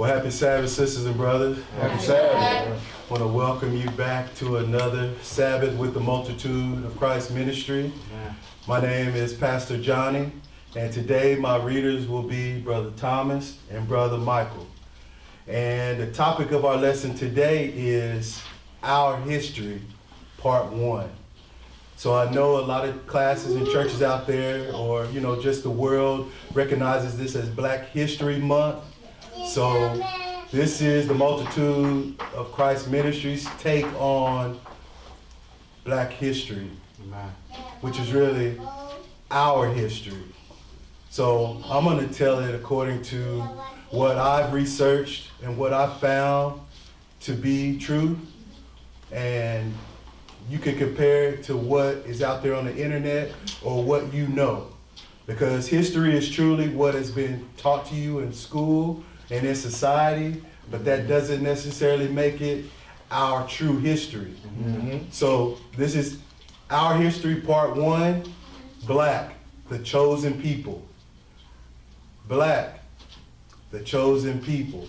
Well, happy Sabbath, sisters and brothers. Happy Sabbath. I want to welcome you back to another Sabbath with the Multitude of Christ Ministry. My name is Pastor Johnny, and today my readers will be Brother Thomas and Brother Michael. And the topic of our lesson today is Our History, Part 1. So I know a lot of classes and churches out there, or just the world recognizes this as Black History Month. So this is the Multitude of Christ Ministries' take on Black history, which is really our history. So I'm going to tell it according to what I've researched and what I've found to be true. And you can compare it to what is out there on the internet or what you know. Because history is truly what has been taught to you in school and in society, but that doesn't necessarily make it our true history. So this is Our History Part 1, Black, the Chosen People. Black, the Chosen People.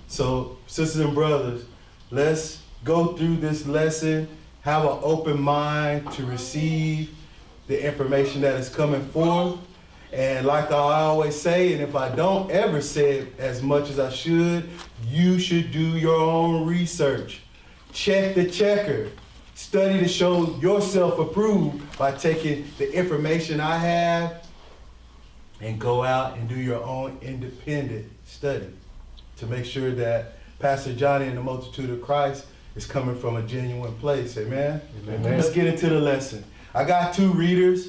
So, sisters and brothers, let's go through this lesson, have an open mind to receive the information that is coming forth. And like I always say, and if I don't ever say it as much as I should, you should do your own research. Check the checker. Study to show yourself approved by taking the information I have and go out and do your own independent study to make sure that Pastor Johnny and the Multitude of Christ is coming from a genuine place. Amen? Amen. Let's get into the lesson. I got two readers.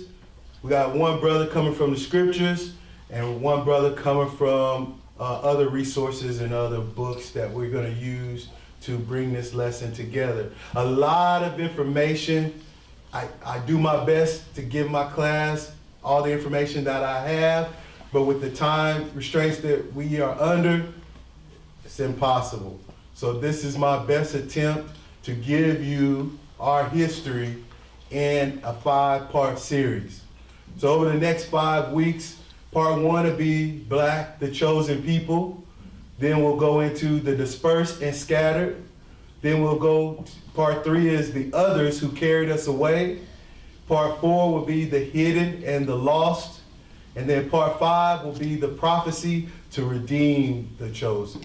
We got one brother coming from the scriptures and one brother coming from other resources and other books that we're going to use to bring this lesson together. A lot of information. I do my best to give my class all the information that I have, but with the time restraints that we are under, it's impossible. So this is my best attempt to give you our history in a 5-part series. So over the next 5 weeks, part 1 will be Black, the Chosen People. Then we'll go into the dispersed and scattered. Then we'll go, part 3 is the others who carried us away. Part 4 will be the hidden and the lost. And then part 5 will be the prophecy to redeem the chosen.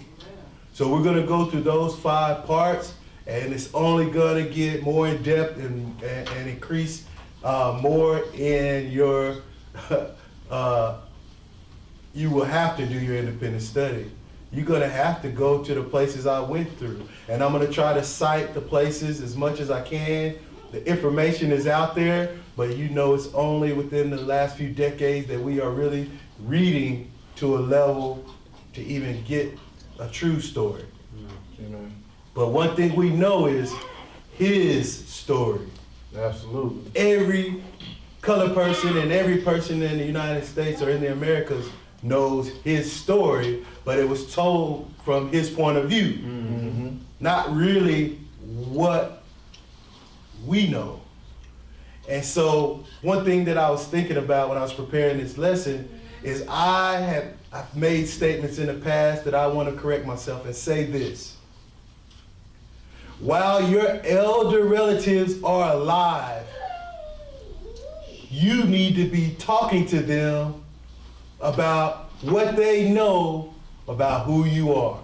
So we're going to go through those 5 parts, and it's only going to get more in depth and increase more in your, you will have to do your independent study. You're going to have to go to the places I went through. And I'm going to try to cite the places as much as I can. The information is out there, but it's only within the last few decades that we are really reading to a level to even get a true story. Amen. But one thing we know is his story. Absolutely. Every colored person and every person in the United States or in the Americas knows his story, but it was told from his point of view. Not really what we know. And so one thing that I was thinking about when I was preparing this lesson is I've made statements in the past that I want to correct myself and say this. While your elder relatives are alive, you need to be talking to them about what they know about who you are.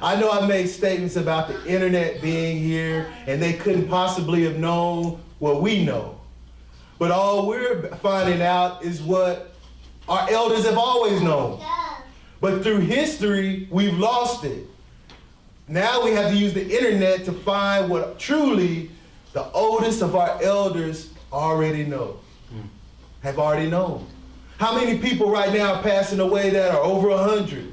I know I made statements about the internet being here and they couldn't possibly have known what we know. But all we're finding out is what our elders have always known. But through history, we've lost it. Now we have to use the internet to find what truly the oldest of our elders already know, have already known. How many people right now are passing away that are over 100?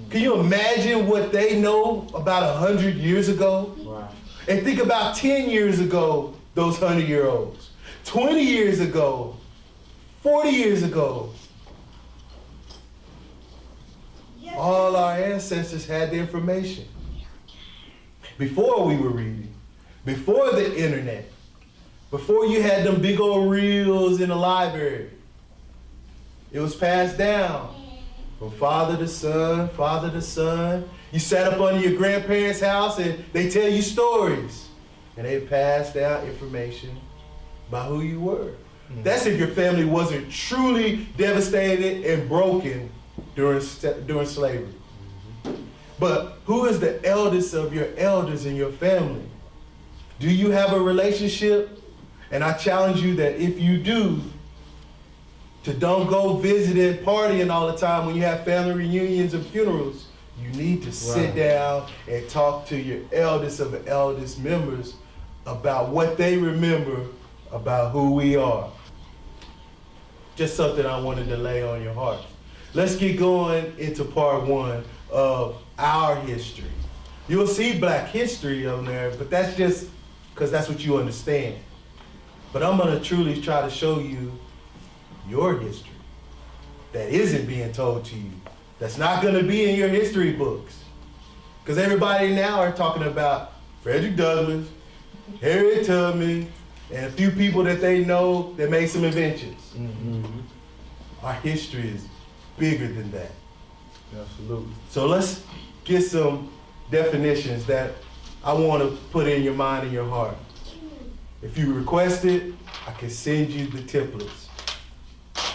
Can you imagine what they know about 100 years ago? Wow. And think about 10 years ago, those 100-year-olds. 20 years ago, 40 years ago. All our ancestors had the information. Before we were reading, before the internet, before you had them big old reels in the library, it was passed down. From father to son, father to son. You sat up under your grandparents' house and they tell you stories. And they pass down information about who you were. That's if your family wasn't truly devastated and broken during slavery. But who is the eldest of your elders in your family? Do you have a relationship? And I challenge you that if you do, to don't go visiting, partying all the time when you have family reunions and funerals. You need to sit down and talk to your eldest of the eldest members about what they remember about who we are. Just something I wanted to lay on your heart. Let's get going into part one of our history. You'll see Black history on there, but that's just because that's what you understand. But I'm gonna truly try to show you your history that isn't being told to you, that's not gonna be in your history books. Because everybody now are talking about Frederick Douglass, Harriet Tubman, and a few people that they know that made some inventions. Our history is bigger than that. Absolutely. So let's get some definitions that I want to put in your mind and your heart. If you request it, I can send you the templates.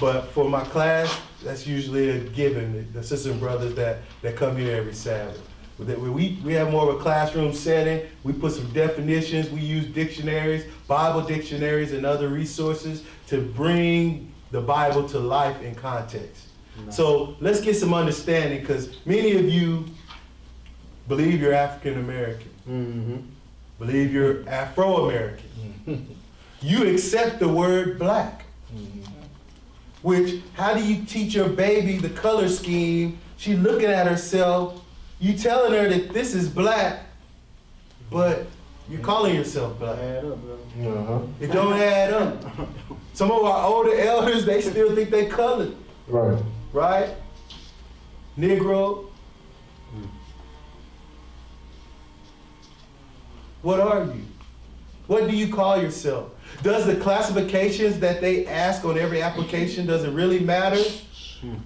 But for my class, that's usually a given, the sisters and brothers that come here every Sabbath. We have more of a classroom setting. We put some definitions. We use dictionaries, Bible dictionaries, and other resources to bring the Bible to life in context. So let's get some understanding, because many of you believe you're African American, believe you're Afro-American. You accept the word Black, which, how do you teach your baby the color scheme? She's looking at herself, you telling her that this is Black, but you're calling yourself Black. It don't add up. Some of our older elders, they still think they colored. Right. Right? Negro. What are you? What do you call yourself? Does the classifications that they ask on every application, does it really matter?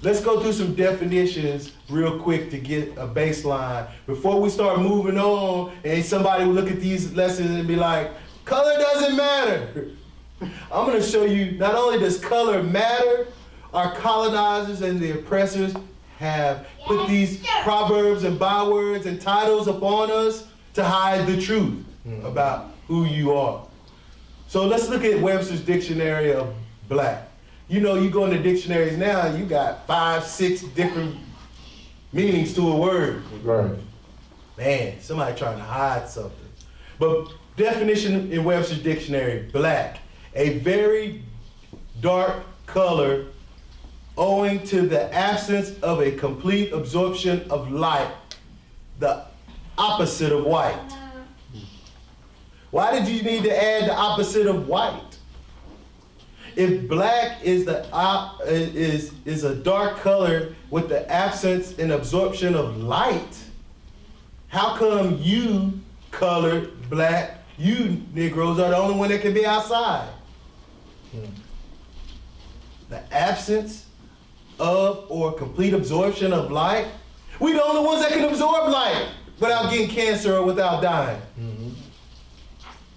Let's go through some definitions real quick to get a baseline before we start moving on and somebody will look at these lessons and be like, color doesn't matter. I'm gonna show you, not only does color matter, our colonizers and the oppressors have put these proverbs and bywords and titles upon us to hide the truth about who you are. So let's look at Webster's Dictionary of Black. You know, you go into dictionaries now, you got 5, 6 different meanings to a word. Right. Man, somebody trying to hide something. But definition in Webster's Dictionary, Black, a very dark color owing to the absence of a complete absorption of light, the opposite of white. Why did you need to add the opposite of white? If Black is is a dark color with the absence and absorption of light, how come you colored Black, you Negroes are the only one that can be outside? The absence of or complete absorption of light. We the only ones that can absorb light without getting cancer or without dying.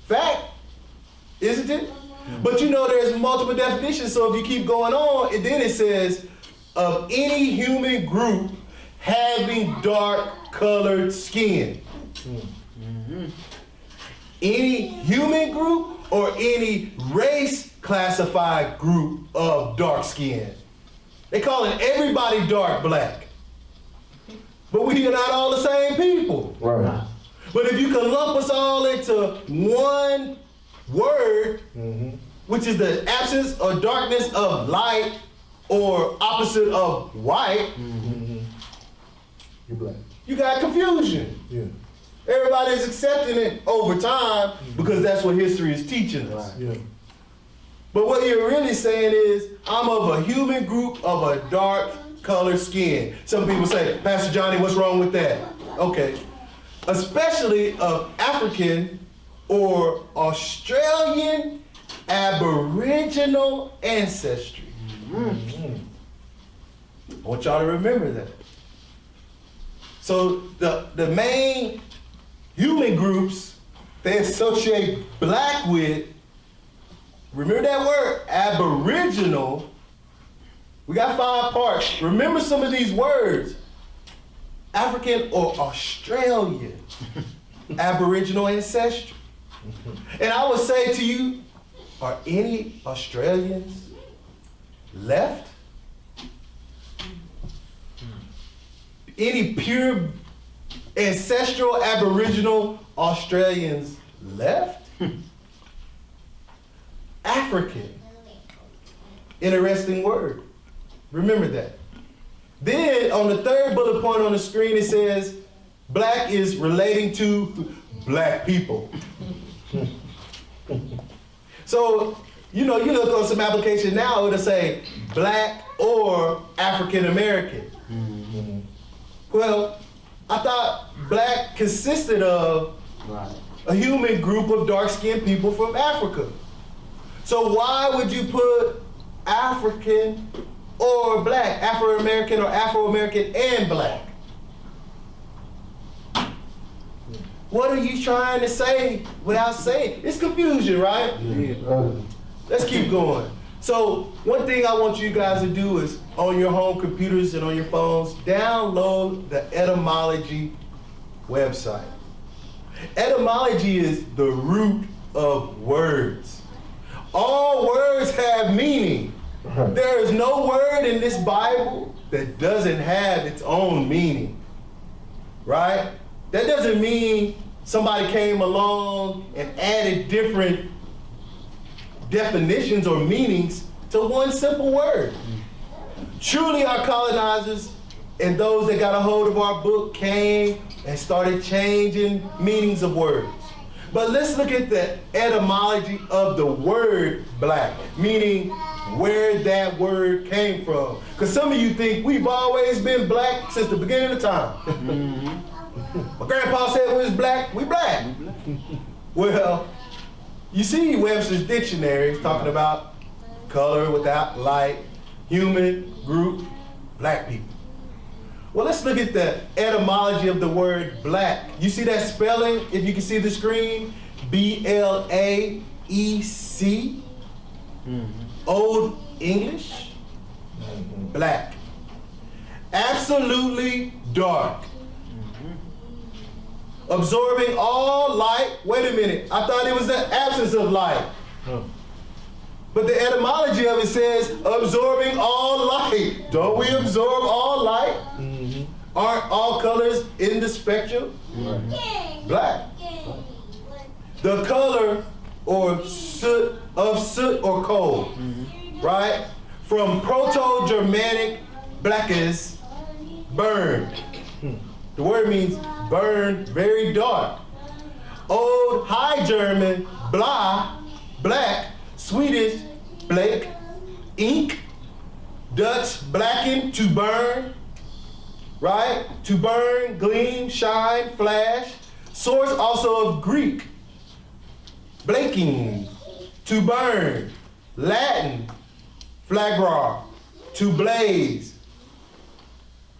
Fact, isn't it? But you know there's multiple definitions, so if you keep going on, and then it says, of any human group having dark colored skin. Any human group or any race classified group of dark skin. They calling everybody dark Black. But we are not all the same people. Right. But if you can lump us all into one word, which is the absence or darkness of light or opposite of white, You're Black. you got confusion. Yeah. Everybody's accepting it over time because that's what history is teaching us. Yeah. But what you're really saying is, I'm of a human group of a dark colored skin. Some people say, Pastor Johnny, what's wrong with that? Okay. Especially of African or Australian Aboriginal ancestry. I want y'all to remember that. So the main human groups they associate black with, remember that word, aboriginal. We got 5 parts. Remember some of these words. African or Australian, aboriginal ancestry. And I would say to you, are any Australians left? Any pure ancestral aboriginal Australians left? African. Interesting word. Remember that. Then on the 3rd bullet point on the screen it says black is relating to black people. So, you know, you look on some application now, it'll say black or African American. Well, I thought black consisted of a human group of dark-skinned people from Africa. So why would you put African or black, Afro-American or Afro-American and black? What are you trying to say without saying? It's confusion, right? Let's keep going. So one thing I want you guys to do is on your home computers and on your phones, download the Etymology website. Etymology is the root of words. All words have meaning. There is no word in this Bible that doesn't have its own meaning, right? That doesn't mean somebody came along and added different definitions or meanings to one simple word. Truly our colonizers and those that got a hold of our book came and started changing meanings of words. But let's look at the etymology of the word black, meaning where that word came from. Because some of you think we've always been black since the beginning of time. My grandpa said we was black, we black. Well, you see Webster's dictionary talking about color without light, human group, black people. Well, let's look at the etymology of the word black. You see that spelling, if you can see the screen? B-L-A-E-C. Old English, black. Absolutely dark. Absorbing all light. Wait a minute, I thought it was the absence of light. But the etymology of it says absorbing all light. Don't we absorb all light? Aren't all colors in the spectrum? Black. The color or soot or coal, right? From Proto-Germanic blackes, burn. The word means burn, very dark. Old High German, blah, black. Swedish, blake, ink. Dutch, blacken, to burn, right? To burn, gleam, shine, flash. Source also of Greek, blaking, to burn. Latin, flagra, to blaze,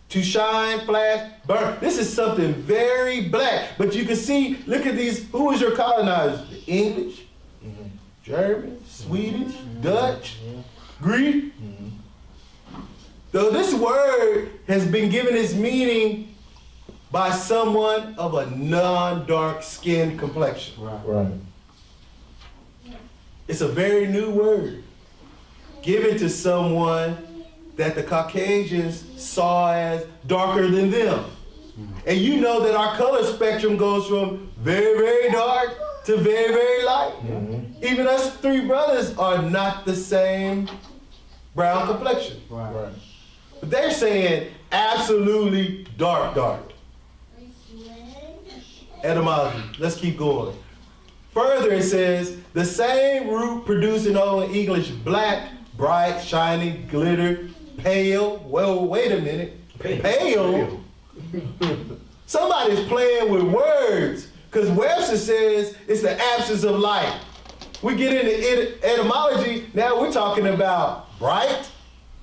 to shine, flash, burn. This is something very black, but you can see, look at these, who is your colonizers? The English, German, Swedish, Dutch, Greek. So this word has been given its meaning by someone of a non-dark skin complexion. Right. It's a very new word given to someone that the Caucasians saw as darker than them. And you know that our color spectrum goes from very, very dark to very, very light. Even us 3 brothers are not the same brown complexion. Right. But they're saying absolutely dark, dark. Etymology. Let's keep going. Further, it says the same root produced in Old English black, bright, shining, glitter, pale. Well, wait a minute. Pale? Somebody's playing with words. Because Webster says it's the absence of light. We get into etymology, now we're talking about bright,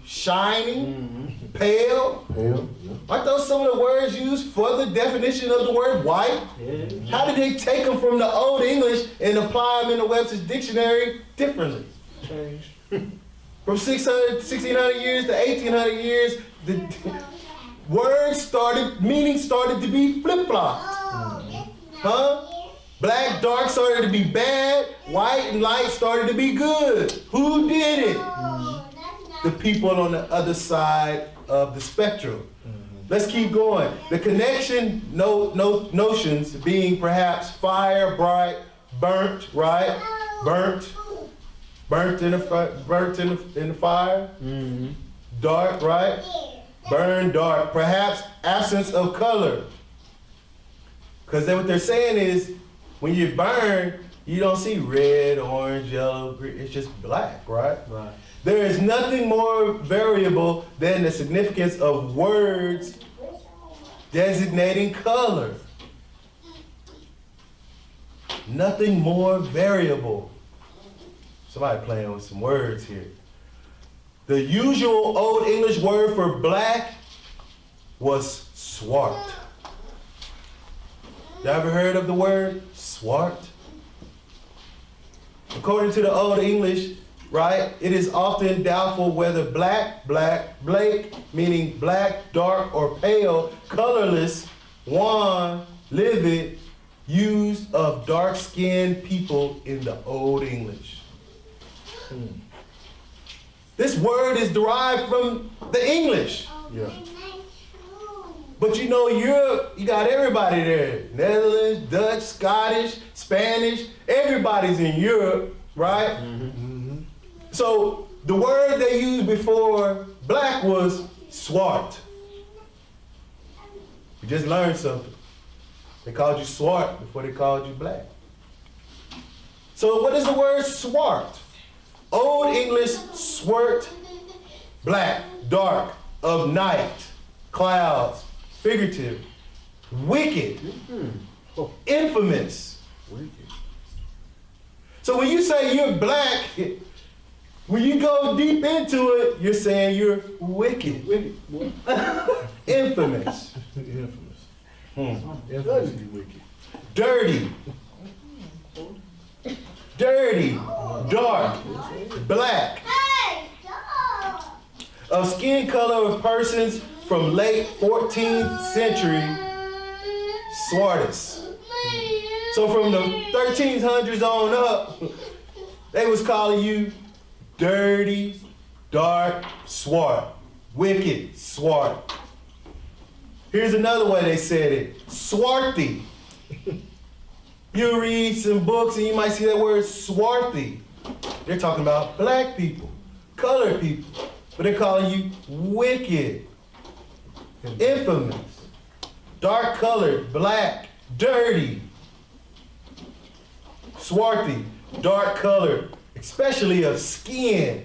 shining, Pale. Hell, yeah. Aren't those some of the words used for the definition of the word white? How did they take them from the Old English and apply them in the Webster's Dictionary differently? Change. From 1600 years to 1800 years, the meaning started to be flip-flopped. Huh? Black, dark started to be bad, white and light started to be good. Who did it? The people on the other side of the spectrum. Let's keep going. The connection notions being perhaps fire, bright, burnt, right? Burnt in the fire. Dark, right? Burn, dark. Perhaps absence of color. Because then what they're saying is, when you burn, you don't see red, orange, yellow, green. It's just black, right? Right. There is nothing more variable than the significance of words designating color. Nothing more variable. Somebody playing with some words here. The usual Old English word for black was swart. You ever heard of the word swart? According to the Old English, right, it is often doubtful whether blake, meaning black, dark, or pale, colorless, wan, livid, used of dark-skinned people in the Old English. This word is derived from the English. Yeah. But you know, Europe, you got everybody there. Netherlands, Dutch, Scottish, Spanish, everybody's in Europe, right? So the word they used before black was swart. You just learned something. They called you swart before they called you black. So what is the word swart? Old English swart, black, dark, of night, clouds, figurative, wicked, infamous. Wicked. So when you say you're black, when you go deep into it, you're saying you're wicked. Infamous. Infamous. Infamously wicked. Dirty. Dirty. Dark. Black. Of skin color of persons from late 14th century, swartus. So from the 1300s on up, they was calling you dirty, dark, swart, wicked, swart. Here's another way they said it, swarthy. You read some books and you might see that word swarthy. They're talking about black people, colored people, but they're calling you wicked, infamous, dark colored, black, dirty, swarthy, dark colored, especially of skin.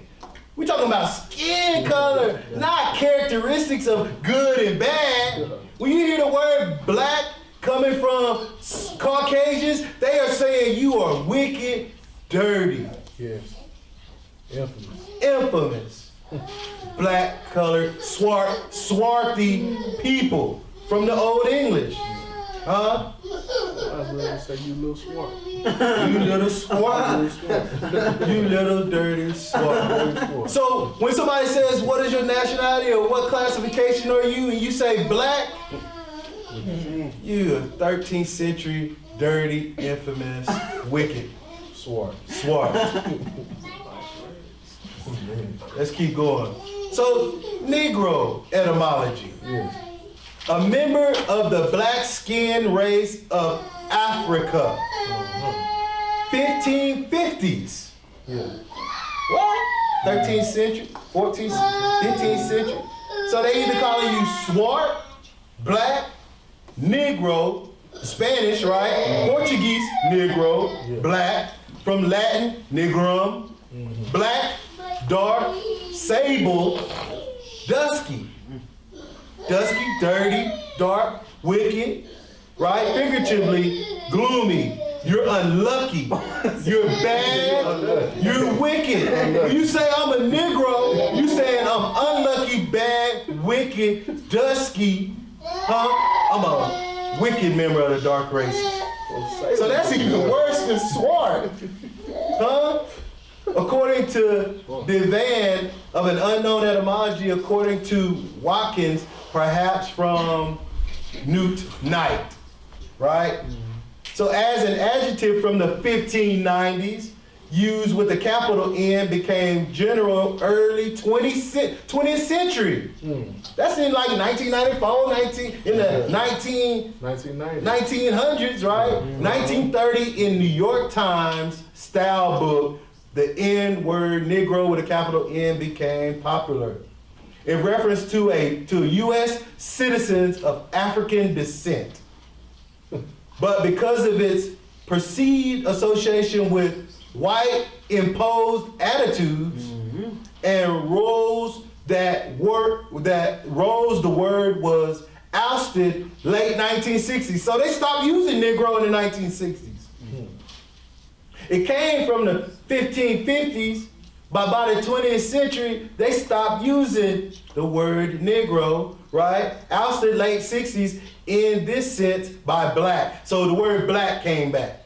We're talking about skin color, not characteristics of good and bad. When you hear the word black coming from Caucasians, they are saying you are wicked, dirty. Yes. Infamous. Infamous. Black colored, swarthy people from the Old English. Huh? I was going to say you little swart. You little swart. You little dirty swart. So when somebody says, what is your nationality or what classification are you, and you say black, you a 13th century, dirty, infamous, wicked Swart. Let's keep going. So, Negro etymology. Yes. A member of the black skin race of Africa. 1550s. Yeah. What? 13th century, 14th, 15th century. So they either calling you swart, black, Negro, Spanish, right? Portuguese, Negro, black, from Latin, negrum, black, dark, sable, dusky. Dusky, dirty, dark, wicked, right? Figuratively, gloomy, You're unlucky. You're bad. You're wicked. When you say I'm a Negro, you saying I'm unlucky, bad, wicked, dusky. Huh? I'm a wicked member of the dark races. So that's even worse than swart. Huh? According to Devan of an unknown etymology, according to Watkins, perhaps from Newt Knight, right? So as an adjective from the 1590s, used with a capital N, became general early 20th century. That's in like 1994, in the 1900s, right? 1930 in New York Times style book, the N word Negro with a capital N became popular in reference to U.S. citizens of African descent. But because of its perceived association with white imposed attitudes and roles the word was ousted late 1960s. So they stopped using Negro in the 1960s. It came from the 1550s. By the 20th century, they stopped using the word Negro, right? Ousted late 60s in this sense by black. So the word black came back.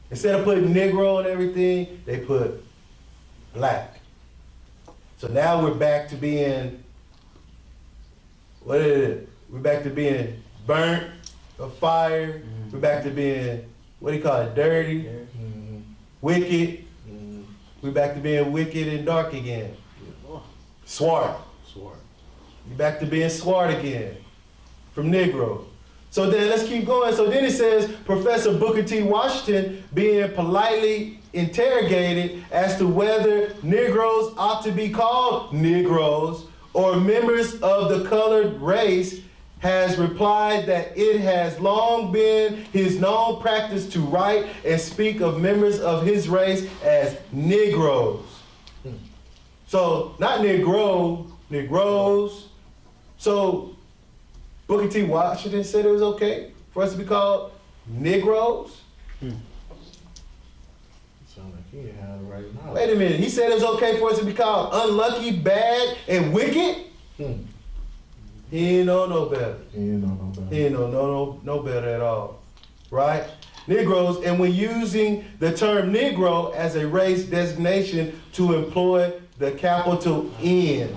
Instead of putting Negro and everything, they put black. So now we're back to being, what is it? We're back to being burnt or fired. We're back to being, what do you call it, dirty, wicked. We're back to being wicked and dark again. Swart. We're back to being swart again from Negro. So then let's keep going. So then it says, Professor Booker T. Washington being politely interrogated as to whether Negroes ought to be called Negroes or members of the colored race, has replied that it has long been his known practice to write and speak of members of his race as Negroes. So not Negro, Negroes. So Booker T. Washington said it was okay for us to be called Negroes. Sound like he ain't had it right now. Wait a minute, he said it was okay for us to be called unlucky, bad, and wicked? He ain't know no better. He ain't know no better at all, right? Negroes, and when using the term Negro as a race designation to employ the capital N.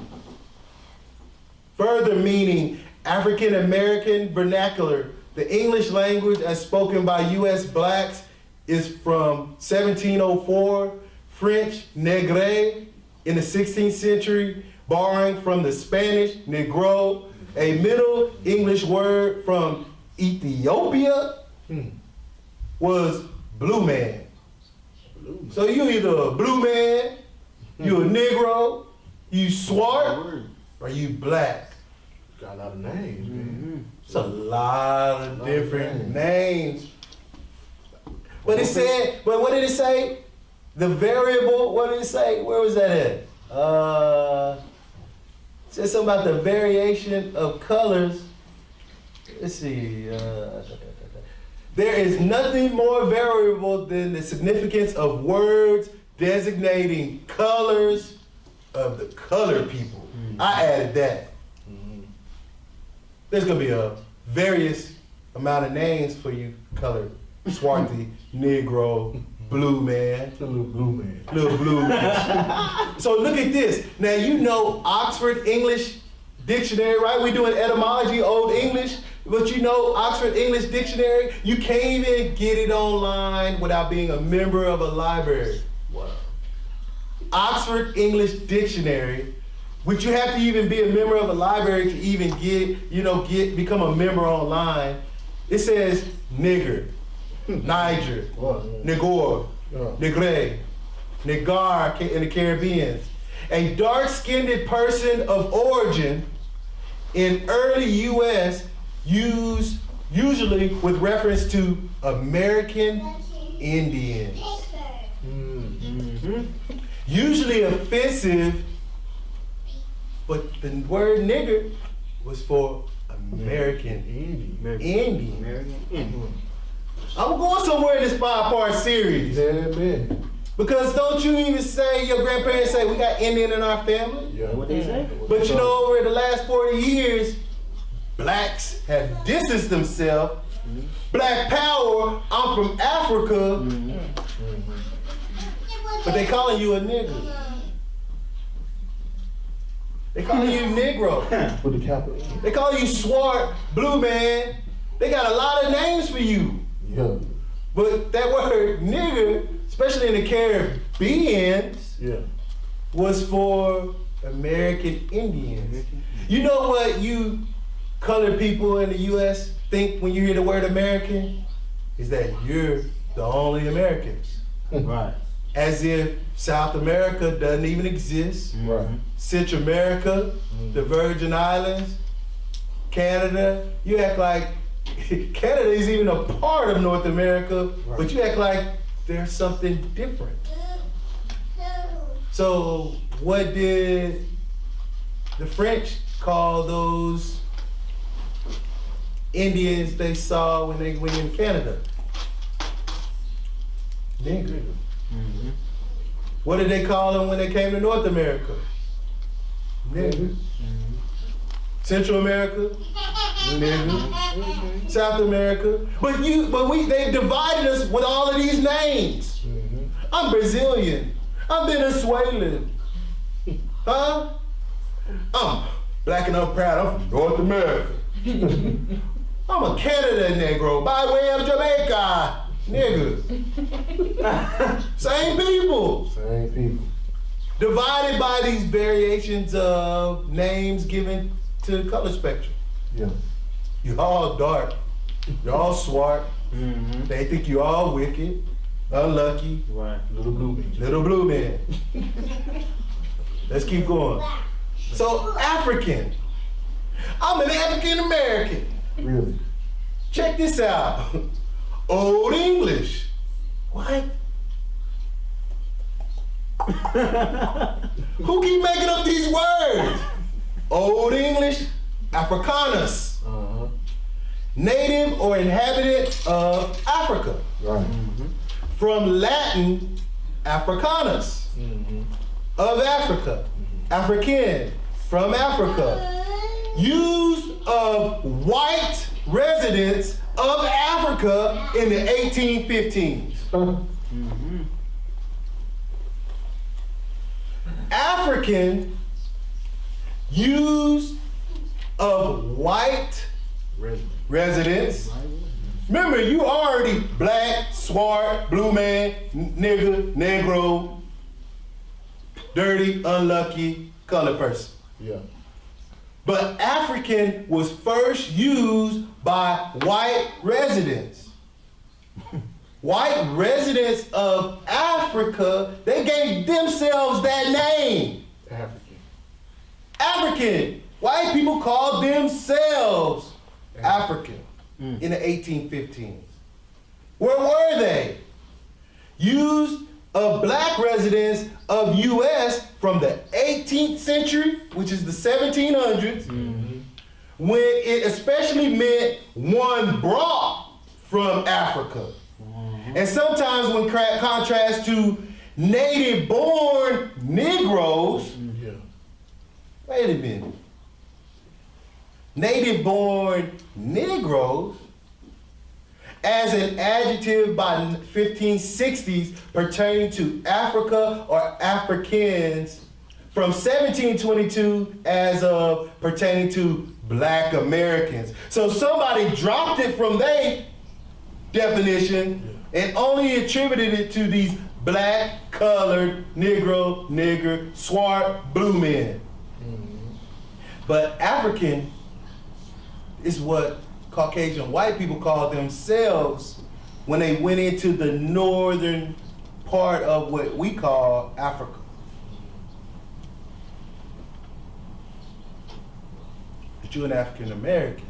Further meaning African American vernacular, the English language as spoken by U.S. blacks is from 1704, French nègre in the 16th century, borrowing from the Spanish negro, a Middle English word from Ethiopia, was blue man. So you either a blue man, you a Negro, you swart, or you black. Got a lot of names, man. It's a lot of different names. But it said, but what did it say? The variable, what did it say? Where was that at? It said something about the variation of colors. Let's see. There is nothing more variable than the significance of words designating colors of the colored people. I added that. There's gonna be a various amount of names for you colored. Swarthy, Negro, blue man. Little blue man. Little blue man. So look at this. Now you know Oxford English Dictionary, right? We're doing etymology, Old English. But you know Oxford English Dictionary, you can't even get it online without being a member of a library. Wow. Oxford English Dictionary, which you have to even be a member of a library to even become a member online. It says nigger, Niger, Negor, Negre, Negar in the Caribbean. A dark-skinned person of origin in early U.S. used usually with reference to American Indians. Usually offensive, but the word nigger was for American Indian. I'm going somewhere in this 5-part series. Yeah, man. Because don't you even say, your grandparents say, we got Indian in our family? Yeah. What they say? But you know, over the last 40 years, blacks have distanced themselves. Black power, I'm from Africa, but they calling you a nigger. They calling you Negro. Put the capital in. They call you Swart, Blue Man. They got a lot of names for you. Yeah. But that word nigger, especially in the Caribbean, Yeah. was for American Indians. You know what you colored people in the U.S. think when you hear the word American? Is that you're the only Americans. Right. As if South America doesn't even exist. Right. Central America, the Virgin Islands, Canada. You act like Canada is even a part of North America, but you act like there's something different. So what did the French call those Indians they saw when they went in Canada? Nigger. What did they call them when they came to North America? Nigger. Central America, nigger. South America. But they divided us with all of these names. I'm Brazilian. I'm Venezuelan. Huh? I'm black and I'm proud. I'm from North America. I'm a Canada Negro by way of Jamaica. Nigga. Same people. Same people. Divided by these variations of names given to the color spectrum. Yeah. You all dark. You all swart. They think you all wicked, unlucky, Right. Little blue man. little blue man. Let's keep going. So African. I'm an African American. Really? Check this out. Old English. What? Who keep making up these words? Old English, Africanus. Uh-huh. Native or inhabitant of Africa. Right. From Latin, Africanus. Of Africa. African. From Africa. Used of white residents of Africa in the 1815s. African, used of white residents. Remember, you already black, swart, blue man, nigger, negro, dirty, unlucky, colored person. Yeah. But African was first used by white residents. White residents of Africa, they gave themselves that name. African. African. White people called themselves African in the 1815s. Where were they? Used of black residents of U.S. from the 18th century, which is the 1700s, when it especially meant one brought from Africa. And sometimes when contrast to native-born Negroes, Yeah. wait a minute. Native-born Negroes as an adjective by 1560s pertaining to Africa or Africans, from 1722 as of pertaining to Black Americans. So somebody dropped it from their definition and only attributed it to these black, colored, Negro, nigger, swart, blue men. But African is what Caucasian white people call themselves when they went into the northern part of what we call Africa. But you're an African American.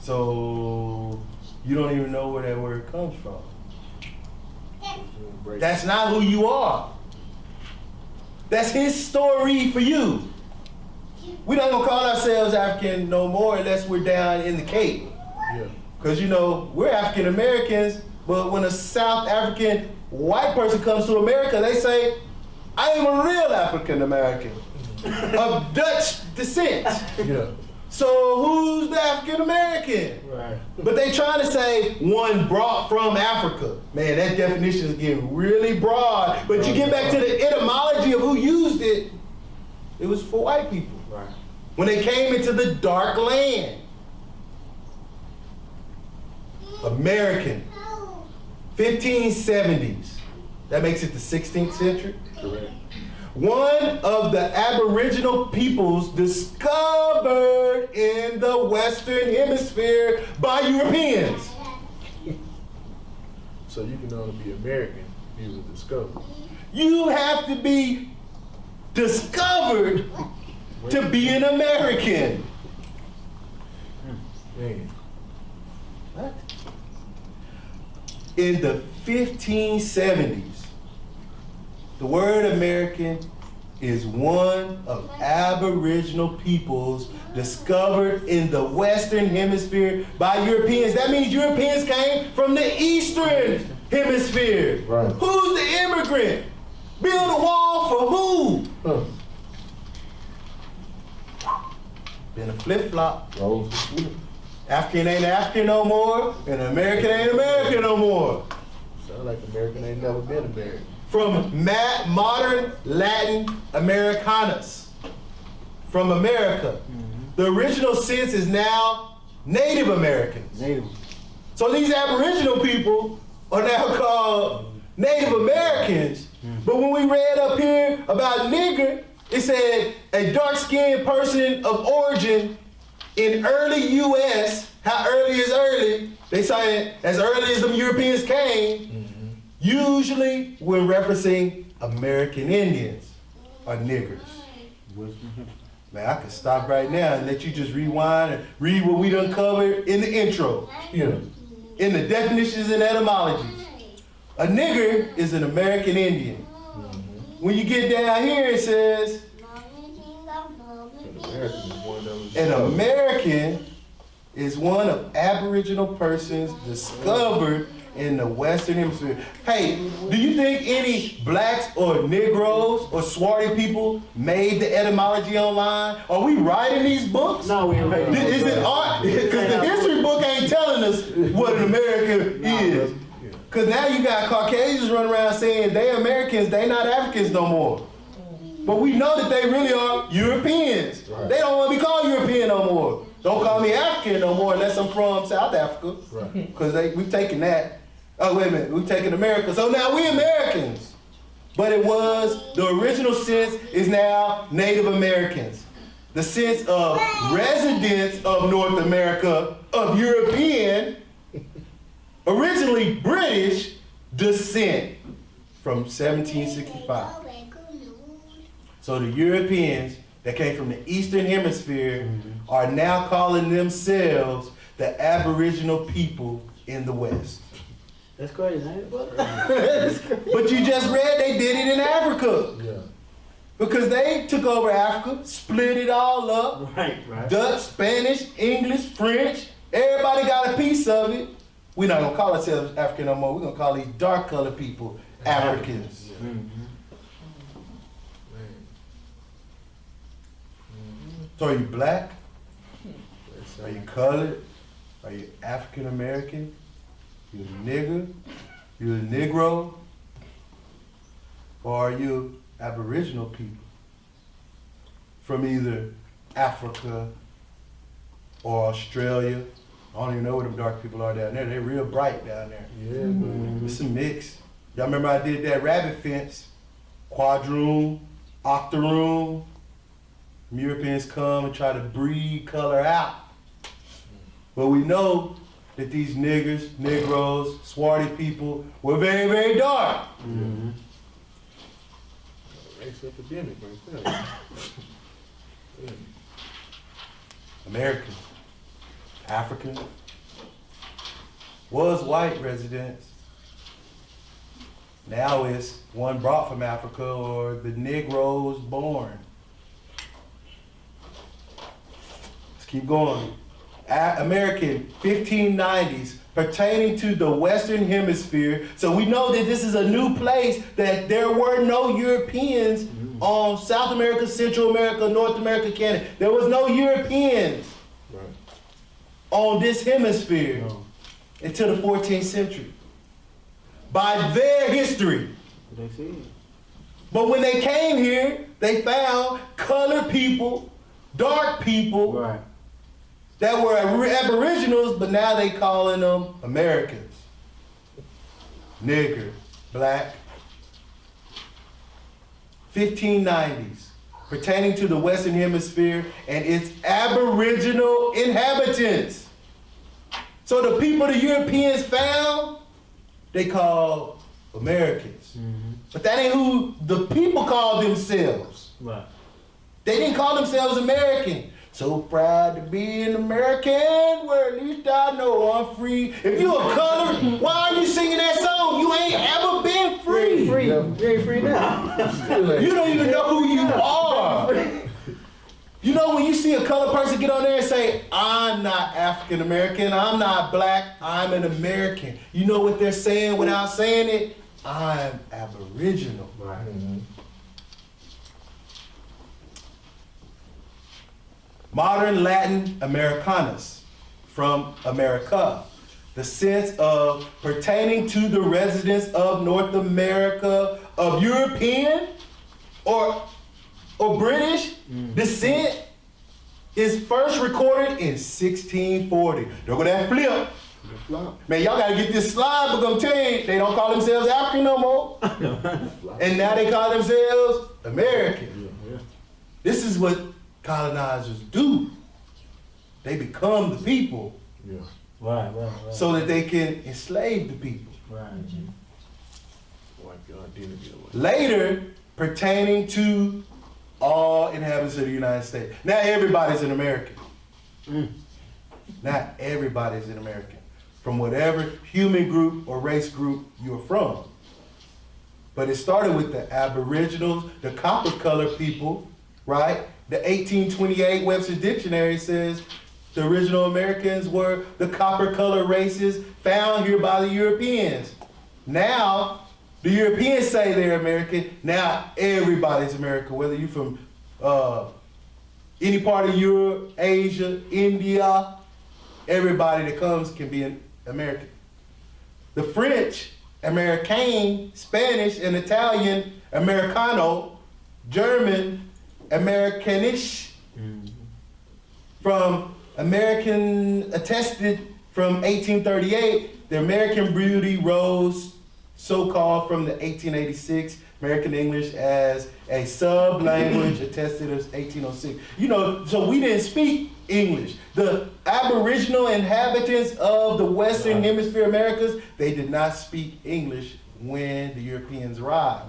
So you don't even know where that word comes from. That's not who you are. That's his story for you. We don't gonna call ourselves African no more unless we're down in the Cape. Yeah. Because, you know, we're African Americans, but when a South African white person comes to America, they say, I am a real African American of Dutch descent. Yeah. So who's the African American? Right. But they trying to say one brought from Africa. Man, that definition is getting really broad. But you get back to the etymology of who used it, it was for white people. Right. When they came into the dark land. American, 1570s. That makes it the 16th century. Correct. One of the Aboriginal peoples discovered in the Western Hemisphere by Europeans. So you can only be American if you were discovered. You have to be discovered to be an American. Man. What? In the 1570s, the word American is one of Aboriginal peoples discovered in the Western Hemisphere by Europeans. That means Europeans came from the Eastern Hemisphere. Right. Who's the immigrant? Build a wall for who? Huh. Been a flip-flop. Rose. African ain't African no more, and American ain't American no more. Sound like American ain't never been American. From modern Latin Americanus, from America. The original sense is now Native Americans. Native. So these Aboriginal people are now called Native Americans. But when we read up here about nigger, it said a dark-skinned person of origin in early U.S., how early is early? They say as early as the Europeans came, usually when referencing American Indians or niggers. Man, I could stop right now and let you just rewind and read what we done covered in the intro, Yeah. in the definitions and etymologies. A nigger is an American Indian. When you get down here, it says, An American is one of those. an American is one of Aboriginal persons discovered in the Western Hemisphere. Hey, do you think any blacks or Negroes or swarty people made the etymology online? Are we writing these books? No, we ain't writing. Is it art? Because the history book ain't telling us what an American is. Because now you got Caucasians running around saying they Americans, they not Africans no more. But we know that they really are Europeans. Right. They don't want to be called European no more. Don't call me African no more unless I'm from South Africa. Right. Because we've taken that. Oh, wait a minute. We've taken America. So now we Americans. But it was, the original sense is now Native Americans. The sense of residents of North America, of European, originally British descent from 1765. So the Europeans that came from the Eastern Hemisphere are now calling themselves the Aboriginal people in the West. That's crazy, ain't it, brother? But you just read they did it in Africa. Yeah. Because they took over Africa, split it all up. Right, right. Dutch, Spanish, English, French, everybody got a piece of it. We're not gonna call ourselves African no more. We're gonna call these dark colored people Africans. So are you black? Are you colored? Are you African American? You a nigger? You a Negro? Or are you Aboriginal people from either Africa or Australia? I don't even know where them dark people are down there. They're real bright down there. Yeah, man. It's a mix. Y'all remember I did that rabbit fence? Quadroon, octoroon. Europeans come and try to breed color out. But we know that these niggers, Negroes, swarty people were very, very dark. Race epidemic right there. Yeah. American, African, was white residents. Now it's one brought from Africa or the Negroes born. Let's keep going. American 1590s pertaining to the Western Hemisphere. So we know that this is a new place, that there were no Europeans on South America, Central America, North America, Canada. There was no Europeans Right. on this hemisphere No. until the 14th century. By their history. They see it. But when they came here, they found colored people, dark people, Right. that were aboriginals, but now they calling them Americans. Nigger, black. 1590s, pertaining to the Western Hemisphere and its aboriginal inhabitants. So the people the Europeans found, they call Americans. But that ain't who the people called themselves. Right. They didn't call themselves American. So proud to be an American, where at least I know I'm free. If you a colored, why are you singing that song? You ain't ever been free. Free. You ain't free now. You don't even know who you are. You know when you see a colored person get on there and say, I'm not African American, I'm not black, I'm an American. You know what they're saying without saying it? I'm aboriginal. Right. Modern Latin Americanus, from America, the sense of pertaining to the residents of North America of European or British descent, is first recorded in 1640. Look at that flip. Man, y'all gotta get this slide, but I'm telling you, they don't call themselves African no more. And now they call themselves American. This is what colonizers do. They become the people Yeah. Right. so that they can enslave the people. Right. Wipe your identity away. Later, pertaining to all inhabitants of the United States. Not everybody's an American. Not everybody's an American. From whatever human group or race group you're from. But it started with the Aboriginals, the copper colored people, right? The 1828 Webster's Dictionary says the original Americans were the copper colored races found here by the Europeans. Now, the Europeans say they're American. Now everybody's American, whether you're from any part of Europe, Asia, India, everybody that comes can be an American. The French, Americain, Spanish, and Italian, Americano, German, Americanish, from American attested from 1838, the American beauty rose so-called from the 1886 American English as a sub-language attested as 1806. You know, so we didn't speak English. The Aboriginal inhabitants of the Western Hemisphere Americas, they did not speak English when the Europeans arrived.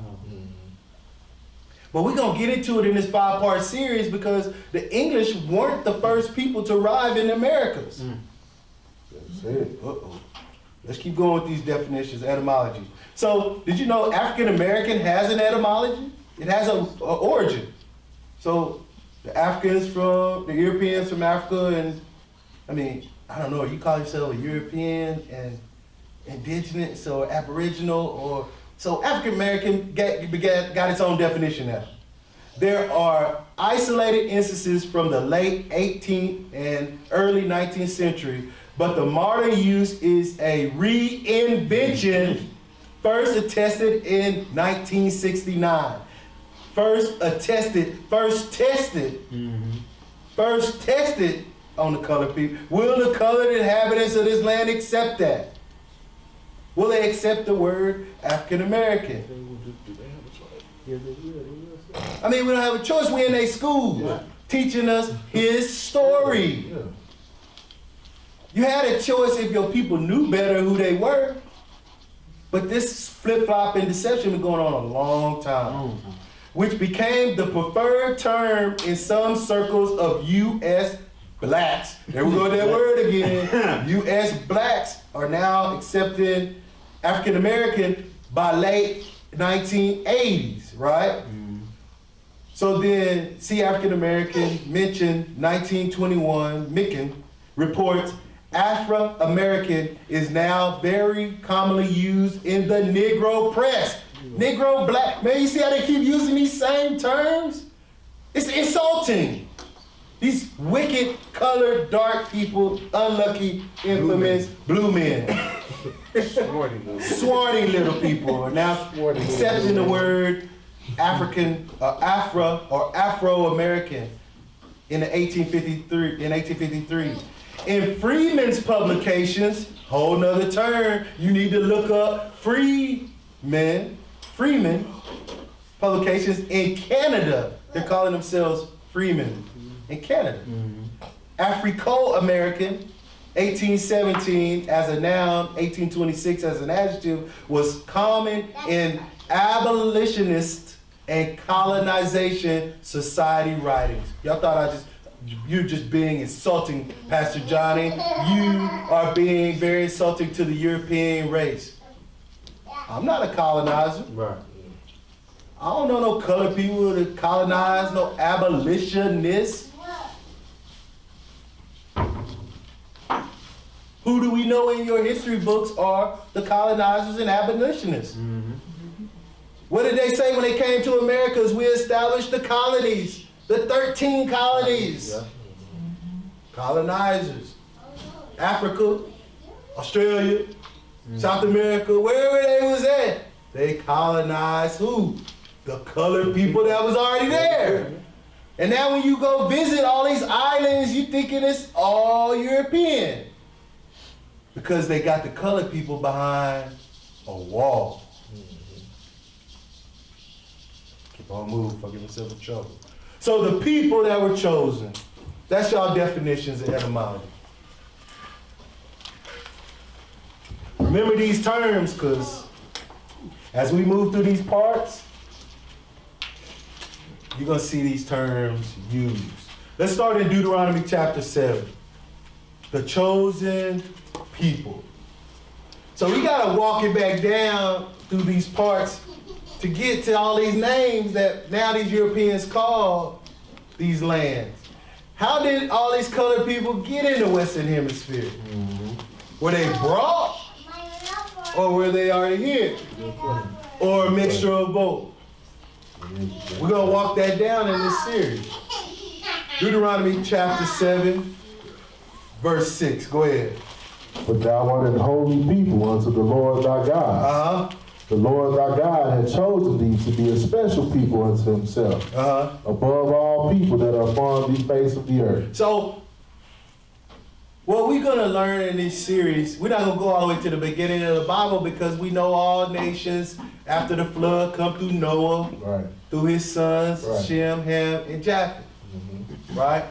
But we're going to get into it in this 5-part series because the English weren't the first people to arrive in the Americas. That's it. Uh-oh. Let's keep going with these definitions, etymology. So, did you know African American has an etymology? It has a origin. So, the Africans from, the Europeans from Africa, and I mean, I don't know, you call yourself a European and indigenous or aboriginal or, so African American got its own definition now. There are isolated instances from the late 18th and early 19th century, but the modern use is a reinvention first attested in 1969. First tested on the colored people. Will the colored inhabitants of this land accept that? Will they accept the word African American? Do they have a choice? Yeah, they will. I mean, we don't have a choice. We're in their schools teaching us his story. Yeah. You had a choice if your people knew better who they were. But this flip-flop and deception been going on a long time, which became the preferred term in some circles of U.S. blacks. There we go with that word again. U.S. blacks are now accepting African American by late 1980s, right? So then, see African American mentioned 1921, Micken, reports Afro-American is now very commonly used in the Negro press. Negro, black, man, you see how they keep using these same terms? It's insulting. These wicked, colored, dark people, unlucky, infamous blue men. Swarty little people are now accepting the word African, Afro, or Afro-American in 1853. In Freeman's publications, whole nother term, you need to look up Freeman publications in Canada. They're calling themselves Freeman in Canada. Africo-American, 1817 as a noun, 1826 as an adjective, was common in abolitionist and colonization society writings. Y'all thought you're just being insulting, Pastor Johnny. You are being very insulting to the European race. I'm not a colonizer. Right. I don't know no colored people to colonize, no abolitionists. Who do we know in your history books are the colonizers and abolitionists? What did they say when they came to America? We established the colonies, the 13 colonies. Colonizers. Africa, Australia, South America, wherever they was at, they colonized who? The colored people that was already there. And now when you go visit all these islands, you thinking it's all European. Because they got the colored people behind a wall. Keep on moving, before I get myself in trouble. So the people that were chosen, that's y'all definitions of etymology. Remember these terms, because as we move through these parts, you're going to see these terms used. Let's start in Deuteronomy chapter 7. The chosen people. So we got to walk it back down through these parts to get to all these names that now these Europeans call these lands. How did all these colored people get in the Western Hemisphere? Were they brought? Or were they already here? Or a mixture of both? We're going to walk that down in this series. Deuteronomy chapter 7, verse 6. Go ahead. But thou art an holy people unto the Lord thy God. The Lord thy God hath chosen thee to be a special people unto himself, above all people that are upon the face of the earth. So, what we're going to learn in this series, we're not going to go all the way to the beginning of the Bible because we know all nations after the flood come through Noah, through his sons, Shem, Ham, and Japheth. Right?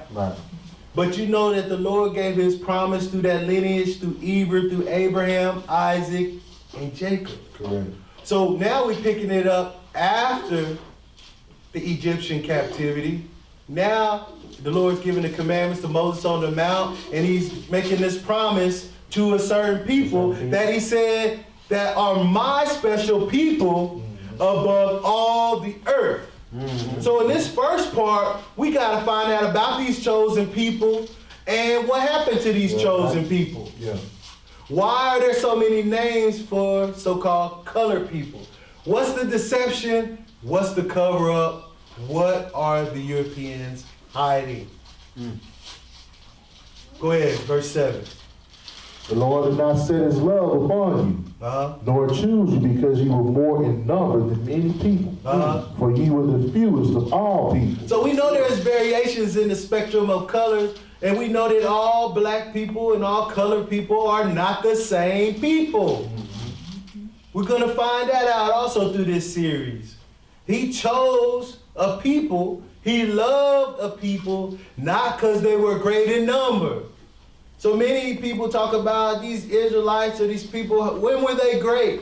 But you know that the Lord gave his promise through that lineage, through Eber, through Abraham, Isaac, and Jacob. Correct. So now we're picking it up after the Egyptian captivity. Now the Lord's giving the commandments to Moses on the mount, and he's making this promise to a certain people that he said that are my special people above all the earth. So in this first part, we got to find out about these chosen people and what happened to these chosen people. Why are there so many names for so-called colored people? What's the deception? What's the cover-up? What are the Europeans hiding? Go ahead, verse 7. The Lord did not set his love upon you, nor choose you because you were more in number than many people. For you were the fewest of all people. So we know there's variations in the spectrum of colors, and we know that all black people and all colored people are not the same people. We're going to find that out also through this series. He chose a people, he loved a people, not because they were great in number. So many people talk about these Israelites or these people, when were they great?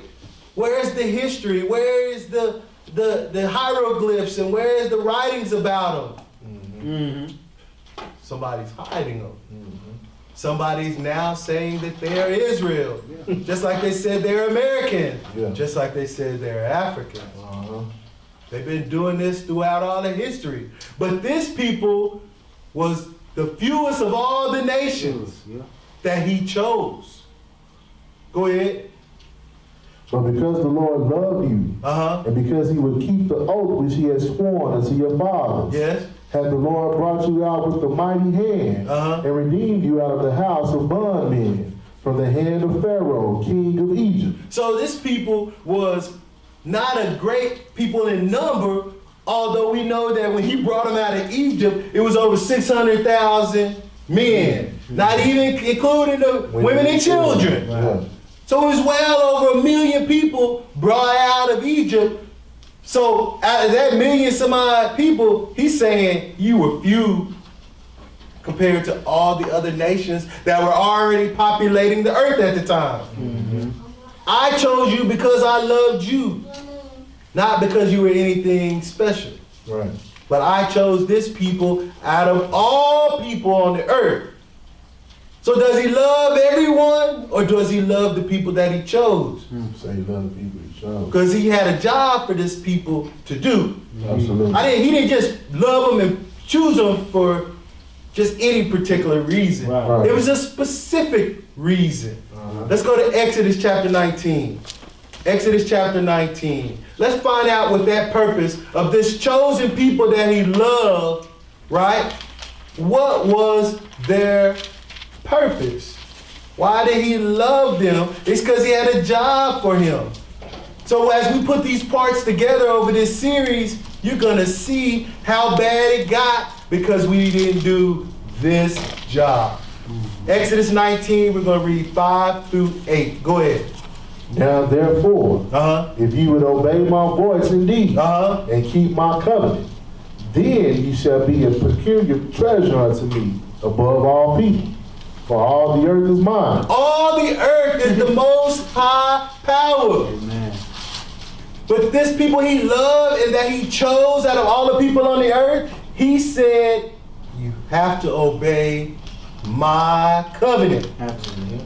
Where's the history? Where is the hieroglyphs and where is the writings about them? Somebody's hiding them. Somebody's now saying that they are Israel. Just like they said they're American. Just like they said they're African. They've been doing this throughout all of history. But this people was the fewest of all the nations Yeah. that he chose. Go ahead. But because the Lord loved you, Uh-huh. and because he would keep the oath which he has sworn unto your fathers, Yes. had the Lord brought you out with a mighty hand, Uh-huh. and redeemed you out of the house of bondmen, from the hand of Pharaoh, king of Egypt. So this people was not a great people in number, although we know that when he brought them out of Egypt, it was over 600,000 men, not even including the women and children. Yeah. So it was well over 1 million people brought out of Egypt. So out of that million some odd people, he's saying you were few compared to all the other nations that were already populating the earth at the time. I chose you because I loved you, not because you were anything special. Right. But I chose this people out of all people on the earth. So does he love everyone, or does he love the people that he chose? Say he loved the people he chose. Because he had a job for this people to do. Absolutely. He didn't just love them and choose them for just any particular reason. Right. It was a specific reason. Uh-huh. Let's go to Exodus chapter 19. Exodus chapter 19. Let's find out what that purpose of this chosen people that he loved, right? What was their purpose? Why did he love them? It's because he had a job for him. So as we put these parts together over this series, you're going to see how bad it got because we didn't do this job. Exodus 19, we're going to read 5 through 8. Go ahead. Now therefore, Uh-huh. if you would obey my voice indeed, Uh-huh. and keep my covenant, then you shall be a peculiar treasure unto me above all people. For all the earth is mine. All the earth is the most high power. Amen. But this people he loved and that he chose out of all the people on the earth, he said, you have to obey my covenant. Absolutely.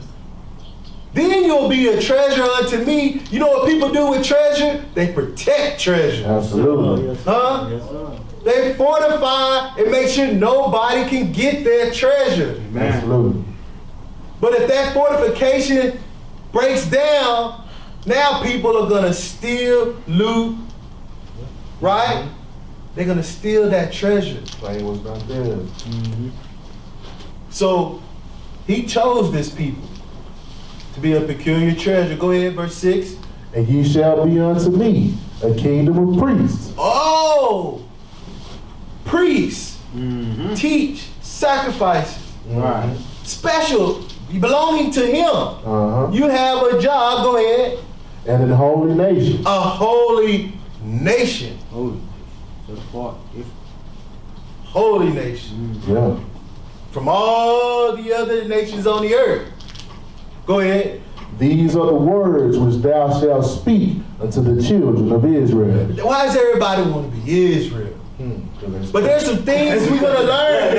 Then you'll be a treasure unto me. You know what people do with treasure? They protect treasure. Absolutely. Yes, sir. Huh? Yes, sir. They fortify and make sure nobody can get their treasure. Amen. Absolutely. But if that fortification breaks down, now people are gonna steal, loot, right? They're gonna steal that treasure. Claim was not there. So he chose this people to be a peculiar treasure. Go ahead, verse 6. And ye shall be unto me a kingdom of priests. Oh, priests teach, sacrifices, Right. special, belonging to him. Uh-huh. You have a job, go ahead. And an holy nation. A holy nation. Holy. Set apart. If Holy nation. Yeah. From all the other nations on the earth. Go ahead. These are the words which thou shalt speak unto the children of Israel. Why does everybody want to be Israel? But there's some things we're gonna learn.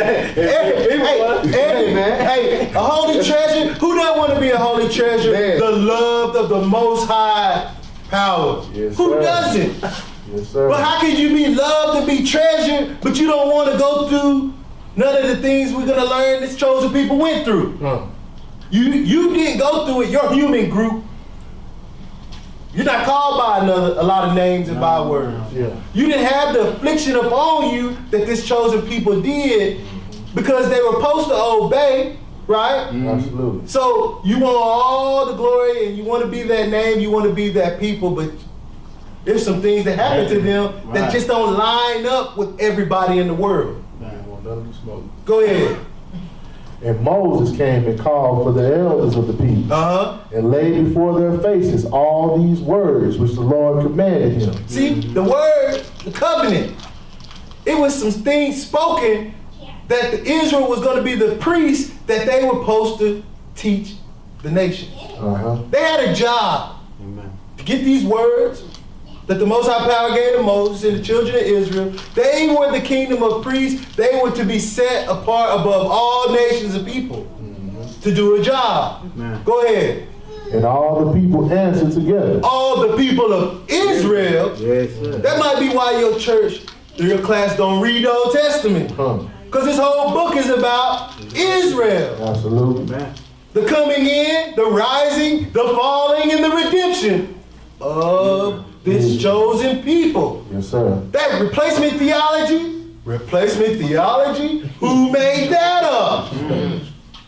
Hey, a holy treasure. Who doesn't want to be a holy treasure? Man. The love of the Most High power. Yes, Who sir. doesn't? Yes, sir. But how can you be loved and be treasured, but you don't want to go through none of the things we're gonna learn this chosen people went through? Huh. You didn't go through it. Your human group. You're not called by a lot of names and bywords. Yeah. You didn't have the affliction upon you that this chosen people did because they were supposed to obey, right? Absolutely. So you want all the glory and you want to be that name, you want to be that people, but there's some things that happen to them that Right. just don't line up with everybody in the world. I want none of the smoke. Go ahead. And Moses came and called for the elders of the people, Uh-huh. and laid before their faces all these words which the Lord commanded him. See, the word, the covenant, it was some things spoken that the Israel was going to be the priests that they were supposed to teach the nation. Uh-huh. They had a job Amen. to get these words that the Most High Power gave to Moses and the children of Israel. They were the kingdom of priests. They were to be set apart above all nations of people to do a job. Amen. Go ahead. And all the people answered together. All the people of Israel. Yes, sir. That might be why your church or your class don't read the Old Testament. Huh. Because this whole book is about Israel. Absolutely. Amen. The coming in, the rising, the falling, and the redemption of this chosen people. Yes, sir. That replacement theology, who made that up?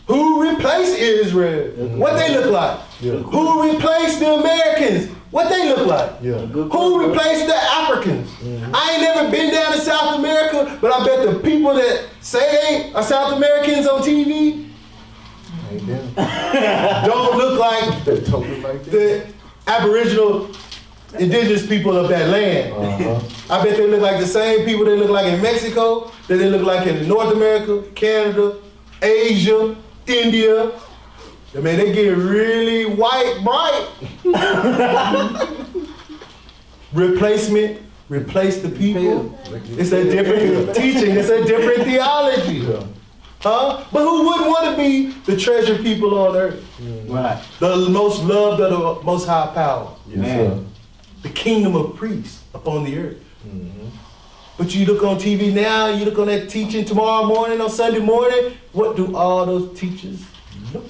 Who replaced Israel? What they look like? Yeah. Who replaced the Americans? What they look like? Yeah. Who replaced the Africans? I ain't never been down to South America, but I bet the people that say they are South Americans on TV Amen. don't look like That totally like that. the Aboriginal indigenous people of that land. I bet they look like the same people they look like in Mexico, that they look like in North America, Canada, Asia, India. I mean, they get really white, bright. Replacement, replace the people. It's a different teaching, it's a different theology. Huh? But who wouldn't want to be the treasured people on earth? Right. The most loved of the most high power. Yes, Man. sir. The kingdom of priests upon the earth. But you look on TV now, you look on that teaching tomorrow morning, on Sunday morning, what do all those teachers look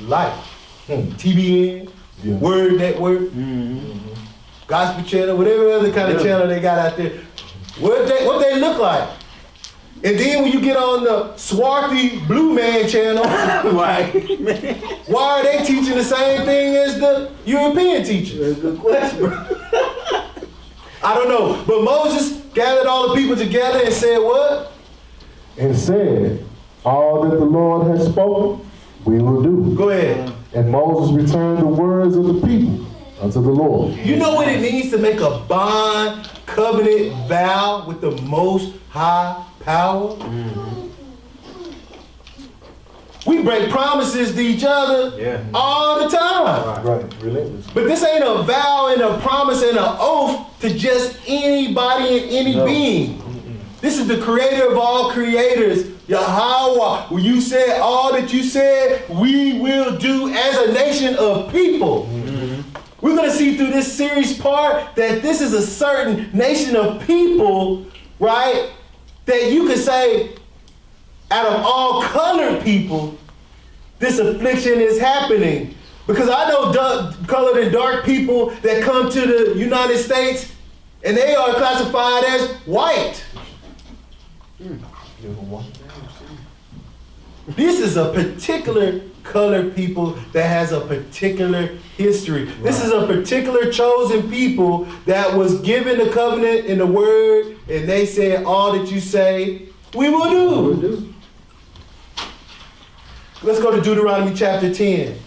like? TBN, Yeah. Word Network, Gospel Channel, whatever other kind of channel they got out there. What they look like? And then when you get on the Swarthy Blue Man channel, Right. why are they teaching the same thing as the European teachers? That's a good question. I don't know. But Moses gathered all the people together and said what? And said, all that the Lord has spoken, we will do. Go ahead. And Moses returned the words of the people unto the Lord. You know what it means to make a bond, covenant, vow with the most high power? We break promises to each other Yeah. all the time. Right. Relentless. But this ain't a vow and a promise and an oath to just anybody and any being. This is the creator of all creators, Yahweh. When you said all that you said, we will do as a nation of people. We're going to see through this series part that this is a certain nation of people, right? That you could say, out of all colored people, this affliction is happening. Because I know colored and dark people that come to the United States and they are classified as white. This is a particular colored people that has a particular history. This is a particular chosen people that was given the covenant in the word, and they said, all that you say, we will do. Let's go to Deuteronomy chapter 10.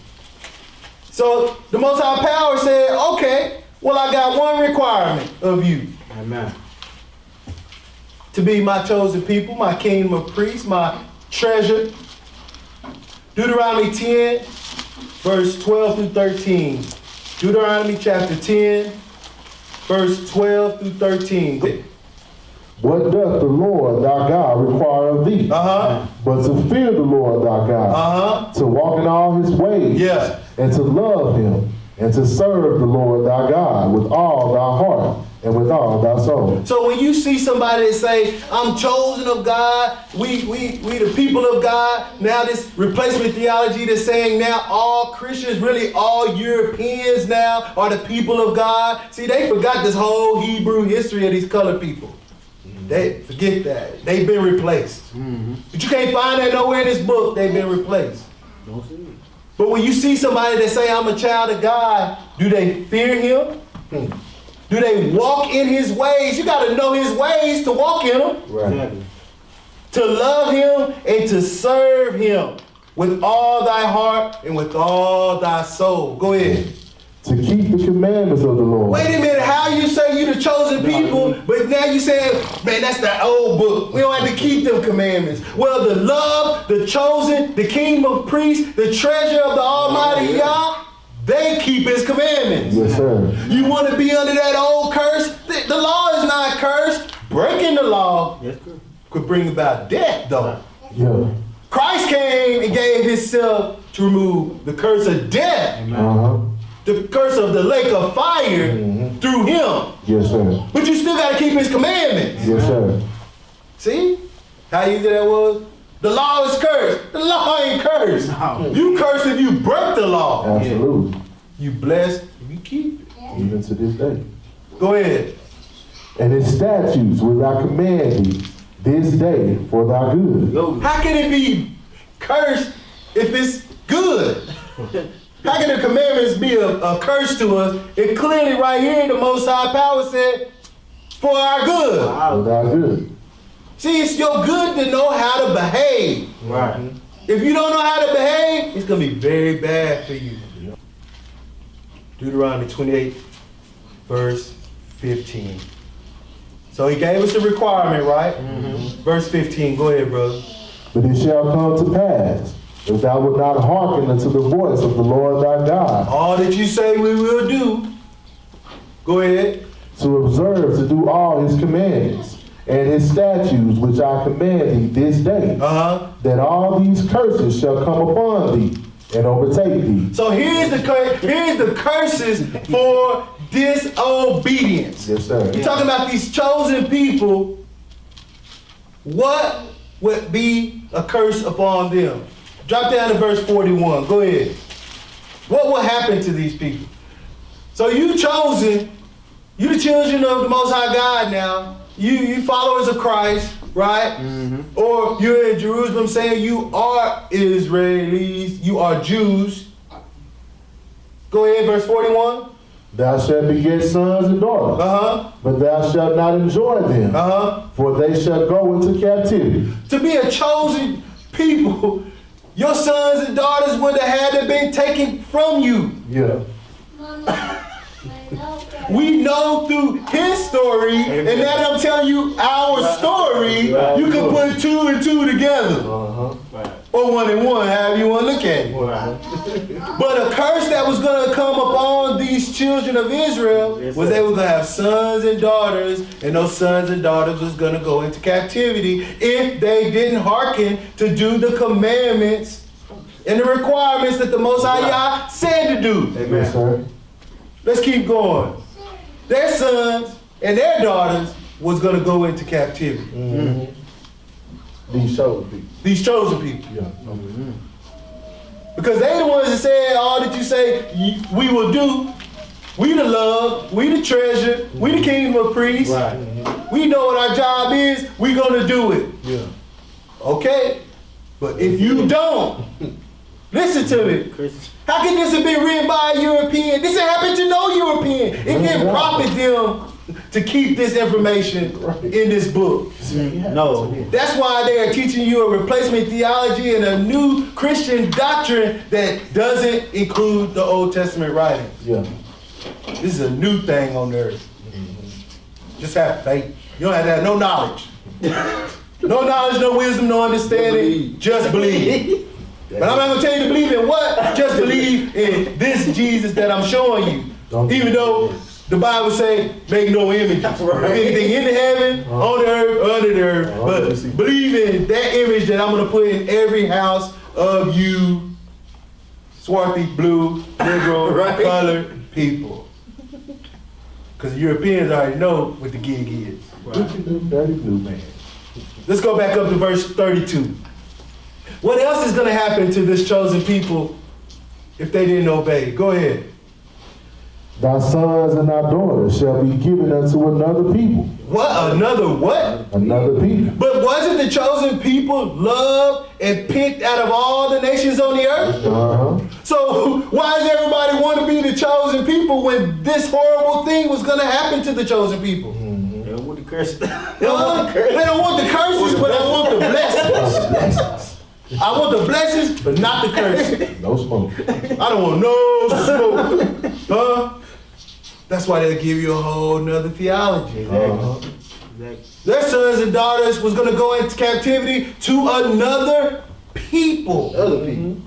So the Most High Power said, okay, well, I got one requirement of you. Amen. To be my chosen people, my kingdom of priests, my treasure. Deuteronomy 10, verse 12 through 13. Deuteronomy chapter 10, verse 12 through 13. What doth the Lord thy God require of thee? But to fear the Lord thy God, to walk in all his ways, Yeah. and to love him, and to serve the Lord thy God with all thy heart and with all thy soul. So when you see somebody that say, I'm chosen of God, we the people of God, now this replacement theology that's saying now all Christians, really all Europeans now are the people of God. See, they forgot this whole Hebrew history of these colored people. They forget that. They've been replaced. But you can't find that nowhere in this book. They've been replaced. Don't see it. But when you see somebody that say, I'm a child of God, do they fear him? Do they walk in his ways? You got to know his ways to walk in them. Exactly. To love him and to serve him with all thy heart and with all thy soul. Go ahead. To keep the commandments of the Lord. Wait a minute, how you say you the chosen people, but now you saying, man, that's the old book. We don't have to keep them commandments. Well, the love, the chosen, the kingdom of priests, the treasure of the Almighty Yah, they keep his commandments. Yes, sir. You want to be under that old curse? The law is not cursed. Breaking the law Yes, sir. could bring about death, though. Yeah. Christ came and gave himself to remove the curse of death, the curse of the lake of fire through him. Yes, sir. But you still got to keep his commandments. Yes, sir. See? How easy that was? The law is cursed. The law ain't cursed. No. You cursed if you break the law. Absolutely. You blessed if you keep it. Even to this day. Go ahead. And his statutes will I command thee this day for thy good. Go. How can it be cursed if it's good? How can the commandments be a curse to us? It clearly right here, the Most High Power said, for our good. For thy good. See, it's your good to know how to behave. Right. If you don't know how to behave, it's going to be very bad for you. Deuteronomy 28, verse 15. So he gave us a requirement, right? Verse 15, go ahead, brother. But it shall come to pass, if thou wilt not hearken unto the voice of the Lord thy God, All that you say we will do. Go ahead. to observe to do all his commandments and his statutes which I command thee this day, that all these curses shall come upon thee and overtake thee. So here's the curses for disobedience. Yes, sir. You're talking about these chosen people. What would be a curse upon them? Drop down to verse 41. Go ahead. What will happen to these people? So you chosen, you the children of the Most High God now. You followers of Christ, right? Or you're in Jerusalem saying you are Israelis, you are Jews. Go ahead, verse 41. Thou shalt beget sons and daughters, but thou shalt not enjoy them, for they shall go into captivity. To be a chosen people, your sons and daughters would have had to been taken from you. Yeah. We know through his story, and now that I'm telling you our story, you can put 2 and 2 together. Or 1 and 1, however you want to look at it. But a curse that was going to come upon these children of Israel was they were going to have sons and daughters, and those sons and daughters was going to go into captivity if they didn't hearken to do the commandments and the requirements that the Most High Yah said to do. Yes, sir. Let's keep going. Their sons and their daughters was going to go into captivity. These chosen people. These chosen people. Yeah. Because they the ones that said all that you say we will do. We the love, we the treasure, we the kingdom of priests. Right. We know what our job is, we gonna do it. Yeah. Okay? But if you don't, listen to me. How can this have been written by a European? This ain't happened to no European. It can profit them to keep this information in this book. No. That's why they are teaching you a replacement theology and a new Christian doctrine that doesn't include the Old Testament writings. Yeah. This is a new thing on earth. Just have faith. You don't have to have no knowledge. No knowledge, no wisdom, no understanding. Just believe. But I'm not going to tell you to believe in what? Just believe in this Jesus that I'm showing you. Even though the Bible say, make no images. Anything in the heaven, on the earth, under the earth. But believe in that image that I'm going to put in every house of you swarthy, blue, Negro, colored people. Because Europeans already know what the gig is. Dirty blue man. Let's go back up to verse 32. What else is going to happen to this chosen people if they didn't obey? Go ahead. Thy sons and thy daughters shall be given unto another people. What? Another what? Another people. But wasn't the chosen people loved and picked out of all the nations on the earth? So why does everybody want to be the chosen people when this horrible thing was going to happen to the chosen people? They don't want the curse. They don't want the curses, but I want the blessings. I want the blessings, but not the curses. No smoke. I don't want no smoke. That's why they'll give you a whole nother theology. Their sons and daughters was going to go into captivity to another people. Other people.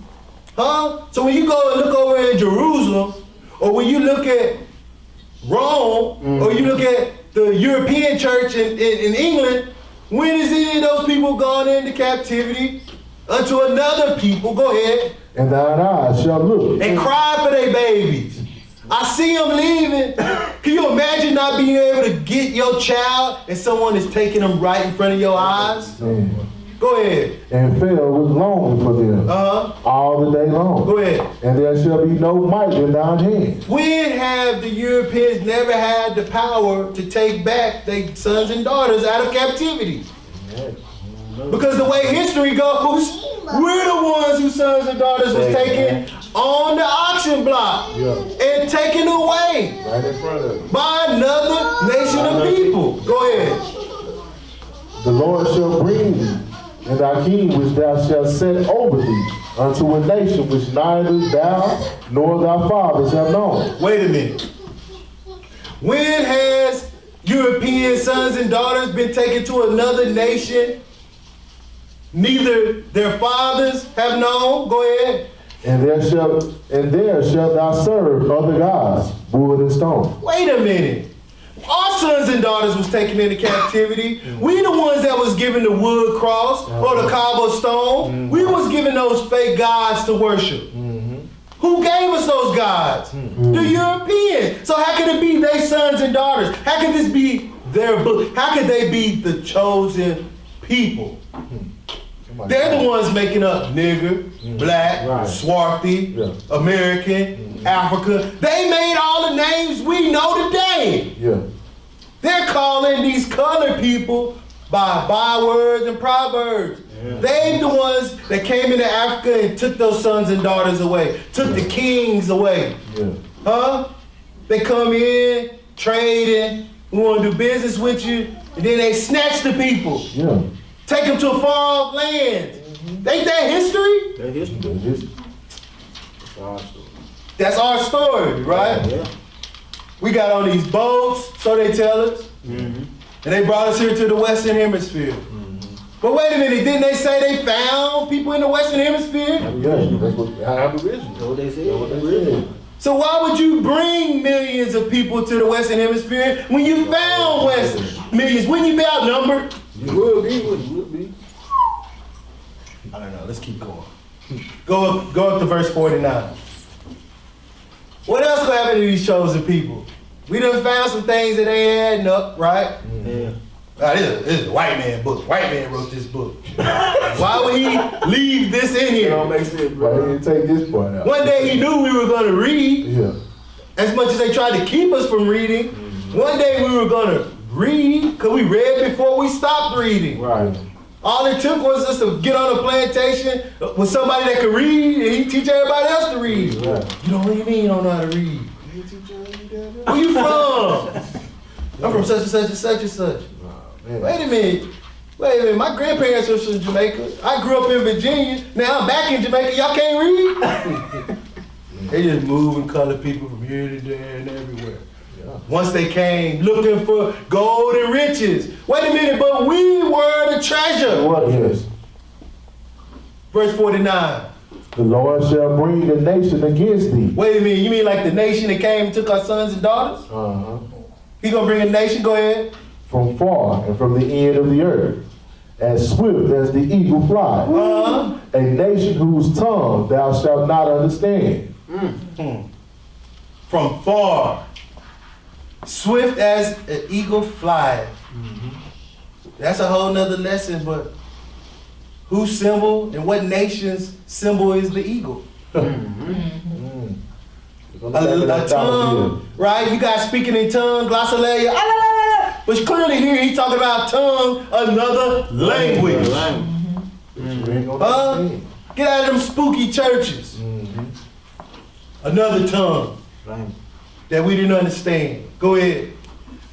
So when you go and look over in Jerusalem, or when you look at Rome, or you look at the European church in England, when is any of those people gone into captivity unto another people? Go ahead. And thine eyes shall look. And cry for their babies. I see them leaving. Can you imagine not being able to get your child and someone is taking them right in front of your eyes? Man. Go ahead. And fell with longing for them all the day long. Go ahead. And there shall be no might in thine hand. When have the Europeans never had the power to take back their sons and daughters out of captivity? Because the way history goes, we're the ones whose sons and daughters was taken on the auction block and taken away Right in front of you. by another nation of people. Go ahead. The Lord shall bring thee, and thy king which thou shalt set over thee, unto a nation which neither thou nor thy fathers have known. Wait a minute. When has European sons and daughters been taken to another nation neither their fathers have known? Go ahead. And there shalt thou serve other gods, wood and stone. Wait a minute. Our sons and daughters was taken into captivity. We the ones that was given the wood cross or the cobblestone. We was given those fake gods to worship. Who gave us those gods? The Europeans. So how can it be their sons and daughters? How could this be their book? How could they be the chosen people? They're the ones making up nigger, black, swarthy, American, Africa. They made all the names we know today. Yeah. They're calling these colored people by bywords and proverbs. They the ones that came into Africa and took those sons and daughters away, took the kings away. Yeah. They come in, trading, we want to do business with you, and then they snatch the people. Yeah. Take them to far off lands. Ain't that history? That history. That's our story, right? Yeah. We got on these boats, so they tell us, and they brought us here to the Western Hemisphere. But wait a minute, didn't they say they found people in the Western Hemisphere? Yeah. That's what aboriginal. That's what they said. That's what they said. So why would you bring millions of people to the Western Hemisphere when you found millions? Wouldn't you be outnumbered? You would be, wouldn't you? Would be. I don't know, let's keep going. Go up to verse 49. What else gonna happen to these chosen people? We done found some things that ain't adding up, right? Yeah. This is a white man book. White man wrote this book. Why would he leave this in It here? don't make sense, Why bro. didn't you take this part out? One day he knew we were gonna read, Yeah. as much as they tried to keep us from reading. One day we were gonna read, because we read before we stopped reading. Right. All it took was us to get on a plantation with somebody that could read, and he teach everybody else to read. Right. You don't really mean you don't know how to read. Where you from? I'm from such and such and such and such. Man. Wait a minute. My grandparents were from Jamaica. I grew up in Virginia. Now I'm back in Jamaica. Y'all can't read? They just moving colored people from here to there and everywhere. Once they came looking for gold and riches. Wait a minute, but we were the treasure. What is? Verse 49. The Lord shall bring the nation against thee. Wait a minute, you mean like the nation that came and took our sons and daughters? He gonna bring a nation? Go ahead. From far and from the end of the earth, as swift as the eagle flies. A nation whose tongue thou shalt not understand. From far. Swift as an eagle flies. That's a whole nother lesson, but whose symbol and what nation's symbol is the eagle? A tongue, right? You guys speaking in tongue, glossolalia, but clearly here he's talking about tongue, another language. Get out of them spooky churches. Another tongue that we didn't understand. Go ahead.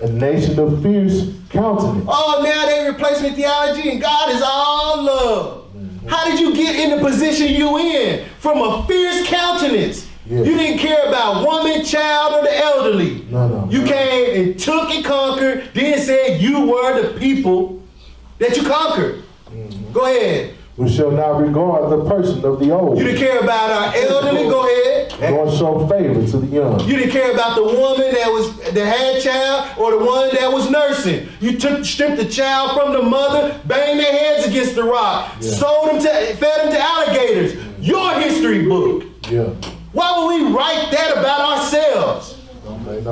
A nation of fierce countenance. Oh, now they replacement theology and God is all love. How did you get in the position you in? From a fierce countenance. Yeah. You didn't care about woman, child, or the elderly. No. You came and took and conquered, then said you were the people that you conquered. Go ahead. We shall not regard the person of the old, You didn't care about our elderly. Go ahead. nor show favor to the young. You didn't care about the woman that had child or the one that was nursing. You stripped the child from the mother, banged their heads against the rock, fed them to alligators. Your history book. Yeah. Why would we write that about ourselves?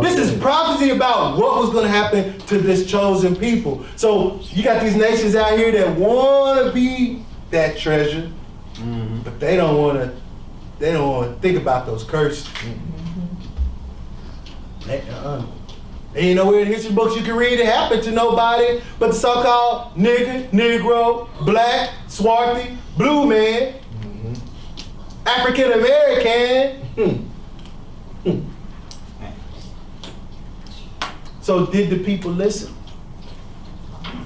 This is prophecy about what was going to happen to this chosen people. So you got these nations out here that want to be that treasure, but they don't want to. They don't want to think about those curses. And you know where in history books you can read it happened to nobody but the so-called nigger, negro, black, swarthy, blue man, African American. So did the people listen?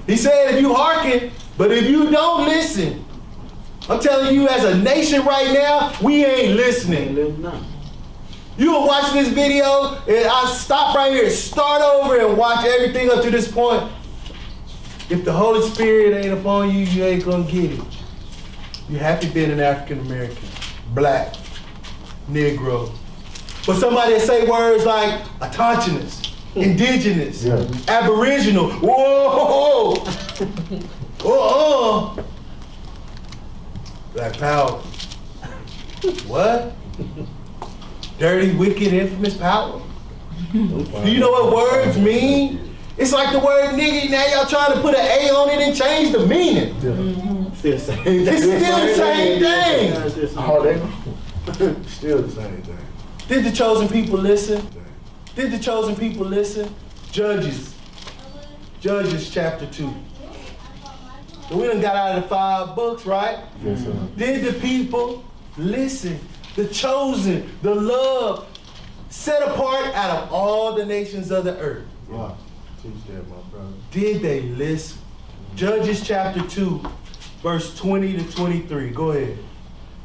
He said if you hearken, but if you don't listen, I'm telling you as a nation right now, we ain't listening. You will watch this video, and I'll stop right here, start over and watch everything up to this point. If the Holy Spirit ain't upon you, you ain't gonna get it. You have to be an African American, black, Negro. But somebody that say words like autochthonous, indigenous, aboriginal, whoa, Black power. What? Dirty, wicked, infamous power? Do you know what words mean? It's like the word nigga, now y'all trying to put an A on it and change the meaning. Still the same thing. It's still the same thing. Oh, they still the same thing. Did the chosen people listen? Did the chosen people listen? Judges chapter 2. So we done got out of the 5 books, right? Yes, sir. Did the people listen? The chosen, the loved, set apart out of all the nations of the earth. Wow. Teach that, my brother. Did they listen? Judges chapter 2, verse 20 to 23. Go ahead.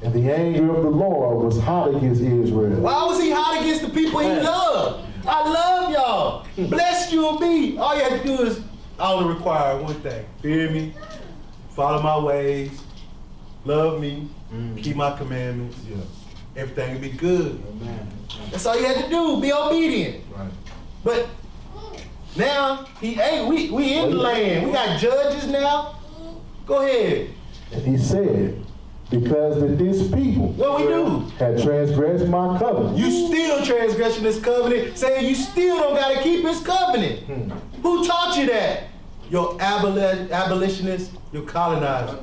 And the anger of the Lord was hot against Israel. Why was he hot against the people he loved? I love y'all. Blessed you will be. All you have to do is I only require one thing. Fear me, follow my ways, love me, keep my commandments. Yeah. Everything will be good. Amen. That's all you had to do, be obedient. Right. But now we in the land. We got judges now. Go ahead. And he said, because that this people What we do? had transgressed my covenant. You still transgressing this covenant, saying you still don't got to keep his covenant. Who taught you that? Your abolitionists, your colonizers.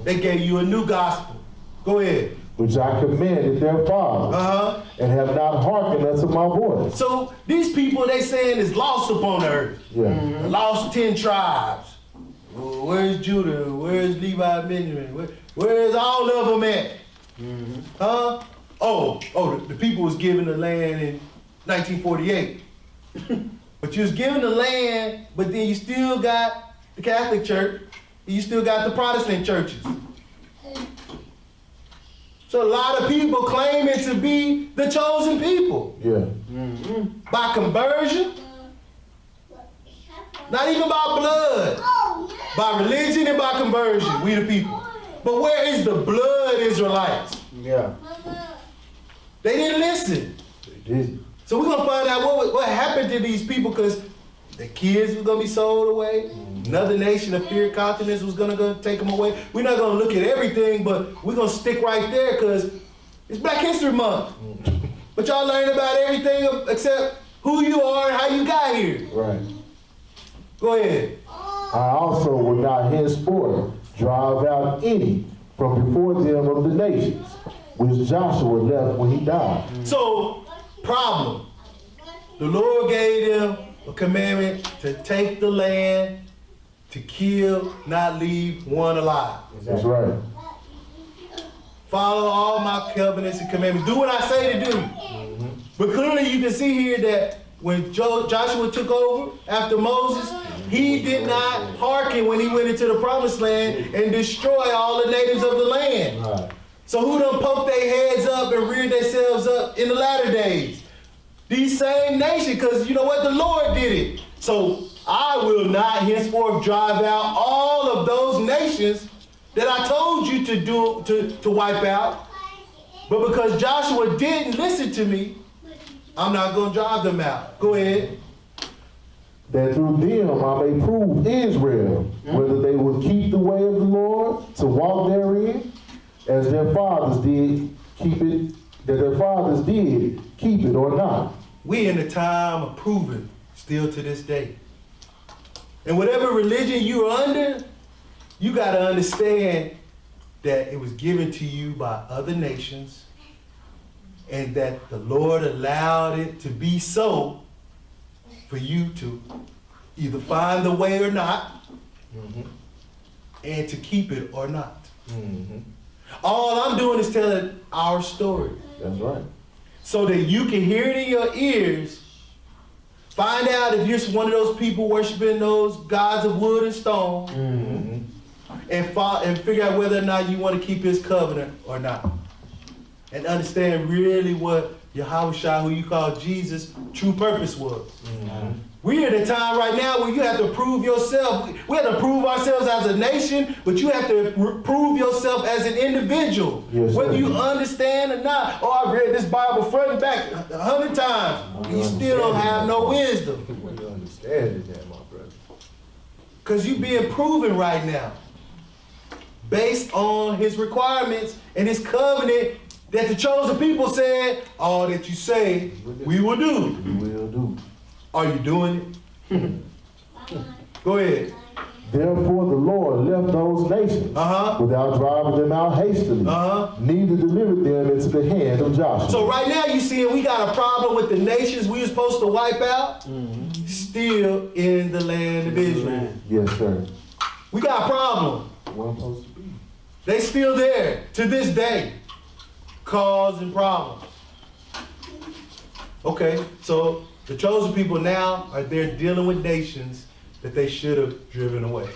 They gave you a new gospel. Go ahead. Which I commanded their fathers, and have not hearkened unto my voice. So these people they saying is lost upon the earth. Yeah. The lost 10 tribes. Well, where's Judah? Where's Levi, Benjamin? Where's all of them at? The people was given the land in 1948. But you was given the land, but then you still got the Catholic Church, and you still got the Protestant churches. So a lot of people claiming to be the chosen people. Yeah. By conversion, not even by blood, by religion and by conversion, we the people. But where is the blood Israelites? Yeah. They didn't listen. They did. So we're gonna find out what happened to these people because the kids were gonna be sold away. Another nation of fear continents was gonna go take them away. We're not gonna look at everything, but we're gonna stick right there because it's Black History Month. But y'all learn about everything except who you are and how you got here. Right. Go ahead. I also will not henceforth drive out any from before them of the nations, which Joshua left when he died. So, problem. The Lord gave them a commandment to take the land, to kill, not leave one alive. That's right. Follow all my covenants and commandments. Do what I say to do. But clearly you can see here that when Joshua took over after Moses, he did not hearken when he went into the promised land and destroy all the natives of the land. Right. So who done poked their heads up and reared themselves up in the latter days? These same nations, because you know what? The Lord did it. So I will not henceforth drive out all of those nations that I told you to do to wipe out. But because Joshua didn't listen to me, I'm not going to drive them out. Go ahead. That through them I may prove Israel, whether they will keep the way of the Lord to walk therein, as their fathers did keep it that their fathers did, keep it or not. We in the time of proving still to this day. And whatever religion you're under, you got to understand that it was given to you by other nations and that the Lord allowed it to be so for you to either find the way or not, and to keep it or not. All I'm doing is telling our story. That's right. So that you can hear it in your ears, find out if you're one of those people worshiping those gods of wood and stone, and figure out whether or not you want to keep his covenant or not. And understand really what Yahushua, who you call Jesus, true purpose was. We're in a time right now where you have to prove yourself. We have to prove ourselves as a nation, but you have to prove yourself as an individual. Yes, whether sir. you understand or not. Oh, I've read this Bible front and back 100 times. You still don't have no wisdom. What you understand is that, my brother. Because you're being proven right now. Based on his requirements and his covenant that the chosen people said, all that you say, we will do. We will do. Are you doing it? Go ahead. Therefore the Lord left those nations without driving them out hastily, neither delivered them into the hand of Joshua. So right now you see we got a problem with the nations we were supposed to wipe out, still in the land of Israel. Yes, sir. We got a problem. Where I'm supposed to be. They still there to this day, causing problems. Okay, so the chosen people now are there dealing with nations that they should have driven away.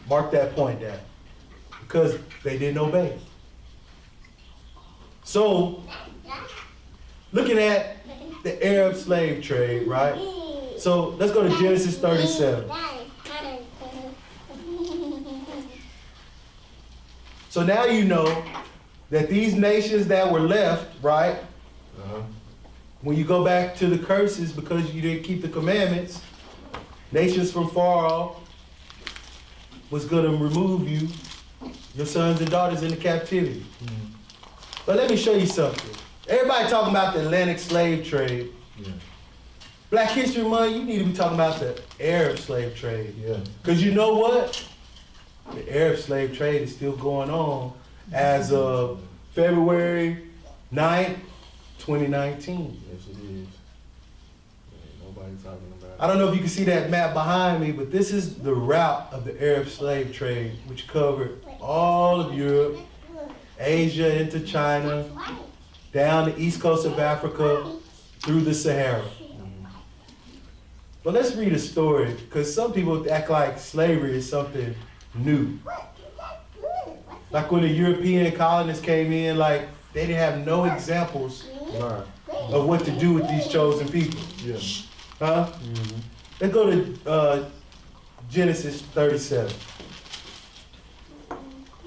Mark that point down. Because they didn't obey. So, looking at the Arab slave trade, right? So let's go to Genesis 37. So now you know that these nations that were left, right? When you go back to the curses because you didn't keep the commandments, nations from far off was going to remove you, your sons and daughters, into captivity. But let me show you something. Everybody talking about the Atlantic slave trade. Black History Month, you need to be talking about the Arab slave trade. Because you know what? The Arab slave trade is still going on as of February 9th, 2019. Yes, it is. Ain't nobody talking about it. I don't know if you can see that map behind me, but this is the route of the Arab slave trade, which covered all of Europe, Asia into China, down the east coast of Africa, through the Sahara. But let's read a story, because some people act like slavery is something new. Like when the European colonists came in, like they didn't have no examples of what to do with these chosen people. Huh? Let's go to Genesis 37.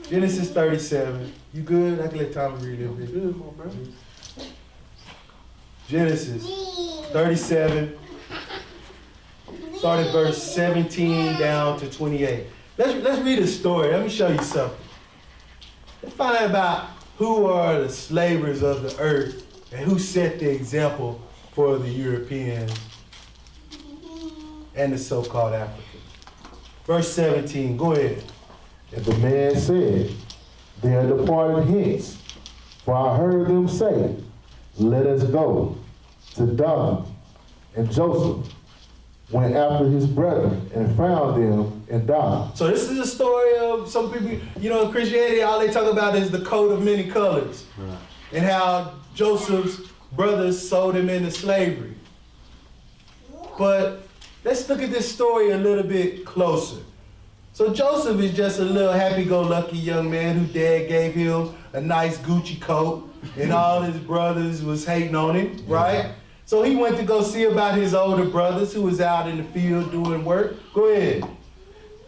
Genesis 37. You good? I can let Tommy read it a bit. Good, my brother. Genesis 37. Start at verse 17 down to 28. Let's read a story. Let me show you something. Let's find out about who are the slavers of the earth and who set the example for the Europeans and the so-called Africans. Verse 17, go ahead. And the man said, They are departed hence, for I heard them say, Let us go to Dan. And Joseph went after his brethren and found them and died. So this is a story of some people, you know, in Christianity, all they talk about is the coat of many colors. And how Joseph's brothers sold him into slavery. But let's look at this story a little bit closer. So Joseph is just a little happy-go-lucky young man who dad gave him a nice Gucci coat and all his brothers was hating on him, right? So he went to go see about his older brothers who was out in the field doing work. Go ahead.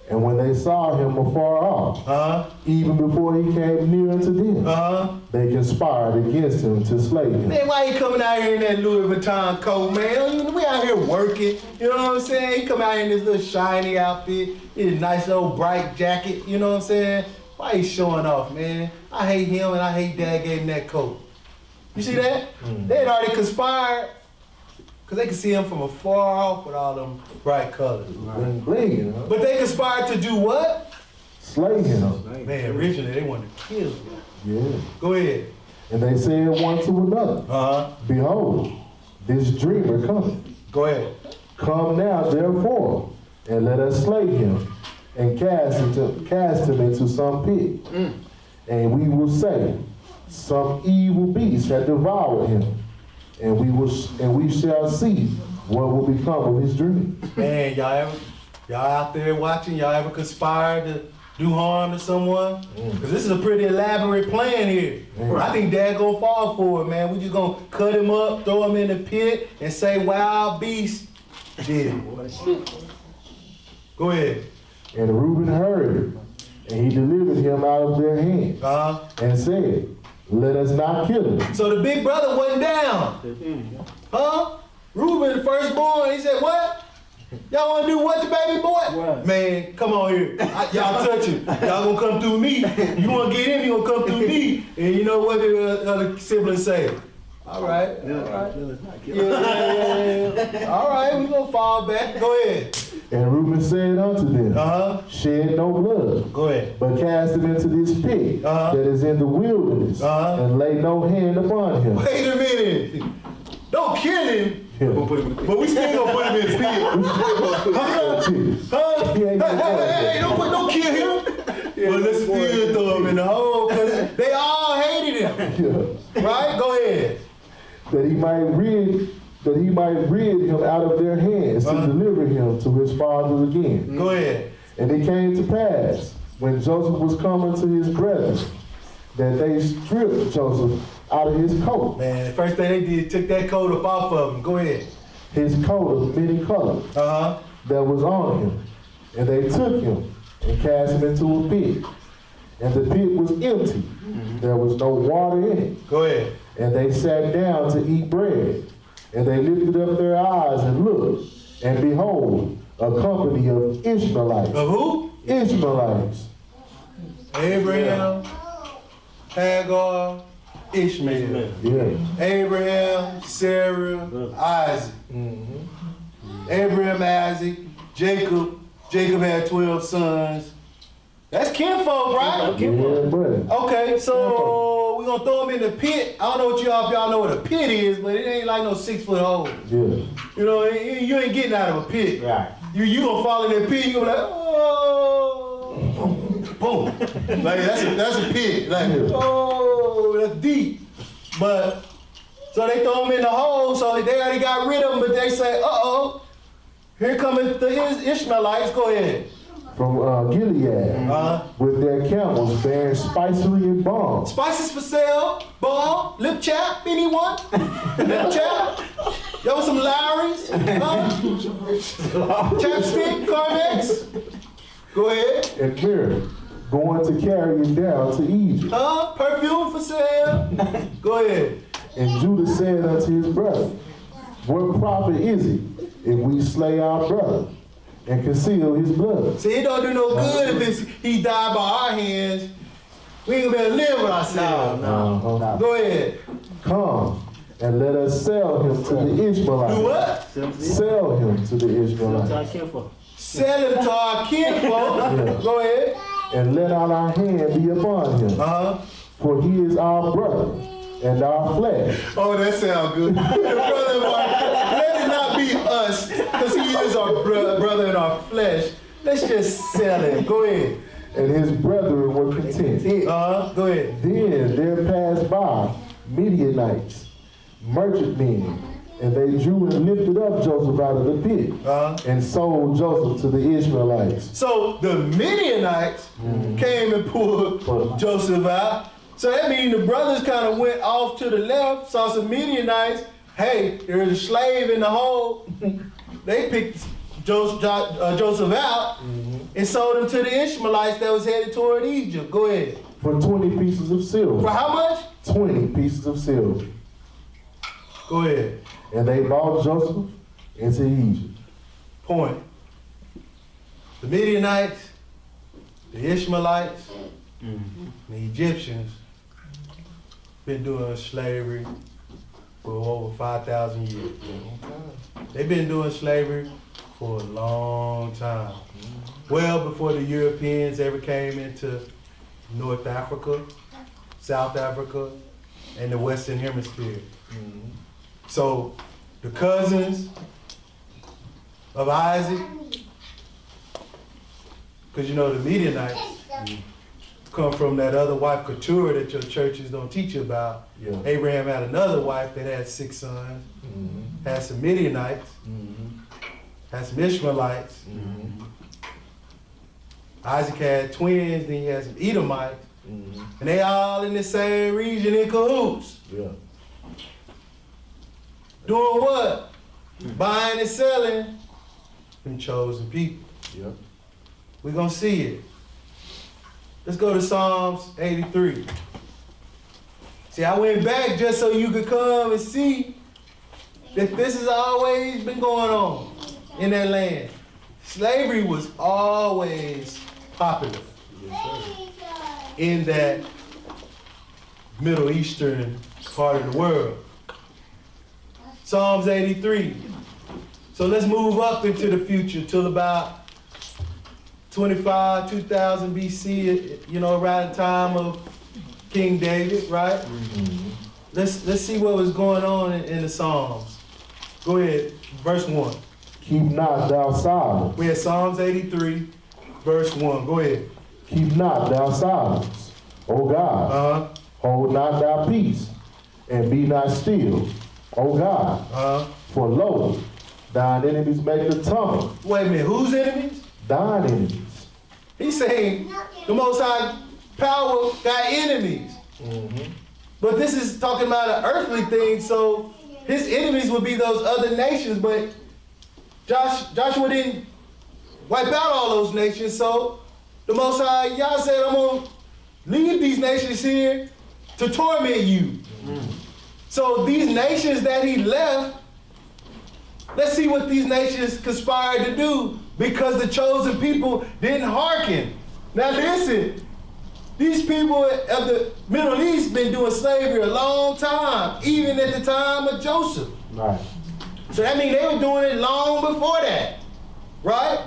And when they saw him afar off, even before he came near unto them, they conspired against him to slay him. Man, why he coming out here in that Louis Vuitton coat, man? We out here working, you know what I'm saying? He come out here in this little shiny outfit, his nice old bright jacket, you know what I'm saying? Why he showing off, man? I hate him and I hate dad gave him that coat. You see that? They had already conspired, because they could see him from afar off with all them bright colors. Bling, bling, huh? But they conspired to do what? Slay him. Man, originally they wanted to kill him. Yeah. Go ahead. And they said one to another, Uh-huh. Behold, this dreamer cometh. Go ahead. Come now, therefore, and let us slay him, and cast him into some pit. And we will say, some evil beast had devoured him, and we shall see what will become of his dream. Man, y'all out there watching, y'all ever conspired to do harm to someone? Because this is a pretty elaborate plan here. I think Dad gonna fall for it, man. We just gonna cut him up, throw him in the pit, and say wild beast did it. Go ahead. And Reuben heard it, and he delivered him out of their hand, Uh-huh. and said, let us not kill him. So the big brother wasn't down. Huh? Reuben, the firstborn, he said, what? Y'all wanna do what to baby boy? What? Man, come on here. Y'all touch him. Y'all gonna come through me. You wanna get him, you gonna come through me. And you know what the other siblings say? All right, all right. Yeah. All right, we gonna fall back. Go ahead. And Reuben said unto them, Uh-huh. shed no blood, Go ahead. but cast him into this pit Uh-huh. that is in the wilderness, Uh-huh. and lay no hand upon him. Wait a minute. Don't kill him, Yeah. but we still gonna put him in the pit. Huh? He ain't gonna Hey, don't kill him. But let's still throw him in the hole, because they all hated him. Yeah. Right? Go ahead. That he might rid him out of their hands to deliver him to his fathers again. Go ahead. And it came to pass, when Joseph was coming to his brethren, that they stripped Joseph out of his coat, Man, the first thing they did, took that coat up off of him. Go ahead. his coat of many colors Uh-huh. that was on him. And they took him and cast him into a pit. And the pit was empty. There was no water in it. Go ahead. And they sat down to eat bread. And they lifted up their eyes and looked, and behold, a company of Ishmaelites. Of who? Ishmaelites. Abraham, Hagar, Ishmael. Yeah. Abraham, Sarah, Isaac. Abraham, Isaac, Jacob. Jacob had 12 sons. That's kinfolk, right? Yeah, buddy. Okay, so we're gonna throw him in the pit. I don't know what if y'all know what a pit is, but it ain't like no 6-foot hole. Yeah. You know, you ain't getting out of a pit. Right. You gonna fall in that pit, you gonna be like, oh, boom. Like that's a pit. Like, oh, that's deep. But so they throw him in the hole, so they already got rid of him, but they say, uh-oh, here coming the Ishmaelites. Go ahead. From Gilead, Uh-huh. with their camels bearing spicery and balm. Spices for sale, balm, lip chap, anyone? Lip chap? Y'all want some Lowry's? Chapstick, Carmex? Go ahead. And myrrh, going to carry him down to Egypt. Perfume for sale? Go ahead. And Judah said unto his brother, what profit is it if we slay our brother and conceal his blood? See, it don't do no good if he died by our hands. We ain't gonna be able to live with ourselves. Uh-huh. Go ahead. Come and let us sell him to the Ishmaelites. Do what? Sell him to the Ishmaelites. Sell him to our kinfolk. Go ahead. And let not our hand be upon him. Uh-huh. For he is our brother and our flesh. Oh, that sounds good. Brother, let it not be us, because he is our brother in our flesh. Let's just sell him. Go ahead. And his brethren were content. Go ahead. Then there passed by Midianites, merchant men, and they drew and lifted up Joseph out of the pit and sold Joseph to the Ishmaelites. So the Midianites came and pulled Joseph out. So that means the brothers kind of went off to the left, saw some Midianites. Hey, there's a slave in the hole. They picked Joseph out and sold him to the Ishmaelites that was headed toward Egypt. Go ahead. For 20 pieces of For silver. how much? 20 pieces of silver. Go ahead. And they bought Joseph into Egypt. Point. The Midianites, the Ishmaelites, the Egyptians been doing slavery for over 5,000 years. They've been doing slavery for a long time. Well before the Europeans ever came into North Africa, South Africa, and the Western Hemisphere. So the cousins of Isaac, because you know the Midianites come from that other wife, Keturah, that your churches don't teach you about. Yeah. Abraham had another wife that had 6 sons, had some Midianites, had some Ishmaelites. Isaac had twins, then he had some Edomites, and they all in the same region in cahoots. Yeah. Doing what? Buying and selling them chosen people. Yep. We're gonna see it. Let's go to Psalms 83. See, I went back just so you could come and see that this has always been going on in that land. Slavery was always popular in that Middle Eastern part of the world. Psalms 83. So let's move up into the future till about 2000 BC, you know, around the time of King David, right? Let's see what was going on in the Psalms. Go ahead, verse 1. Keep not thou silence. We had Psalms 83, verse 1. Go ahead. Keep not thou silence, O God. Hold not thy peace, and be not still, O God. For lo, thine enemies make the tumult. Wait a minute, whose enemies? Thine enemies. He's saying the Most High power got enemies. But this is talking about an earthly thing, so his enemies would be those other nations, but Joshua didn't wipe out all those nations, so the Most High, Yah said, I'm going to leave these nations here to torment you. So these nations that he left, let's see what these nations conspired to do, because the chosen people didn't hearken. Now listen, these people of the Middle East been doing slavery a long time, even at the time of Joseph. Right. So that means they were doing it long before that, right?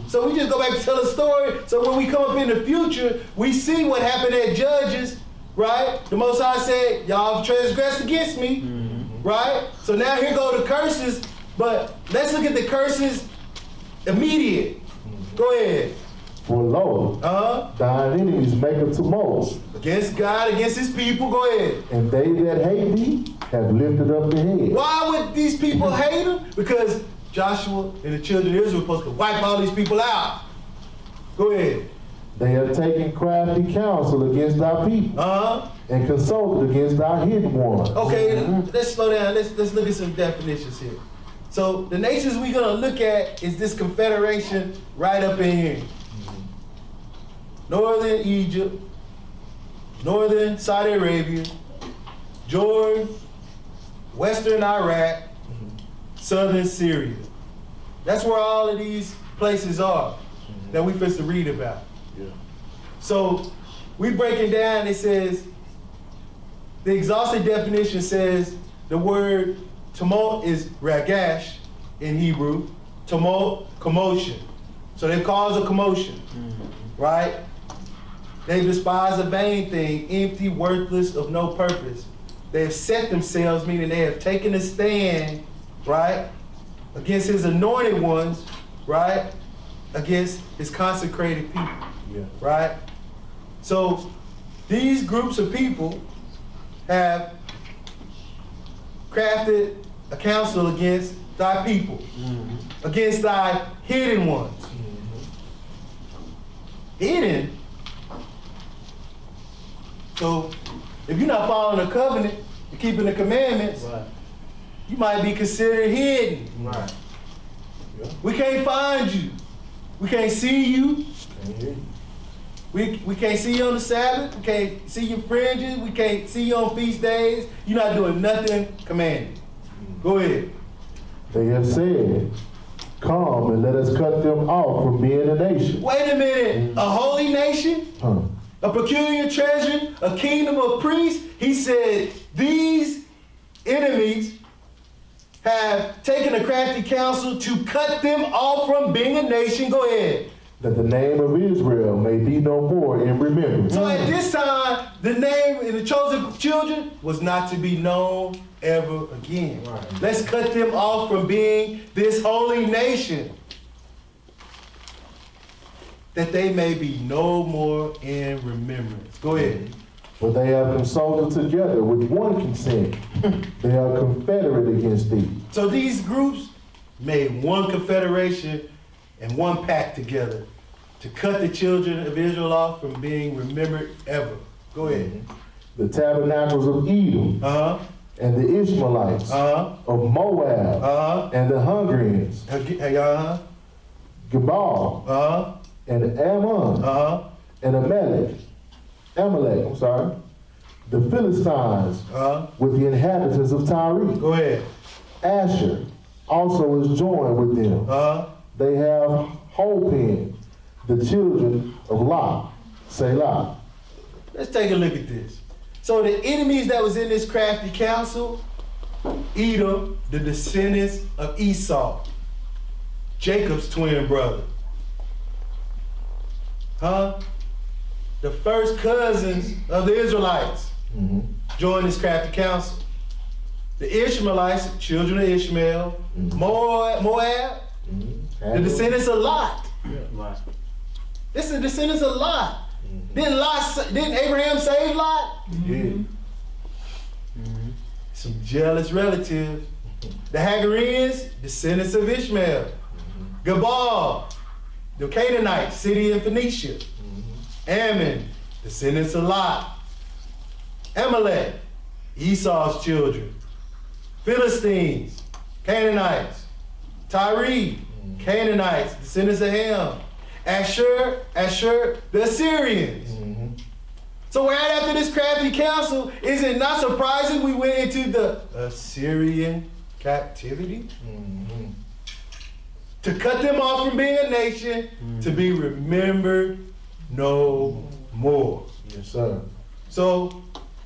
So we just go back to tell a story, so when we come up in the future, we see what happened at Judges, right? The Most High said, y'all have transgressed against me, right? So now here go the curses, but let's look at the curses immediate. Go ahead. For lo, thine enemies make a tumult. Against God, against his people, go ahead. And they that hate thee have lifted up their head. Why would these people hate him? Because Joshua and the children of Israel were supposed to wipe all these people out. Go ahead. They have taken crafty counsel against thy people. And consulted against thy hidden ones. Okay, let's slow down. Let's look at some definitions here. So the nations we're gonna look at is this confederation right up in here. Northern Egypt, Northern Saudi Arabia, Jordan, Western Iraq, Southern Syria. That's where all of these places are that we supposed to read about. Yeah. So we break it down, it says, the exhaustive definition says the word tumult is ragash in Hebrew. Tumult, commotion. So they cause a commotion, right? They despise a vain thing, empty, worthless, of no purpose. They have set themselves, meaning they have taken a stand, right, against his anointed ones, right, against his consecrated people, right? So these groups of people have crafted a counsel against thy people, against thy hidden ones. Hidden? So if you're not following the covenant and keeping the commandments, you might be considered hidden. Right. We can't find you. We can't see you. We can't see you on the Sabbath. We can't see your fringes. We can't see you on feast days. You're not doing nothing commanded. Go ahead. They have said, come and let us cut them off from being a nation. Wait a minute. A holy nation? a peculiar treasure, a kingdom of priests. He said, these enemies have taken a crafty counsel to cut them off from being a nation. Go ahead. That the name of Israel may be no more in remembrance. So at this time, the name of the chosen children was not to be known ever again. Right. Let's cut them off from being this holy nation, that they may be no more in remembrance. Go ahead. For they have consulted together with one consent. They are confederate against thee. So these groups made one confederation and one pact together to cut the children of Israel off from being remembered ever. Go ahead. The tabernacles of Edom Uh-huh. and the Ishmaelites Uh-huh. of Moab Uh-huh. and the Hungarians, Uh-huh. Gebal Uh-huh. and Ammon Uh-huh. and Amalek, the Philistines Uh-huh. with the inhabitants of Tyre. Go ahead. Asher also is joined with them. Uh-huh. They have Hopin, the children of Lot, Selah. Let's take a look at this. So the enemies that was in this crafty council, Edom, the descendants of Esau, Jacob's twin brother. Huh? The first cousins of the Israelites joined this crafty council. The Ishmaelites, children of Ishmael, Moab, the descendants of Lot. Right. This is the descendants of Lot. Didn't Abraham save Lot? Yeah. Some jealous relatives. The Hagarians, descendants of Ishmael. Gebal, the Canaanites, city in Phoenicia. Ammon, descendants of Lot. Amalek, Esau's children. Philistines, Canaanites. Tyre, Canaanites, descendants of Ham. Asher, the Assyrians. So right after this crafty council, is it not surprising we went into the Assyrian captivity? To cut them off from being a nation, to be remembered no more. Yes, sir. So,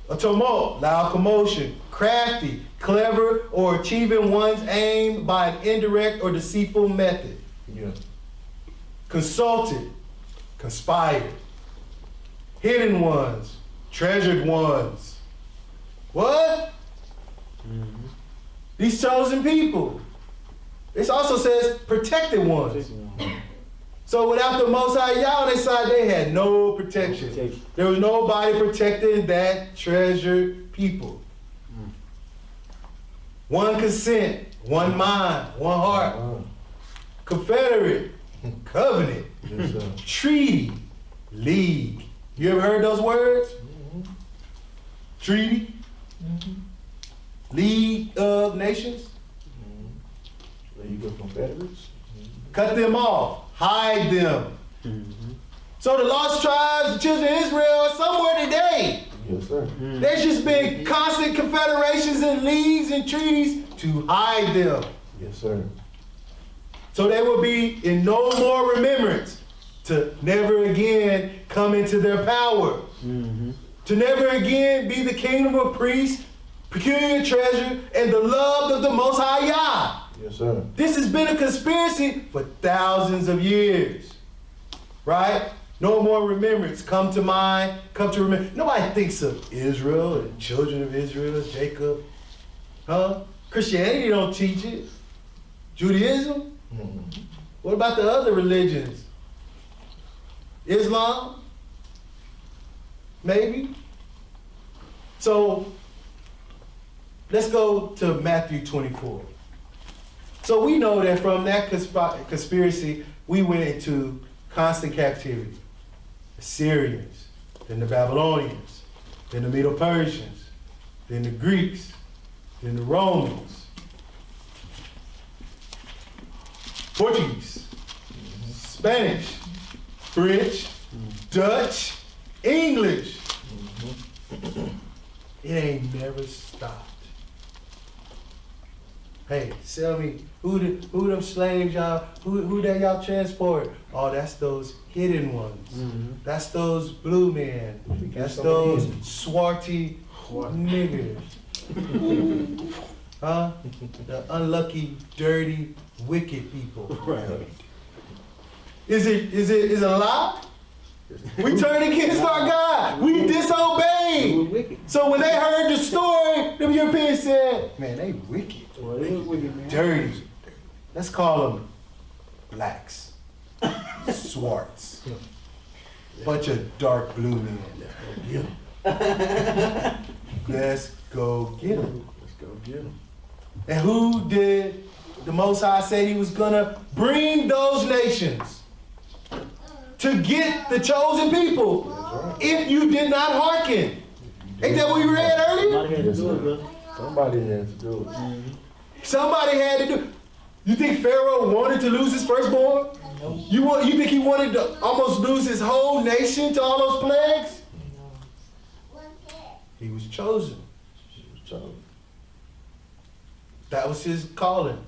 a tumult, loud commotion, crafty, clever, or achieving one's aim by an indirect or deceitful method. Yeah. Consulted, conspired, hidden ones, treasured ones. What? These chosen people. This also says protected ones. So without the Most High Yah on their side, they had no protection. There was nobody protecting that treasured people. One consent, one mind, one heart. Confederate, covenant, Yes, sir. treaty, league. You ever heard those words? Treaty, League of Nations. League of Confederates. Cut them off, hide them. So the lost tribes, the children of Israel, are somewhere today. Yes, sir. There's just been constant confederations and leagues and treaties to hide them. Yes, sir. So they will be in no more remembrance, to never again come into their power, to never again be the kingdom of priests, peculiar treasure, and the love of the Most High Yah. Yes, sir. This has been a conspiracy for thousands of years, right? No more remembrance come to mind, come to remember. Nobody thinks of Israel and children of Israel, Jacob, huh? Christianity don't teach it. Judaism? What about the other religions? Islam? Maybe? So, let's go to Matthew 24. So we know that from that conspiracy, we went into constant captivity. Assyrians, then the Babylonians, then the Medo-Persians, then the Greeks, then the Romans, Portuguese, Spanish, French, Dutch, English. It ain't never stopped. Hey, sell me. Who them slaves y'all? Who that y'all transport? Oh, that's those hidden ones. That's those blue men. That's those swarty niggers. Huh? The unlucky, dirty, wicked people. Right. Is it a lie? We turned against our God. We disobeyed. Wicked. So when they heard the story, the Europeans said, man, they wicked. Well, it was wicked, man. Dirty. Let's call them blacks. Swarts. Bunch of dark blue men. Let's go get them. Let's go get them. And who did the Most High say he was gonna bring those nations to get the chosen people if you did not hearken? Ain't that what we read earlier? Somebody had to do it, brother. Somebody had to do it. Somebody had to do. You think Pharaoh wanted to lose his firstborn? You think he wanted to almost lose his whole nation to all those plagues? He was chosen. That was his calling.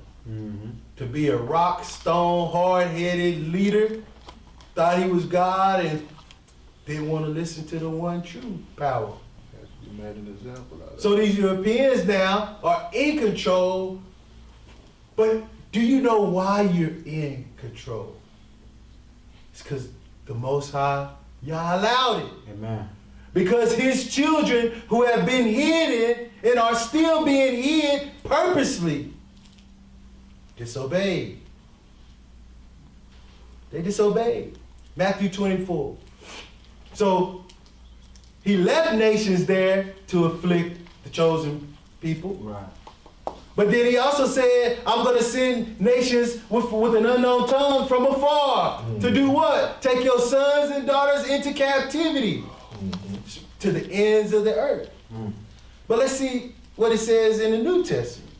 To be a rock, stone, hard-headed leader. Thought he was God and didn't want to listen to the one true power. You made an example out of it. So these Europeans now are in control, but do you know why you're in control? It's because the Most High, Yah allowed it. Amen. Because his children who have been hidden and are still being hid purposely disobeyed. They disobeyed. Matthew 24. So he left nations there to afflict the chosen people. Right. But then he also said, I'm going to send nations with an unknown tongue from afar. To do what? Take your sons and daughters into captivity to the ends of the earth. But let's see what it says in the New Testament.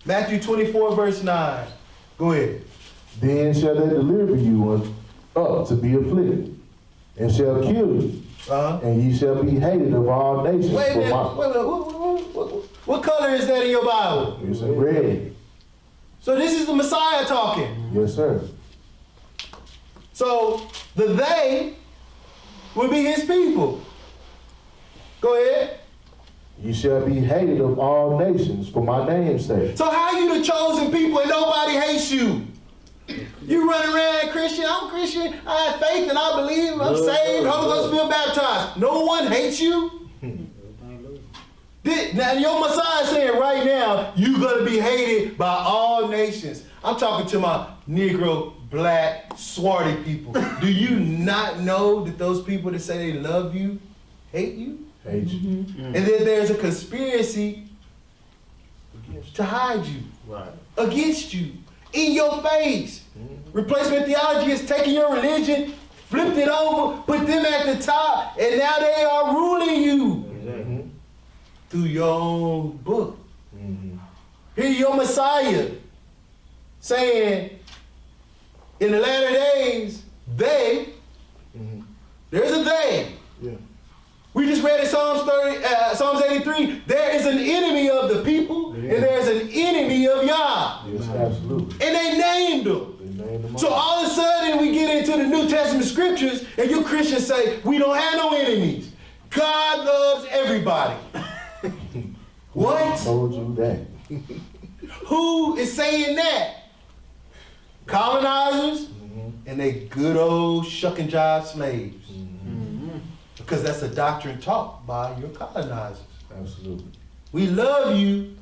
Matthew 24, verse 9. Go ahead. Then shall they deliver you up to be afflicted, and shall kill you, and ye shall be hated of all nations. Wait a for minute. my- What color is that in your Bible? It's in red. So this is the Messiah talking. Yes, sir. So the they will be his people. Go ahead. Ye shall be hated of all nations for my name's sake. So how you the chosen people and nobody hates you? You run around Christian, I'm Christian, I have faith and I believe, I'm saved, Holy Ghost filled, baptized. No one hates you? Now your Messiah is saying right now, you're gonna be hated by all nations. I'm talking to my Negro, black, swarty people. Do you not know that those people that say they love you, hate you? Hate you. And then there's a conspiracy to hide you, Right. against you, in your face. Replacement theology is taking your religion, flipped it over, put them at the top, and now they are ruling you Exactly. through your own book. Here your Messiah saying, in the latter days, there's a they. Yeah. We just read in Psalms 83, there is an enemy of the people, and there's an enemy of Yah. Yes, absolutely. And they named them. They named them So all of a sudden we get into the New Testament scriptures, and you Christians say, we don't have no enemies. God loves everybody. What? Told you that. Who is saying that? Colonizers and they good old shuck and jive slaves. Because that's a doctrine taught by your colonizers. Absolutely. We love you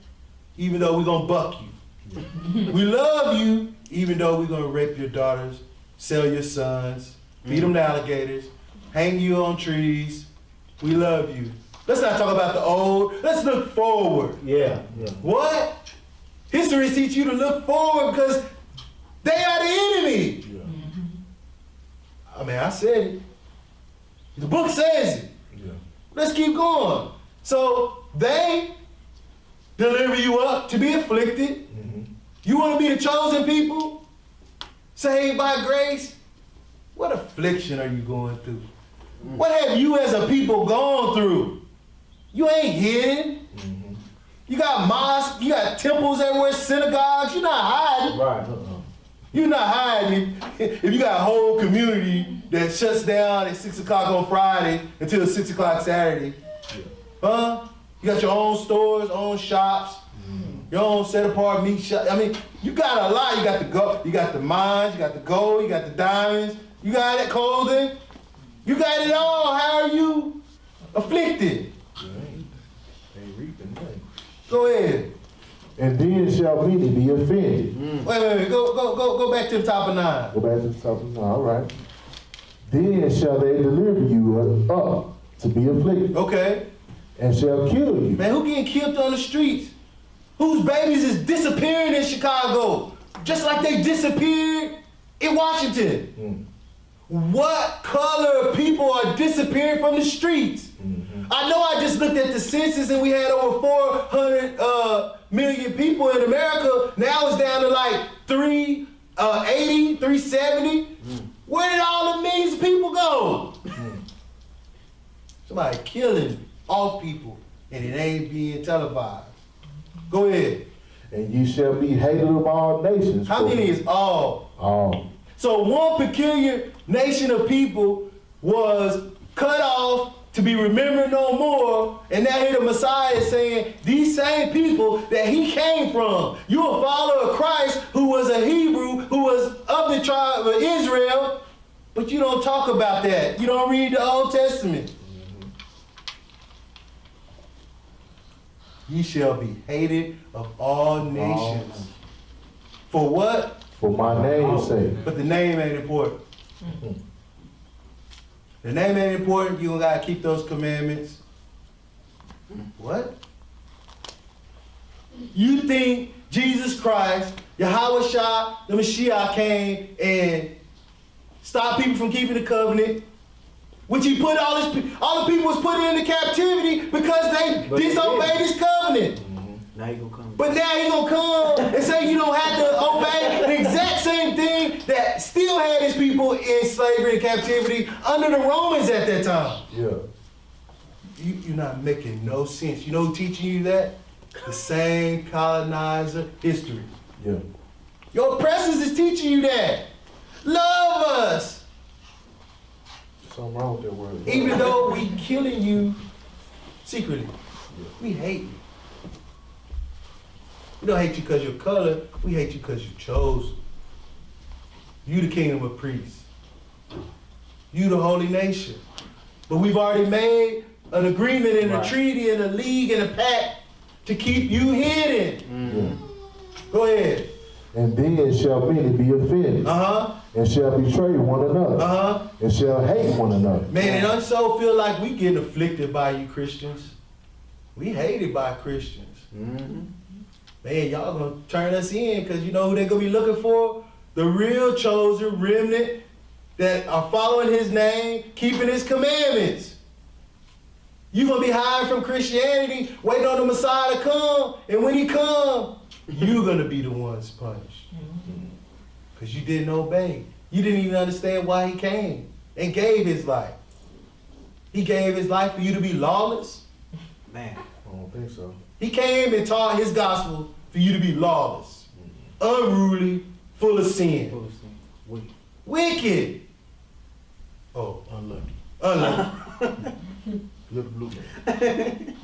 even though we're going to buck you. We love you even though we're going to rape your daughters, sell your sons, feed them to alligators, hang you on trees. We love you. Let's not talk about the old. Let's look forward. Yeah. What? History teaches you to look forward because they are the enemy. I mean, I said it. The book says it. Let's keep going. So they deliver you up to be afflicted. You want to be the chosen people? Saved by grace? What affliction are you going through? What have you as a people gone through? You ain't hidden. You got mosques, you got temples everywhere, synagogues. You're not hiding. Right. You're not hiding if you got a whole community that shuts down at 6 o'clock on Friday until 6 o'clock Saturday. Huh? You got your own stores, own shops, your own set apart meat shop. I mean, you got a lot. You got the gold, you got the mines, you got the gold, you got the diamonds, you got that clothing. You got it all. How are you afflicted? Ain't reaping nothing. Go ahead. And then shall many be offended. Wait. Go back to the top of 9. Go back to the top of the all right. Then shall they deliver you up to be afflicted, Okay. and shall kill you. Man, who getting killed on the streets? Whose babies is disappearing in Chicago? Just like they disappeared in Washington. What color of people are disappearing from the streets? I know I just looked at the census and we had over 400 million people in America. Now it's down to like 380, 370. Where did all the millions of people go? Somebody killing off people and it ain't being televised. Go ahead. And you shall be hated of all nations. How many is all? All. So one peculiar nation of people was cut off to be remembered no more, and now here the Messiah is saying, these same people that he came from, you're a follower of Christ who was a Hebrew, who was of the tribe of Israel, but you don't talk about that. You don't read the Old Testament. Ye shall be hated of all nations. For what? For my name's sake. But the name ain't important. The name ain't important. You don't gotta keep those commandments. What? You think Jesus Christ, Yahweh Shah, the Mashiach came and stopped people from keeping the covenant? Which he put all the people was put into captivity because they disobeyed his covenant. Now he gonna come. But now he gonna come and say you don't have to obey the exact same thing that still had his people in slavery and captivity under the Romans at that time. Yeah. You're not making no sense. You know who teaching you that? The same colonizer history. Yeah. Your oppressors is teaching you that. Love us. Something wrong with that word. Even though we killing you secretly. We hate you. We don't hate you because you're color. We hate you because you chose. You the kingdom of priests. You the holy nation. But we've already made an agreement and a treaty and a league and a pact to keep you hidden. Go ahead. And then shall many be offended, and shall betray one another, and shall hate one another. Man, and I so feel like we getting afflicted by you Christians. We hated by Christians. Man, y'all gonna turn us in because you know who they're gonna be looking for? The real chosen remnant that are following his name, keeping his commandments. You gonna be hiding from Christianity, waiting on the Messiah to come, and when he come, you're gonna be the ones punished. Because you didn't obey. You didn't even understand why he came and gave his life. He gave his life for you to be lawless. Man. I don't think so. He came and taught his gospel for you to be lawless, unruly, full of sin. Wicked. Oh, Unlucky. Little blue man.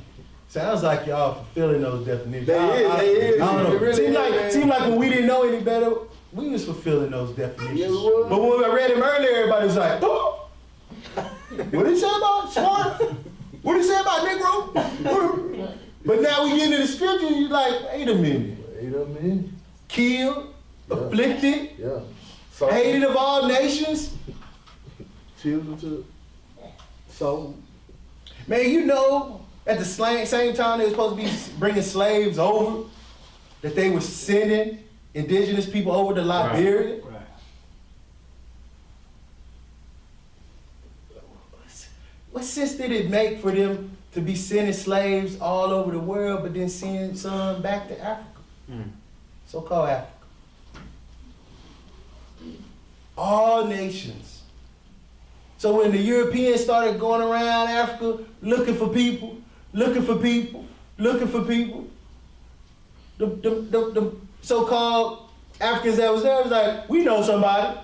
sounds like y'all fulfilling those definitions. They is. I don't know. It really is. Seemed like when we didn't know any better, we was fulfilling those definitions. Yeah, we was. But when I read them earlier, everybody was like, oh. What did he say about smart? What did he say about Negro? But now we get into the scripture, you're like, wait a minute. Wait a minute. Killed, afflicted, Yeah. hated of all nations. Children to soul. Man, you know, at the same time they were supposed to be bringing slaves over, that they were sending indigenous people over to Liberia. Right. What sense did it make for them to be sending slaves all over the world, but then sending some back to Africa? So-called Africa. All nations. So when the Europeans started going around Africa looking for people, the so-called Africans that was there was like, we know somebody.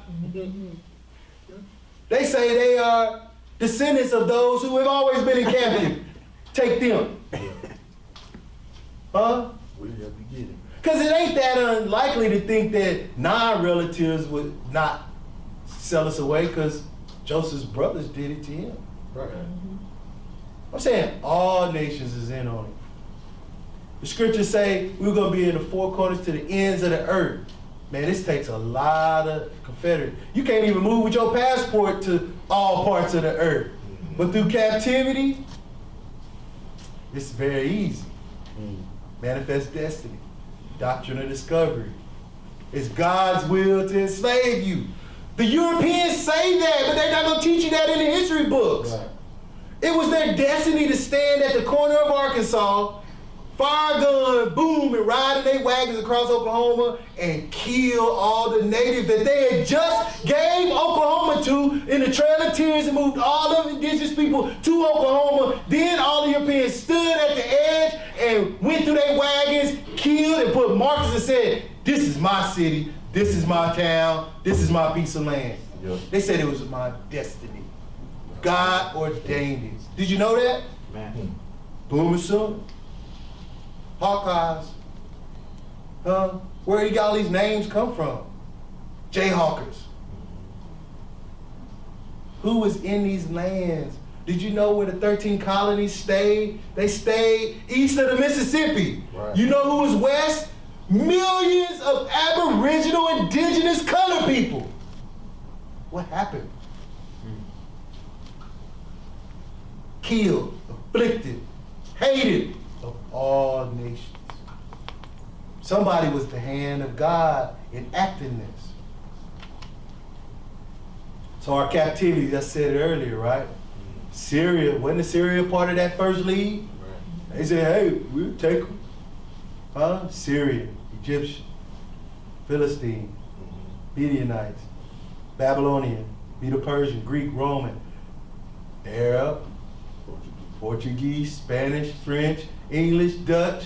They say they are descendants of those who have always been in captivity. Take them. Huh? We got to get it. Because it ain't that unlikely to think that non-relatives would not sell us away because Joseph's brothers did it to him. Right. I'm saying all nations is in on it. The scriptures say we're going to be in the four corners to the ends of the earth. Man, this takes a lot of Confederate. You can't even move with your passport to all parts of the earth. But through captivity, it's very easy. Manifest destiny. Doctrine of discovery. It's God's will to enslave you. The Europeans say that, but they're not going to teach you that in the history books. Right. It was their destiny to stand at the corner of Arkansas, fire gun, boom, and ride in their wagons across Oklahoma and kill all the natives that they had just gave Oklahoma to in the Trail of Tears and moved all of the indigenous people to Oklahoma. Then all the Europeans stood at the edge and went through their wagons, killed and put markers and said, this is my city, this is my town, this is my piece of land. Yeah. They said it was my destiny. God ordained it. Did you know that? Man. Boom and soon. Hawkeyes. Where did all these names come from? Jayhawkers. Who was in these lands? Did you know where the 13 colonies stayed? They stayed east of the Mississippi. Right. You know who was west? Millions of Aboriginal indigenous colored people. What happened? Killed, afflicted, hated of all nations. Somebody was the hand of God enacting this. So our captivity, I said it earlier, right? Syria, wasn't Syria part of that first league? Right. They said, hey, we'll take them. Huh? Syria, Egyptian, Philistine, Midianites, Babylonian, Medo-Persian, Greek, Roman, Arab, Portuguese, Spanish, French, English, Dutch.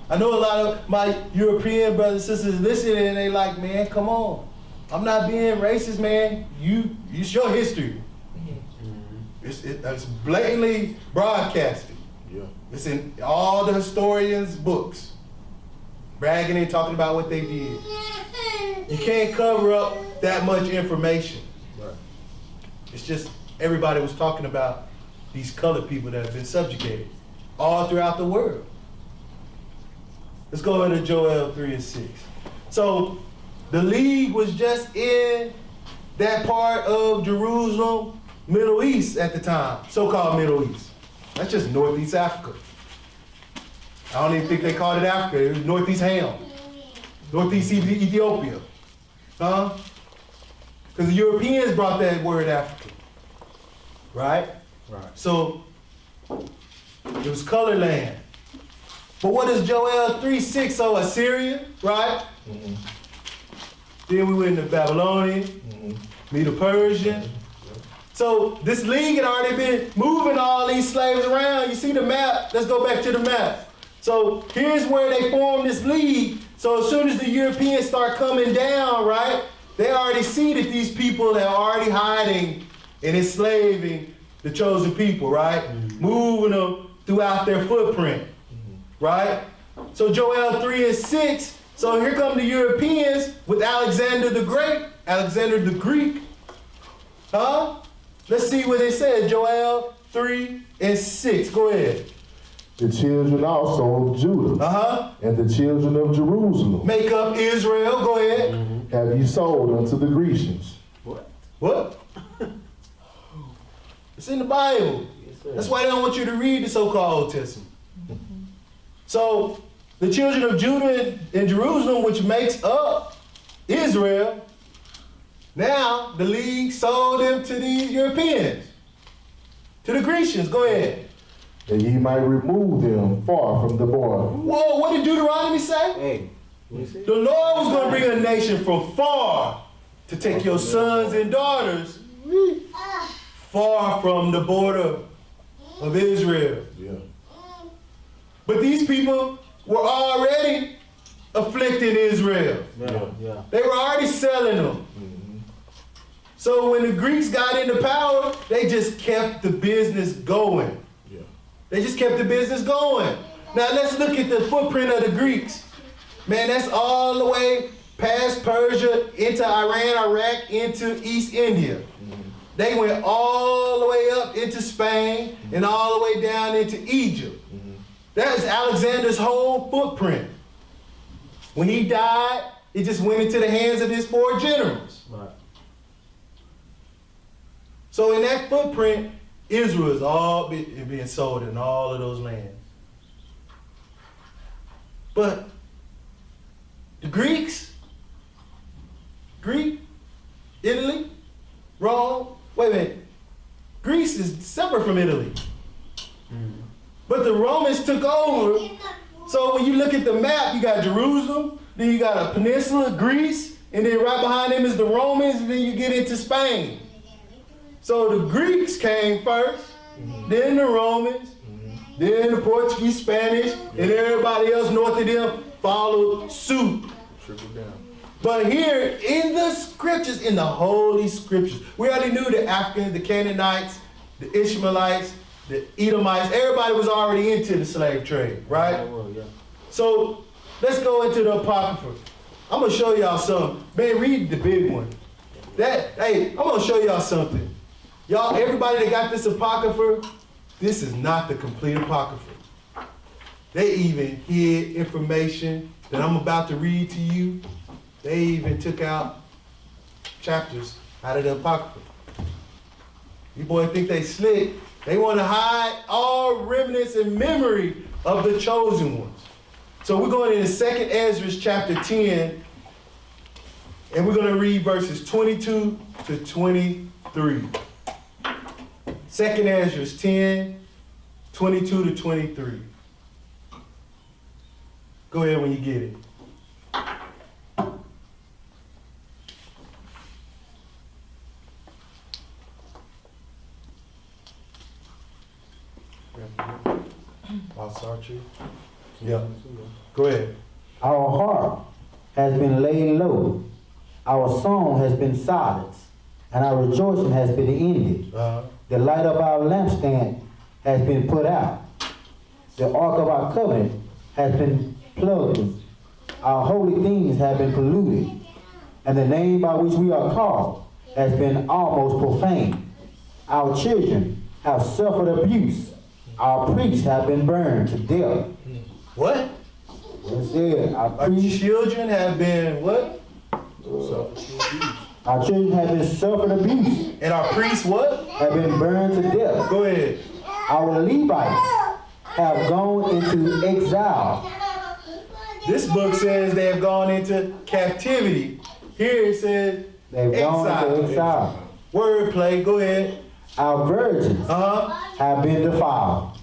I know a lot of my European brothers and sisters listening and they like, man, come on. I'm not being racist, man. It's your history. It's blatantly broadcasted. Yeah. It's in all the historians' books. Bragging and talking about what they did. You can't cover up that much information. Right. It's just everybody was talking about these colored people that have been subjugated all throughout the world. Let's go into Joel 3 and 6. So the league was just in that part of Jerusalem, Middle East at the time, so-called Middle East. That's just Northeast Africa. I don't even think they called it Africa. It was Northeast Ham. Northeast Ethiopia. Huh? Because the Europeans brought that word Africa. Right? Right. So it was colored land. But what is Joel 3:6? So Assyria, right? Mm-hmm. Then we went into Babylonian, Medo-Persian. So this league had already been moving all these slaves around. You see the map? Let's go back to the map. So here's where they formed this league. So as soon as the Europeans start coming down, right, they already see that these people are already hiding and enslaving the chosen people, right? Moving them throughout their footprint, right? So Joel 3 and 6. So here come the Europeans with Alexander the Great, Alexander the Greek. Huh? Let's see what it says, Joel 3 and 6. Go ahead. The children also of Judah Uh-huh. and the children of Jerusalem Make up Israel. Go ahead. have you sold unto the Grecians. What? It's in the Bible. That's why they don't want you to read the so-called Old Testament. So the children of Judah and Jerusalem, which makes up Israel, now the league sold them to these Europeans, to the Grecians. Go ahead. That ye might remove them far from the border. Whoa, what did Deuteronomy say? Hey, what you say? The Lord was going to bring a nation from far to take your sons and daughters far from the border of Israel. Yeah. But these people were already afflicting Israel. Yeah. They were already selling them. So when the Greeks got into power, they just kept the business going. Yeah. They just kept the business going. Now let's look at the footprint of the Greeks. Man, that's all the way past Persia, into Iran, Iraq, into East India. They went all the way up into Spain and all the way down into Egypt. That was Alexander's whole footprint. When he died, it just went into the hands of his 4 generals. Right. So in that footprint, Israel is all being sold in all of those lands. But the Greek, Italy, Rome, wait a minute. Greece is separate from Italy. But the Romans took over. So when you look at the map, you got Jerusalem, then you got a peninsula, Greece, and then right behind them is the Romans, and then you get into Spain. So the Greeks came first, then the Romans, then the Portuguese, Spanish, and everybody else north of them followed suit. Trickle down. But here in the scriptures, in the holy scriptures, we already knew the Africans, the Canaanites, the Ishmaelites, the Edomites, everybody was already into the slave trade, right? Yeah. So let's go into the Apocrypha. I'm gonna show y'all something. Man, read the big one. I'm gonna show y'all something. Y'all, everybody that got this Apocrypha, this is not the complete Apocrypha. They even hid information that I'm about to read to you. They even took out chapters out of the Apocrypha. You boys think they slick. They want to hide all remnants and memory of the chosen ones. So we're going into 2nd Ezra chapter 10, and we're going to read verses 22 to 23. 2nd Ezra 10, 22 to 23. Go ahead when you get it. I'll start you. Yeah. Go ahead. Our heart has been laid low. Our song has been silenced, and our rejoicing has been ended. The light of our lampstand has been put out. The ark of our covenant has been plugged. Our holy things have been polluted, and the name by which we are called has been almost profaned. Our children have suffered abuse. Our priests have been burned to death. What? That's it. Our Our priests, children have been what? our children have been suffered abuse, And our priests what? have been burned to death. Go ahead. Our Levites have gone into exile. This book says they have gone into captivity. Here it says They've gone into exile. exile. Wordplay. Go ahead. Our virgins have been defiled,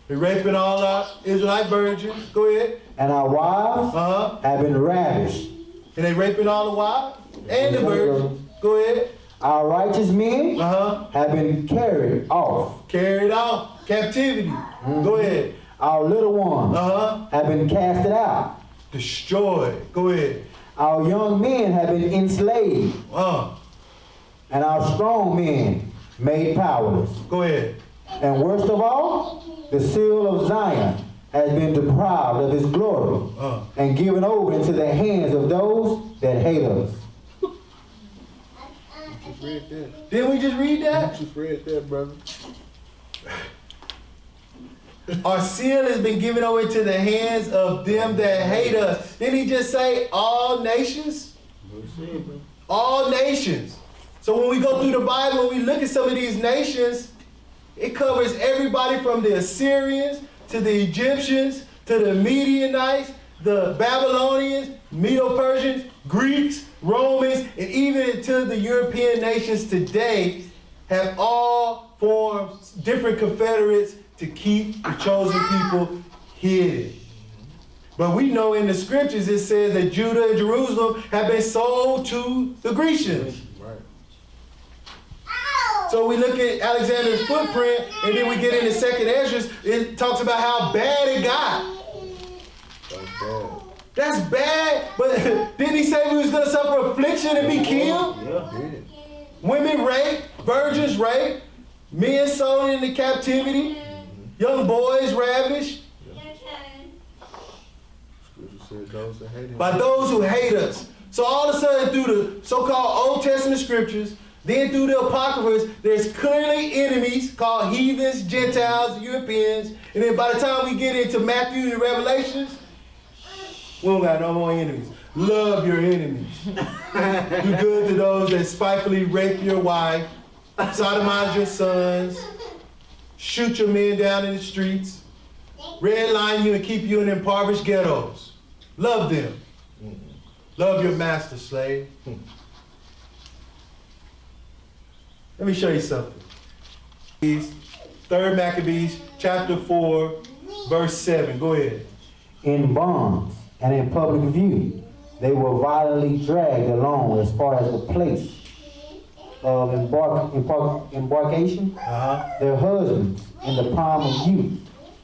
They're raping all our Israelite virgins. Go ahead. and our wives have been ravished. And they raping all the wives and the virgins. Go ahead. Our righteous men Uh-huh. have been carried off. Carried out. Captivity. Go ahead. Our little ones have been casted out. Destroyed. Go ahead. Our young men have been enslaved, Uh, and our strong men made powerless. go ahead. And worst of all, the seal of Zion has been deprived of his glory and given over into the hands of those that hate us. Just read that. Didn't we just read that? Just read that, brother. Our seal has been given over to the hands of them that hate us. Didn't he just say all nations? All nations. So when we go through the Bible, when we look at some of these nations, it covers everybody from the Assyrians to the Egyptians to the Midianites, the Babylonians, Medo-Persians, Greeks, Romans, and even to the European nations today have all formed different confederates to keep the chosen people hidden. But we know in the scriptures it says that Judah and Jerusalem have been sold to the Grecians. Right. So we look at Alexander's footprint, and then we get into 2nd Ezra. It talks about how bad it got. That's bad. That's bad. But didn't he say we was going to suffer affliction and be killed? Yeah. Women raped, virgins raped, men sold into captivity, young boys ravished. Scripture said those that hate him. By those who hate us. So all of a sudden through the so-called Old Testament scriptures, then through the Apocryphas, there's clearly enemies called heathens, Gentiles, Europeans. And then by the time we get into Matthew and Revelations, we don't got no more enemies. Love your enemies. Do good to those that spitefully rape your wife, sodomize your sons, shoot your men down in the streets, redline you and keep you in impoverished ghettos. Love them. Love your master, slave. Let me show you something. 3 Maccabees chapter 4, verse 7. Go ahead. In bonds and in public view, they were violently dragged along as far as the place of embarkation. Their husbands in the prime of youth,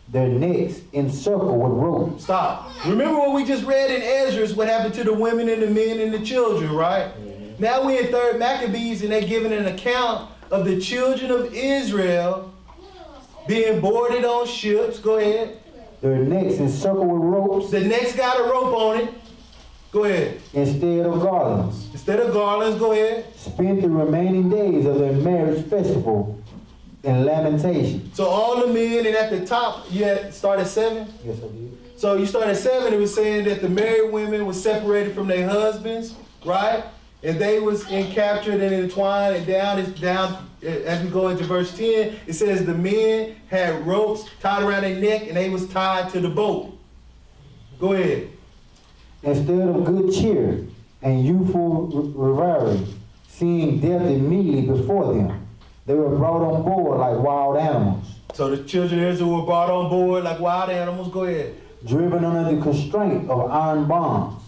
their necks encircled with ropes. Stop. Remember what we just read in Ezra, what happened to the women and the men and the children, right? Now we're in 3 Maccabees and they're giving an account of the children of Israel being boarded on ships. Go ahead. Their necks encircled with ropes. The neck's got a rope on it. Go ahead. Instead of garlands. Instead of garlands, go ahead. Spent the remaining days of their marriage festival in lamentation. So all the men, and at the top, you had start at 7? Yes, I did. So you start at 7, it was saying that the married women were separated from their husbands, right? And they was captured and entwined, and down as we go into verse 10, it says the men had ropes tied around their neck and they was tied to the boat. Go ahead. Instead of good cheer and youthful revelry, seeing death immediately before them, they were brought on board like wild animals. So the children of Israel were brought on board like wild animals. Go ahead. Driven under the constraint of iron bonds.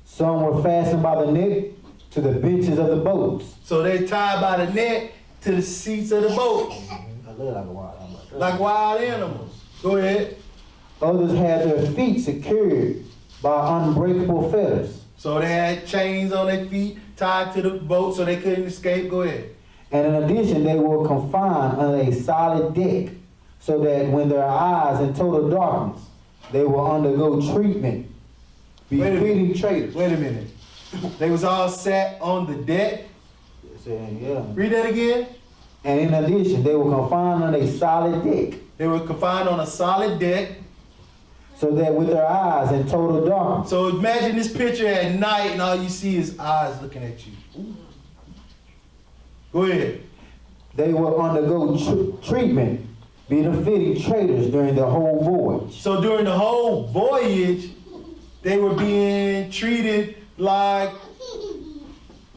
Some were fastened by the neck to the benches of the boats. So they tied by the neck to the seats of the boat. I look like a wild animal. Like wild animals. Go ahead. Others had their feet secured by unbreakable fetters. So they had chains on their feet tied to the boat so they couldn't escape. Go ahead. And in addition, they were confined under a solid deck, so that when their eyes in total darkness, they will undergo treatment, befitting traitors. Wait a minute. They was all sat on the deck. Yeah. Read that again. And in addition, they were confined on a solid deck, They were confined on a solid deck. so that with their eyes in total darkness. So imagine this picture at night and all you see is eyes looking at you. Ooh. Go ahead. They will undergo treatment, befitting traitors during the whole voyage. So during the whole voyage, they were being treated like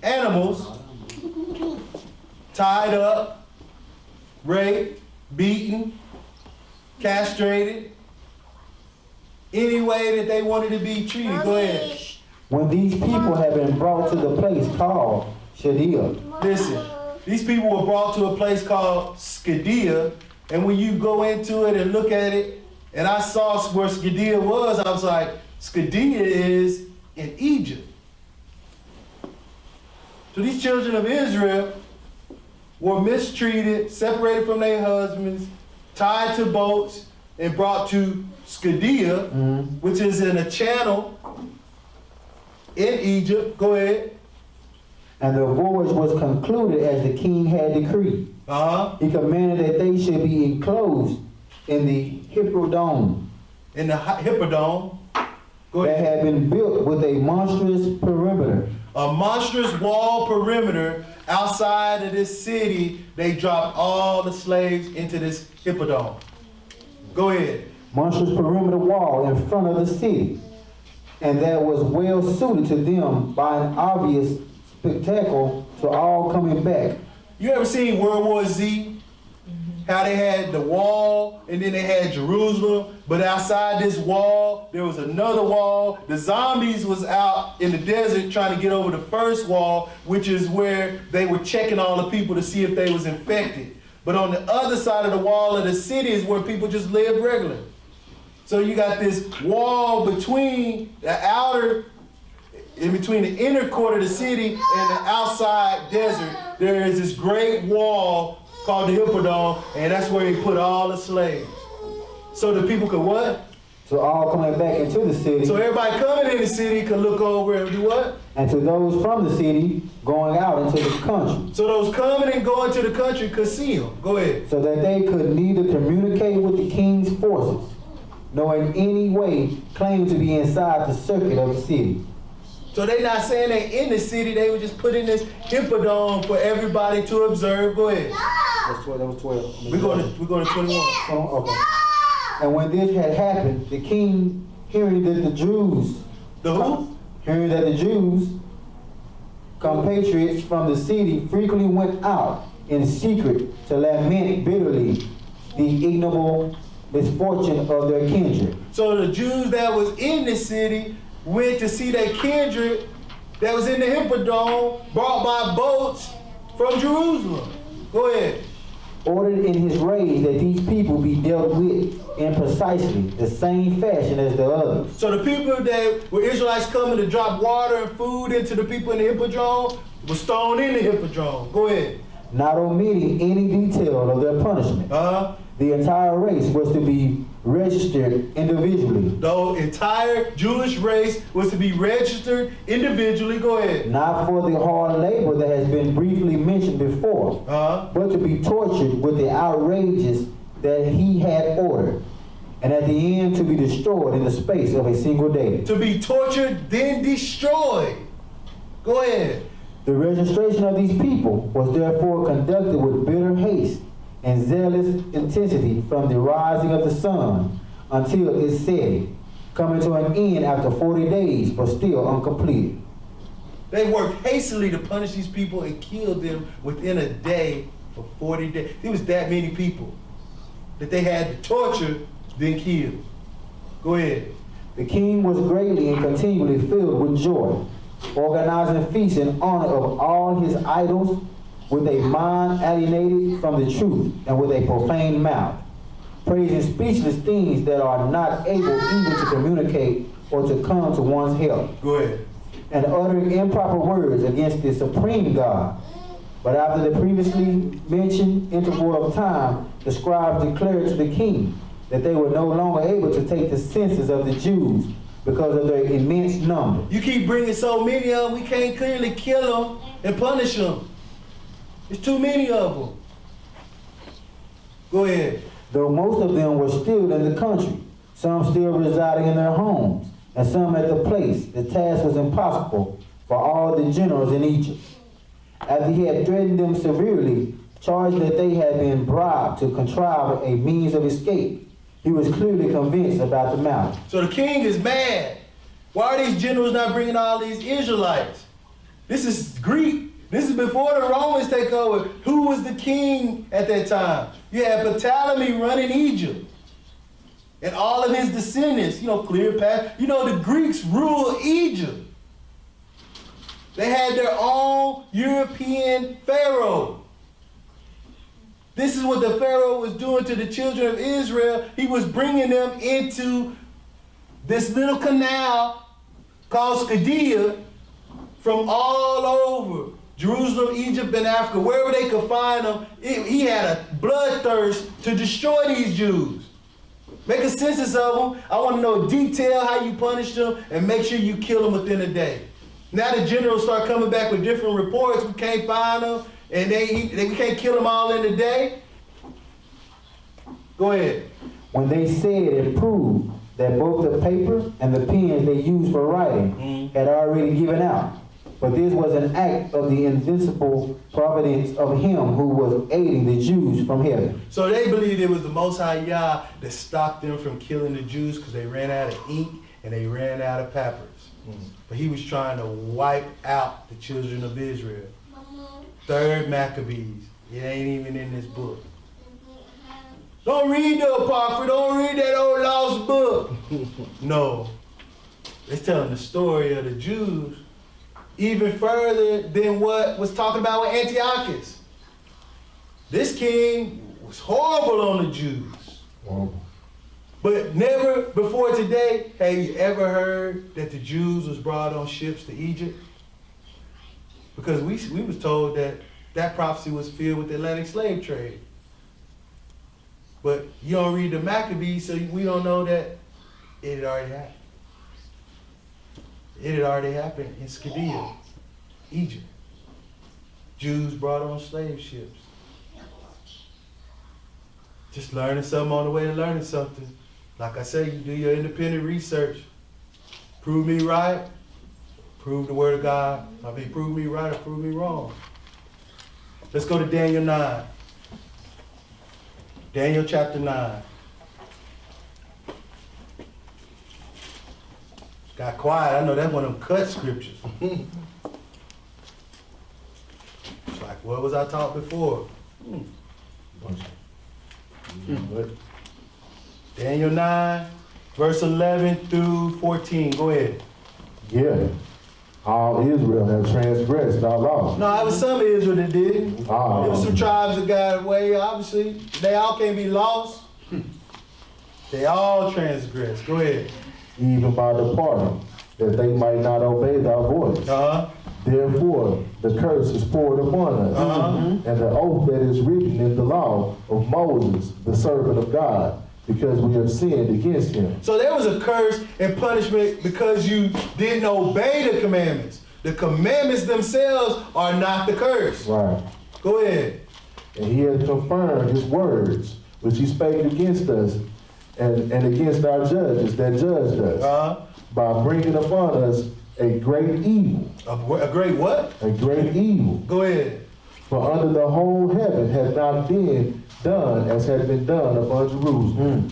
animals, tied up, raped, beaten, castrated, any way that they wanted to be treated. Go ahead. When these people have been brought to the place called Shadia, Listen, these people were brought to a place called Scadia, and when you go into it and look at it, and I saw where Scadia was, I was like, Scadia is in Egypt. So these children of Israel were mistreated, separated from their husbands, tied to boats, and brought to Scadia, which is in a channel in Egypt. Go ahead. and the voyage was concluded as the king had decreed. He commanded that they should be enclosed in the Hippodrome. In the Hippodrome. Go That ahead. had been built with a monstrous perimeter. A monstrous wall perimeter outside of this city. They dropped all the slaves into this Hippodrome. Go ahead. Monstrous perimeter wall in front of the city, and that was well suited to them by an obvious spectacle to all coming back. You ever seen World War Z? How they had the wall and then they had Jerusalem, but outside this wall, there was another wall. The zombies was out in the desert trying to get over the first wall, which is where they were checking all the people to see if they was infected. But on the other side of the wall of the city is where people just lived regular. So you got this wall between in between the inner court of the city and the outside desert. There is this great wall called the Hippodrome, and that's where he put all the slaves. So the people could what? So all coming back into the city, So everybody coming in the city could look over and do what? and to those from the city going out into the country, So those coming and going to the country could see him. Go ahead. so that they could neither communicate with the king's forces, nor in any way claim to be inside the circuit of the city. So they not saying they in the city, they were just putting this Hippodrome for everybody to observe. Go ahead. That's 12, that was 12. We're going to 21. Oh, okay. And when this had happened, the king, hearing that the Jews, The who? hearing that the Jews, compatriots from the city, frequently went out in secret to lament bitterly the ignoble misfortune of their kindred. So the Jews that was in the city went to see their kindred that was in the Hippodrome, brought by boats from Jerusalem. Go ahead. Ordered in his rage that these people be dealt with in precisely the same fashion as the others. So the people that were Israelites coming to drop water and food into the people in the Hippodrome were stoned in the Hippodrome. Go ahead. Not omitting any detail of their punishment. The entire race was to be registered individually. The entire Jewish race was to be registered individually. Go ahead. Not for the hard labor that has been briefly mentioned before, but to be tortured with the outrages that he had ordered, and at the end to be destroyed in the space of a single day. To be tortured, then destroyed. Go ahead. The registration of these people was therefore conducted with bitter haste and zealous intensity from the rising of the sun until its setting, coming to an end after 40 days, but still uncompleted. They worked hastily to punish these people and kill them within a day for 40 days. There was that many people that they had to torture, then kill. Go ahead. The king was greatly and continually filled with joy, organizing feasts in honor of all his idols, with a mind alienated from the truth and with a profane mouth, praising speechless things that are not able even to communicate or to come to one's help, Go ahead. and uttering improper words against the supreme God. But after the previously mentioned interval of time, the scribes declared to the king that they were no longer able to take the census of the Jews because of their immense number. You keep bringing so many of them, we can't clearly kill them and punish them. There's too many of them. Go ahead. Though most of them were still in the country, some still residing in their homes, and some at the place, the task was impossible for all the generals in Egypt. After he had threatened them severely, charged that they had been bribed to contrive a means of escape, he was clearly convinced about the matter. So the king is mad. Why are these generals not bringing all these Israelites? This is Greek. This is before the Romans take over. Who was the king at that time? You had Ptolemy running Egypt. And all of his descendants, Cleopatra. The Greeks ruled Egypt. They had their own European pharaoh. This is what the pharaoh was doing to the children of Israel. He was bringing them into this little canal called Scadia from all over Jerusalem, Egypt, and Africa, wherever they could find them. He had a bloodthirst to destroy these Jews. Make a census of them. I want to know detail how you punish them and make sure you kill them within a day. Now the generals start coming back with different reports. We can't find them, and we can't kill them all in a day. Go ahead. When they said and proved that both the paper and the pens they used for writing had already given out, but this was an act of the invincible providence of him who was aiding the Jews from heaven. So they believed it was the Most High Yah that stopped them from killing the Jews because they ran out of ink and they ran out of papyrus. But he was trying to wipe out the children of Israel. 3rd Maccabees. It ain't even in this book. Don't read the Apocrypha. Don't read that old lost book. No. It's telling the story of the Jews even further than what was talking about with Antiochus. This king was horrible on the Jews. Horrible. But never before today have you ever heard that the Jews was brought on ships to Egypt? Because we was told that prophecy was filled with the Atlantic slave trade. But you don't read the Maccabees, so we don't know that it had already happened. It had already happened in Scadia, Egypt. Jews brought on slave ships. Just learning something on the way to learning something. Like I say, you do your independent research. Prove me right, prove the word of God. Prove me right or prove me wrong. Let's go to Daniel 9. Daniel chapter 9. Got quiet. I know that's one of them cut scriptures. It's like, what was I taught before? Daniel 9, verse 11 through 14. Go ahead. Yeah. All Israel have transgressed thy law. No, it was some of Israel that didn't. There was some tribes that got away, obviously. They all can't be lost. They all transgressed. Go ahead. Even by departing, that they might not obey thy voice. Therefore, the curse is poured upon us, and the oath that is written in the law of Moses, the servant of God, because we have sinned against him. So there was a curse and punishment because you didn't obey the commandments. The commandments themselves are not the curse. Right. Go ahead. And he has confirmed his words, which he spake against us and against our judges that judged us, by bringing upon us a great evil. A great what? A great evil. Go ahead. For under the whole heaven had not been done as had been done upon Jerusalem.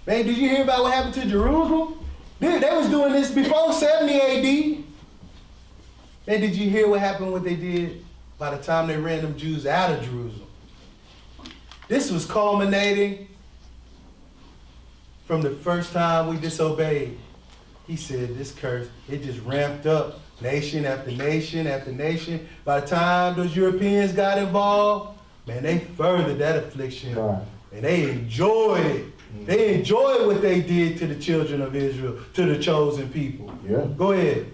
Man, did you hear about what happened to Jerusalem? They was doing this before 70 AD. Man, did you hear what happened, what they did by the time they ran them Jews out of Jerusalem? This was culminating from the first time we disobeyed. He said this curse, it just ramped up nation after nation after nation. By the time those Europeans got involved, man, they furthered that affliction. Right. And they enjoyed it. They enjoyed what they did to the children of Israel, to the chosen people. Yeah. Go ahead.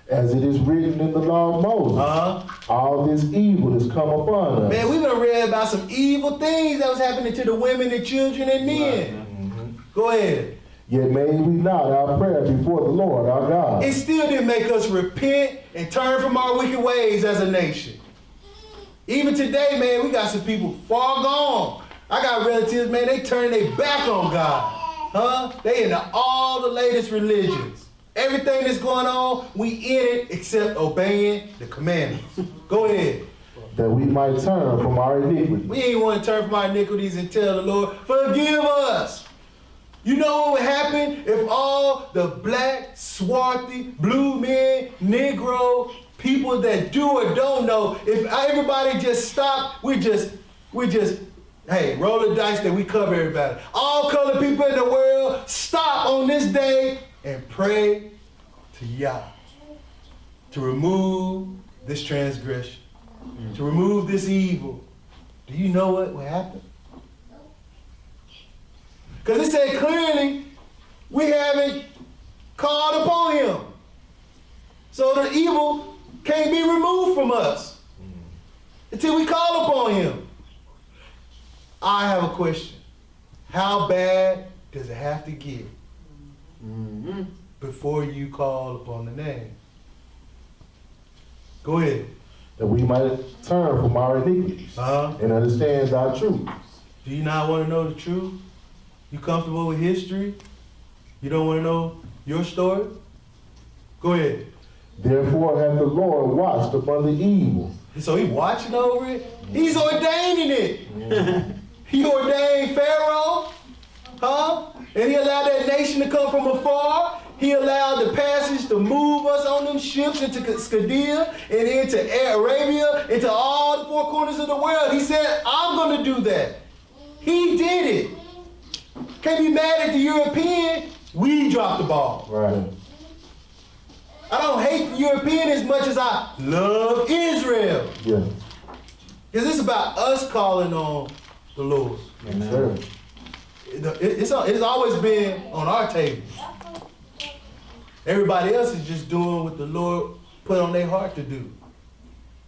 As it is written in the law of Moses, all this evil has come upon us. Man, we done read about some evil things that was happening to the women and children and men. Go ahead. Yet made we not our prayer before the Lord our God. It still didn't make us repent and turn from our wicked ways as a nation. Even today, man, we got some people far gone. I got relatives, man, they turn their back on God. They into all the latest religions. Everything that's going on, we in it except obeying the commandments. Go ahead. That we might turn from our iniquity. We ain't want to turn from our iniquities and tell the Lord, forgive us. You know what would happen if all the black, swarthy, blue men, Negro, people that do or don't know, if everybody just stopped, we just, hey, roll the dice that we cover everybody. All colored people in the world, stop on this day and pray to Yah to remove this transgression, to remove this evil. Do you know what will happen? Because it said clearly, we haven't called upon him. So the evil can't be removed from us until we call upon him. I have a question. How bad does it have to get before you call upon the name? Go ahead. That we might turn from our iniquities and understand thy truth. Do you not want to know the truth? You comfortable with history? You don't want to know your story? Go ahead. Therefore hath the Lord watched upon the evil. So he's watching over it? He's ordaining it. He ordained Pharaoh, and he allowed that nation to come from afar. He allowed the passage to move us on them ships into Scadia and into Arabia, into all the four corners of the world. He said, I'm going to do that. He did it. Can't be mad at the European. We dropped the ball. Right. I don't hate the European as much as I love Israel. Yeah. Because it's about us calling on the Lord. Yes, sir. It's always been on our table. Everybody else is just doing what the Lord put on their heart to do. And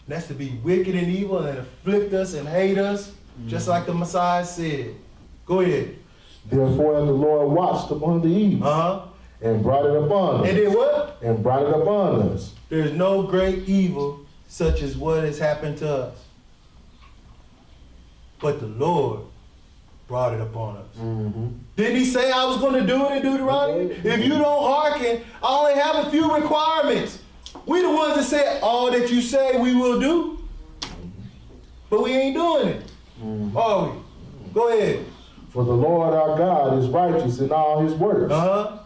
that's to be wicked and evil and afflict us and hate us, just like the Messiah said. Go ahead. Therefore, the Lord watched upon the evil and brought it upon us. And did what? And brought it upon us. There's no great evil such as what has happened to us. But the Lord brought it upon us. Didn't he say I was going to do it in Deuteronomy? If you don't hearken, I only have a few requirements. We the ones that said all that you say we will do. But we ain't doing it. Are we? Go ahead. For the Lord our God is righteous in all his works,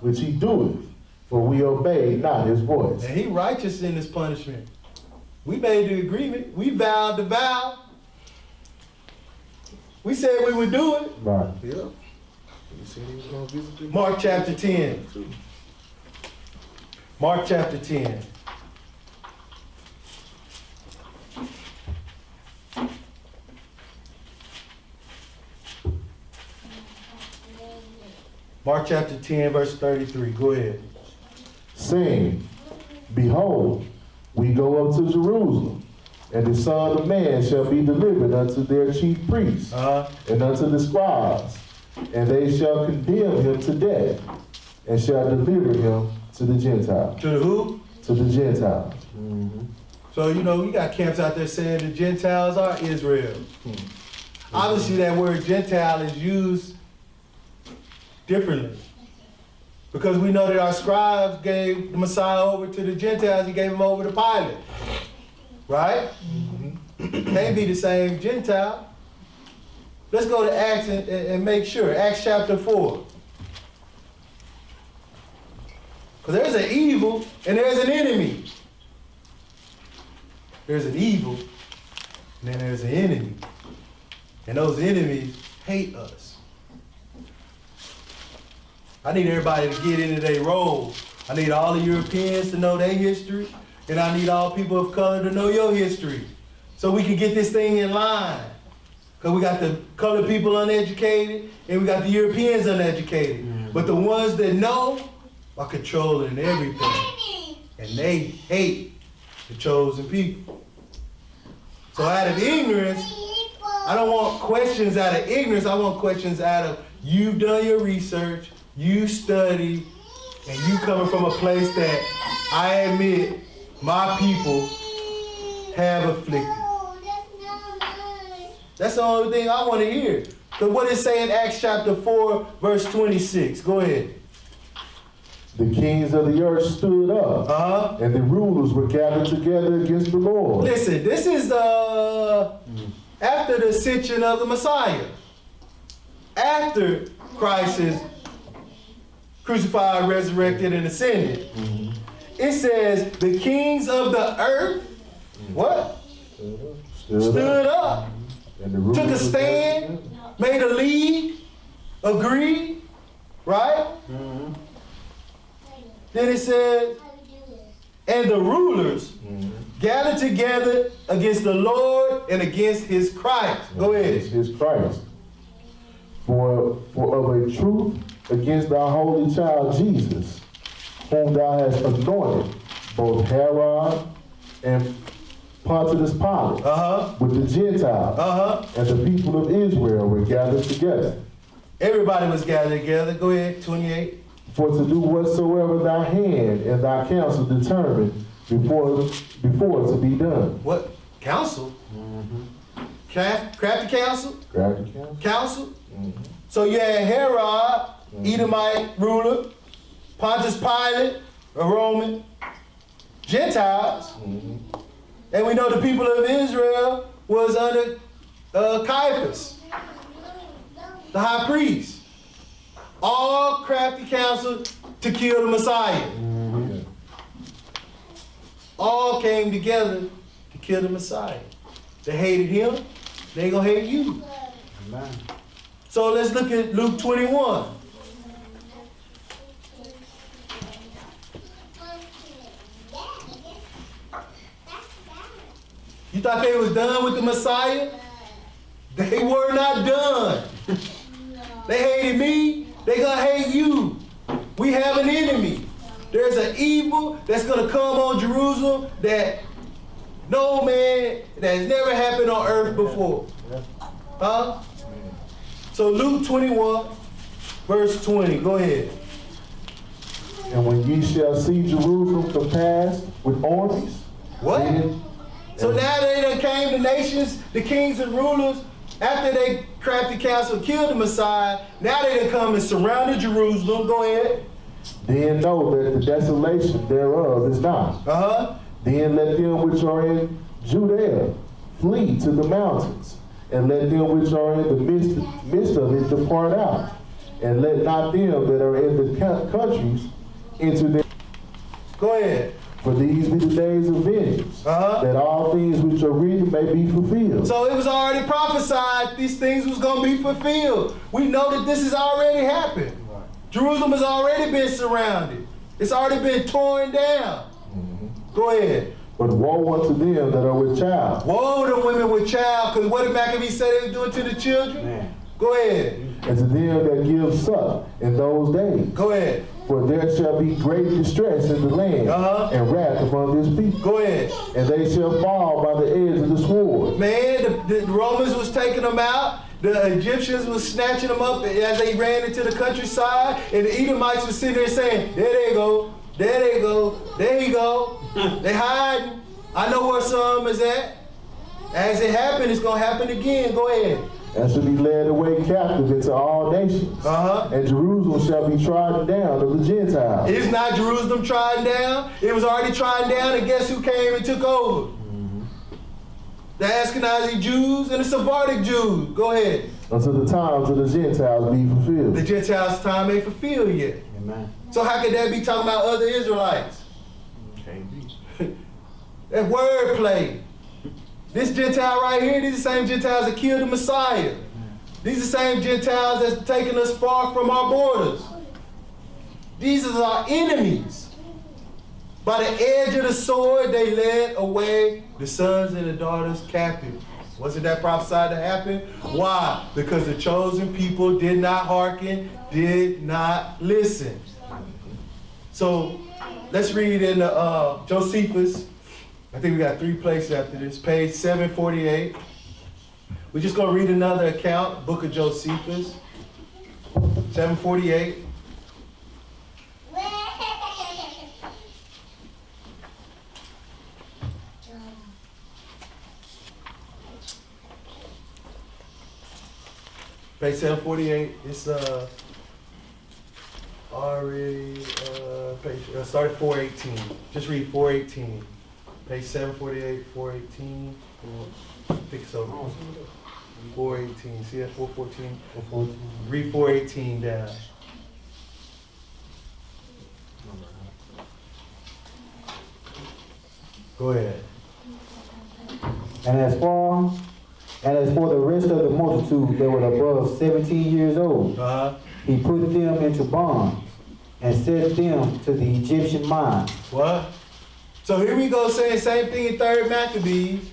which he doeth, for we obey not his voice. And he righteous in his punishment. We made the agreement. We vowed the vow. We said we would do it. Right. Yeah. You said he was gonna visit them. Mark chapter 10. Mark chapter 10. Mark chapter 10, verse 33. Go ahead. Saying, Behold, we go up to Jerusalem, and the Son of Man shall be delivered unto their chief priests and unto the scribes, and they shall condemn him to death, and shall deliver him to the Gentiles. To the who? To the Gentiles. So, you know, you got camps out there saying the Gentiles are Israel. Obviously, that word Gentile is used differently. Because we know that our scribes gave the Messiah over to the Gentiles, he gave him over to Pilate. Right? Can't be the same Gentile. Let's go to Acts and make sure. Acts chapter 4. Because there's an evil and there's an enemy. There's an evil and then there's an enemy. And those enemies hate us. I need everybody to get into their role. I need all the Europeans to know their history, and I need all people of color to know your history, so we can get this thing in line. Because we got the colored people uneducated, and we got the Europeans uneducated. But the ones that know are controlling everything, and they hate the chosen people. So out of ignorance, I don't want questions out of ignorance. I want questions out of you've done your research, you study, and you coming from a place that I admit my people have afflicted. That's the only thing I want to hear. Because what it say in Acts chapter 4, verse 26? Go ahead. The kings of the earth stood up, and the rulers were gathered together against the Lord. Listen, this is after the ascension of the Messiah. After Christ is crucified, resurrected, and ascended. It says the kings of the earth, what? Stood up. And Took a stand, made a league, agreed, right? Then it says, and the rulers gathered together against the Lord and against his Christ. Go ahead. His Christ. For of a truth against thy holy child Jesus, whom thou hast anointed, both Herod and Pontius Pilate, with the Gentiles, and the people of Israel were gathered together. Everybody was gathered together. Go ahead, 28. For to do whatsoever thy hand and thy counsel determined before to be done. What? Counsel? Crafty counsel? Crafty counsel? Counsel? So you had Herod, Edomite ruler, Pontius Pilate, a Roman, Gentiles, and we know the people of Israel was under Caiaphas, the high priest. All crafty counsel to kill the Messiah. All came together to kill the Messiah. They hated him, they gonna hate you. Amen. So let's look at Luke 21. You thought they was done with the Messiah? They were not done. They hated me, they gonna hate you. We have an enemy. There's an evil that's gonna come on Jerusalem that no man, that has never happened on earth before. Huh? So Luke 21, verse 20, go ahead. And when ye shall see Jerusalem compassed with armies, What? then- So now they done came the nations, the kings and rulers, after they crafty counsel killed the Messiah, now they done come and surrounded Jerusalem. Go ahead. then know that the desolation thereof is not. Uh-huh. Then let them which are in Judea flee to the mountains, and let them which are in the midst of it depart out, and let not them that are in the countries into their. Go ahead. For these be the days of vengeance, Uh-huh. that all things which are written may be fulfilled. So it was already prophesied these things was going to be fulfilled. We know that this has already happened. Jerusalem has already been surrounded. It's already been torn down. Go ahead. But woe unto them that are with child, Woe to women with child, because what did Maccabees say they were doing to the children? Man. Go ahead. and to them that give suck in those days. Go ahead. For there shall be great distress in the land, Uh-huh. and wrath upon this people. Go ahead. And they shall fall by the edge of the sword. Man, the Romans was taking them out. The Egyptians was snatching them up as they ran into the countryside. And the Edomites was sitting there saying, there they go, there they go, there he go. They hiding. I know where some is at. As it happened, it's going to happen again. Go ahead. And shall be led away captive into all nations. Uh-huh. And Jerusalem shall be trodden down of the Gentiles. Is not Jerusalem trodden down? It was already trodden down, and guess who came and took over? The Ashkenazi Jews and the Sephardic Jews. Go ahead. Until the times of the Gentiles be fulfilled. The Gentiles' time ain't fulfilled yet. Amen. So how could that be talking about other Israelites? Can't be. That wordplay. This Gentile right here, these are the same Gentiles that killed the Messiah. These are the same Gentiles that's taken us far from our borders. These are our enemies. By the edge of the sword, they led away the sons and the daughters captive. Wasn't that prophesied to happen? Why? Because the chosen people did not hearken, did not listen. So let's read in Josephus. I think we got 3 places after this. Page 748. We're just going to read another account, Book of Josephus. 748. Page 748. It's already start at 418. Just read 418. Page 748, 418. I think it's over. 418. See that 414? Read 418 down. Go ahead. And as for the rest of the multitude that were above 17 years old, Uh-huh. he put them into bonds and set them to the Egyptian mines. What? So here we go saying same thing in 3rd Maccabees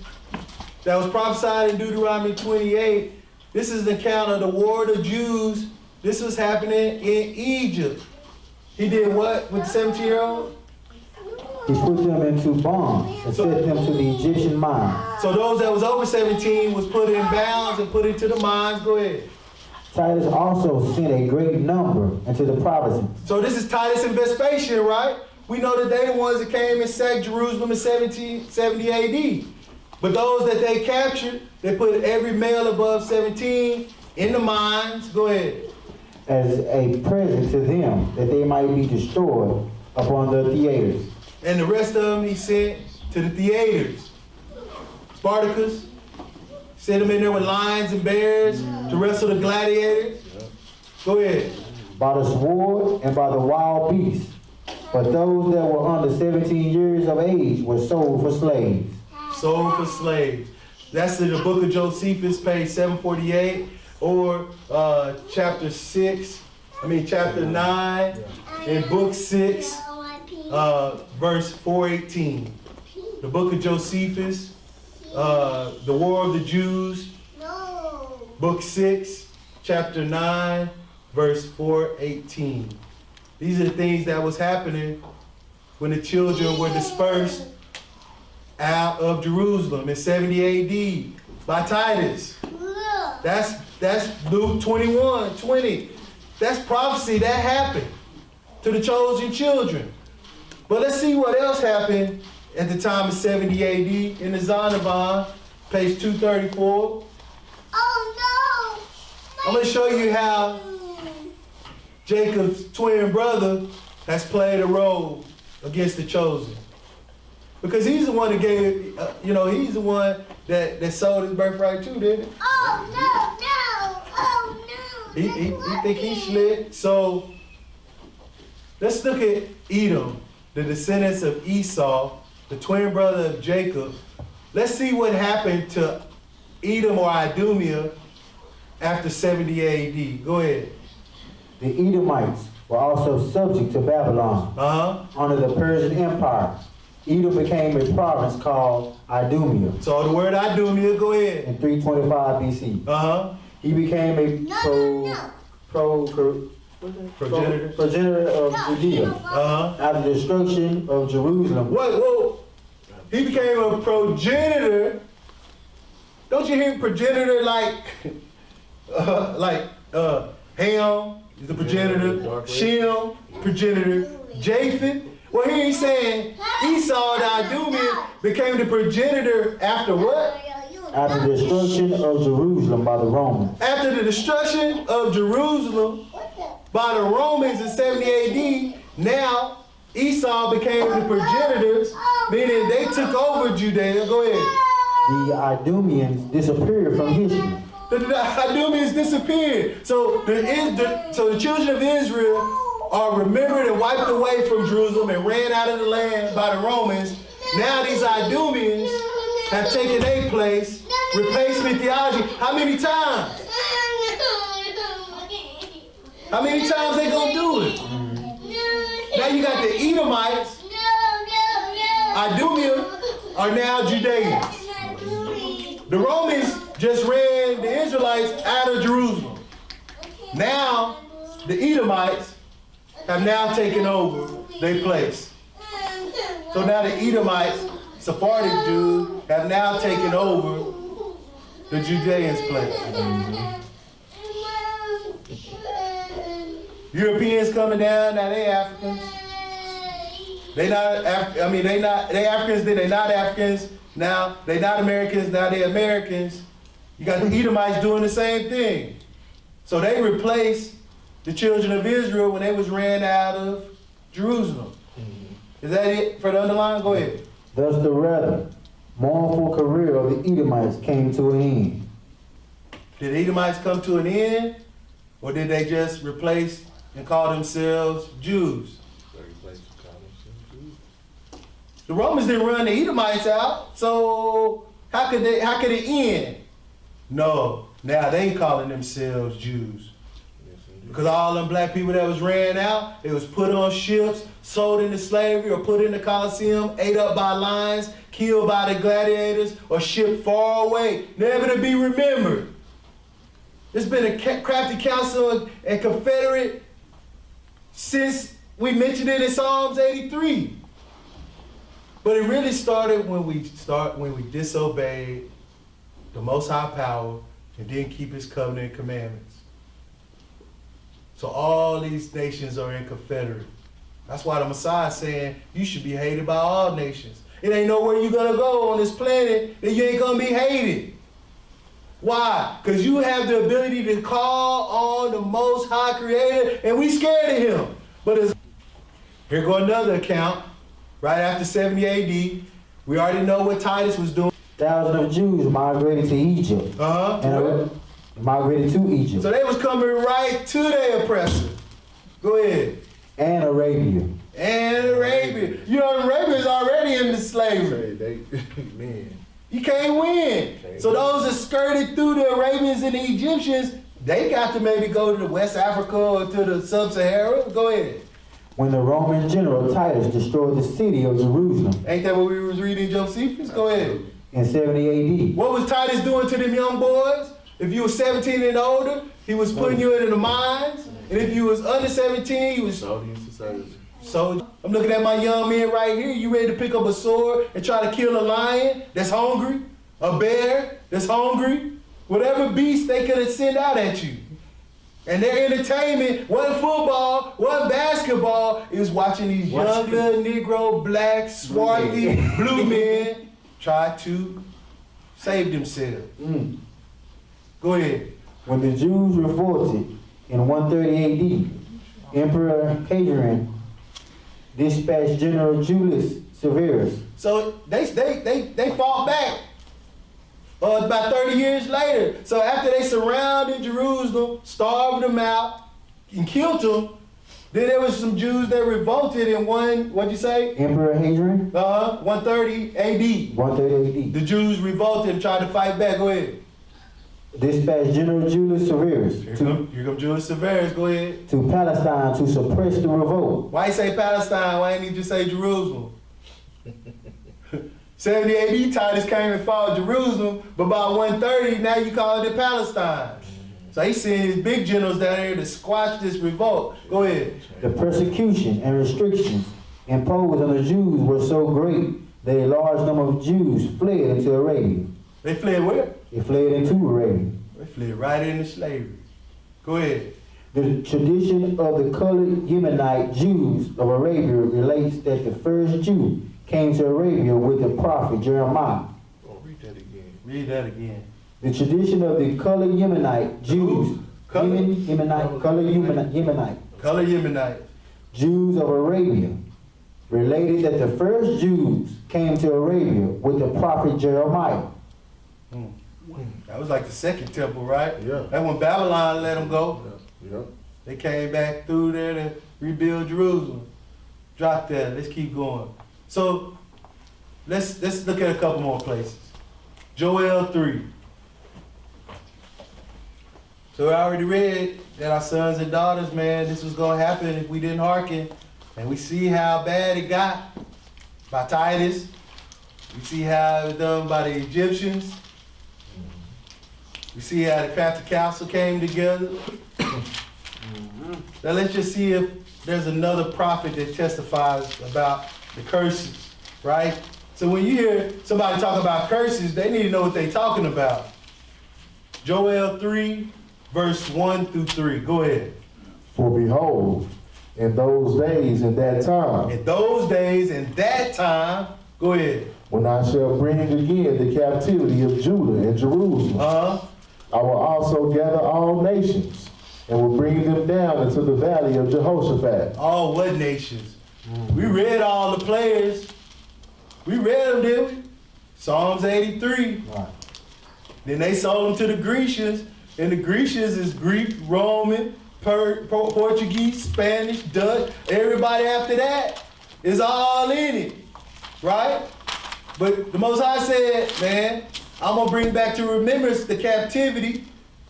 that was prophesied in Deuteronomy 28. This is the account of the war of the Jews. This was happening in Egypt. He did what with the 17-year-old? He put them into bonds and set them to the Egyptian mines. So those that was over 17 was put in bounds and put into the mines. Go ahead. Titus also sent a great number into the provinces. So this is Titus and Vespasian, right? We know that they the ones that came and sacked Jerusalem in 70 AD. But those that they captured, they put every male above 17 in the mines. Go ahead. As a present to them, that they might be destroyed upon the theaters. And the rest of them he sent to the theaters. Spartacus sent them in there with lions and bears to wrestle the gladiators. Go ahead. By the sword and by the wild beasts. But those that were under 17 years of age were sold for slaves. Sold for slaves. That's in the book of Josephus, page 748, or chapter 9, in book 6, verse 418. The book of Josephus, the war of the Jews, book 6, chapter 9, verse 4:18. These are the things that was happening when the children were dispersed out of Jerusalem in 70 AD by Titus. That's Luke 21:20. That's prophecy that happened to the chosen children. But let's see what else happened at the time of 70 AD in the Zondervan, page 234. Oh no! I'm going to show you how Jacob's twin brother has played a role against the chosen. Because he's the one that gave, he's the one that sold his birthright too, didn't he? Oh no! Oh no! He think he slick. So let's look at Edom, the descendants of Esau, the twin brother of Jacob. Let's see what happened to Edom or Idumea after 70 AD. Go ahead. The Edomites were also subject to Babylon. Under the Persian Empire, Edom became a province called Idumea. So the word Idumea, go ahead. In 325 BC. He became a progenitor of Judea. After the destruction of Jerusalem. Whoa. He became a progenitor. Don't you hear progenitor like Ham is the progenitor, Shem, progenitor, Japheth? Well, here he's saying Esau the Idumean became the progenitor after what? After the destruction of Jerusalem by the Romans. After the destruction of Jerusalem by the Romans in 70 AD, now Esau became the progenitors, meaning they took over Judea. Go ahead. The Idumeans disappeared from history. The Idumeans disappeared. So the children of Israel are remembered and wiped away from Jerusalem and ran out of the land by the Romans. Now these Idumeans have taken their place. Replacement theology. How many times? How many times they gonna do it? Now you got the Edomites. Idumea are now Judeans. The Romans just ran the Israelites out of Jerusalem. Now the Edomites have now taken over their place. So now the Edomites, Sephardic Jews, have now taken over the Judeans' place. Europeans coming down, now they Africans. They Africans, then they not Africans. Now they not Americans, now they Americans. You got the Edomites doing the same thing. So they replaced the children of Israel when they was ran out of Jerusalem. Is that it for the underline? Go ahead. Thus the rather mournful career of the Edomites came to an end. Did the Edomites come to an end? Or did they just replace and call themselves Jews? The Romans didn't run the Edomites out, so how could it end? No, now they calling themselves Jews. Because all them black people that was ran out, they was put on ships, sold into slavery, or put in the Colosseum, ate up by lions, killed by the gladiators, or shipped far away, never to be remembered. There's been a crafty council and confederate since we mentioned it in Psalms 83. But it really started when we disobeyed the Most High Power and didn't keep His covenant and commandments. So all these nations are in confederate. That's why the Messiah is saying you should be hated by all nations. It ain't nowhere you're gonna go on this planet that you ain't gonna be hated. Why? Because you have the ability to call on the Most High Creator, and we scared of Him. But here go another account. Right after 70 AD, we already know what Titus was doing. Thousands of Jews migrated to Egypt. Migrated to Egypt. So they was coming right to their oppressor. Go ahead. And Arabia. You know, Arabia is already into slavery. You can't win. So those that skirted through the Arabians and the Egyptians, they got to maybe go to West Africa or to the Sub-Sahara. Go ahead. When the Roman general Titus destroyed the city of Jerusalem. Ain't that what we was reading Josephus? Go ahead. In 70 AD. What was Titus doing to them young boys? If you were 17 and older, he was putting you into the mines. And if you was under 17, you was Saudi society. so. I'm looking at my young men right here. You ready to pick up a sword and try to kill a lion that's hungry, a bear that's hungry, whatever beast they could have sent out at you. And their entertainment wasn't football, wasn't basketball. It was watching these young little Negro, black, swarthy, blue men try to save themselves. Go ahead. When the Jews revolted in 130 AD, Emperor Hadrian dispatched General Julius Severus. So they fought back about 30 years later. So after they surrounded Jerusalem, starved them out, and killed them, then there was some Jews that revolted in what'd you say? Emperor Hadrian, 130 AD. 130 The Jews revolted and tried to fight back. Go ahead. AD, dispatched General Julius Severus Here come Julius Severus. Go ahead. to Palestine to suppress the revolt. Why you say Palestine? Why didn't you just say Jerusalem? 70 AD, Titus came and fought Jerusalem, but by 130, now you call it Palestine. So he's sending his big generals down here to squash this revolt. Go ahead. The persecution and restrictions imposed on the Jews were so great that a large number of Jews fled into Arabia. They fled where? They fled into Arabia. They fled right into slavery. Go ahead. The tradition of the colored Yemenite Jews of Arabia relates that the first Jew came to Arabia with the prophet Jeremiah. Oh, read that again. Read that again. The tradition of the colored Yemenite Jews, Colored Yemenite Color Yemenite. Jews of Arabia related that the first Jews came to Arabia with the prophet Jeremiah. That was like the second temple, right? Yeah. That when Babylon let them go. Yeah. They came back through there to rebuild Jerusalem. Drop that. Let's keep going. So let's look at a couple more places. Joel 3. So we already read that our sons and daughters, man, this was gonna happen if we didn't hearken. And we see how bad it got by Titus. We see how it was done by the Egyptians. We see how the crafty council came together. Now let's just see if there's another prophet that testifies about the curses, right? So when you hear somebody talk about curses, they need to know what they're talking about. Joel 3, verse 1 through 3. Go ahead. For behold, in those days and that time, In those days and that time, go ahead. when I shall bring again the captivity of Judah and Jerusalem, I will also gather all nations and will bring them down into the valley of Jehoshaphat. All what nations? We read all the players. We read them, didn't we? Psalms 83. Right. Then they sold them to the Grecians, and the Grecians is Greek, Roman, Portuguese, Spanish, Dutch. Everybody after that is all in it, right? But the Most High said, man, I'm gonna bring back to remembrance the captivity,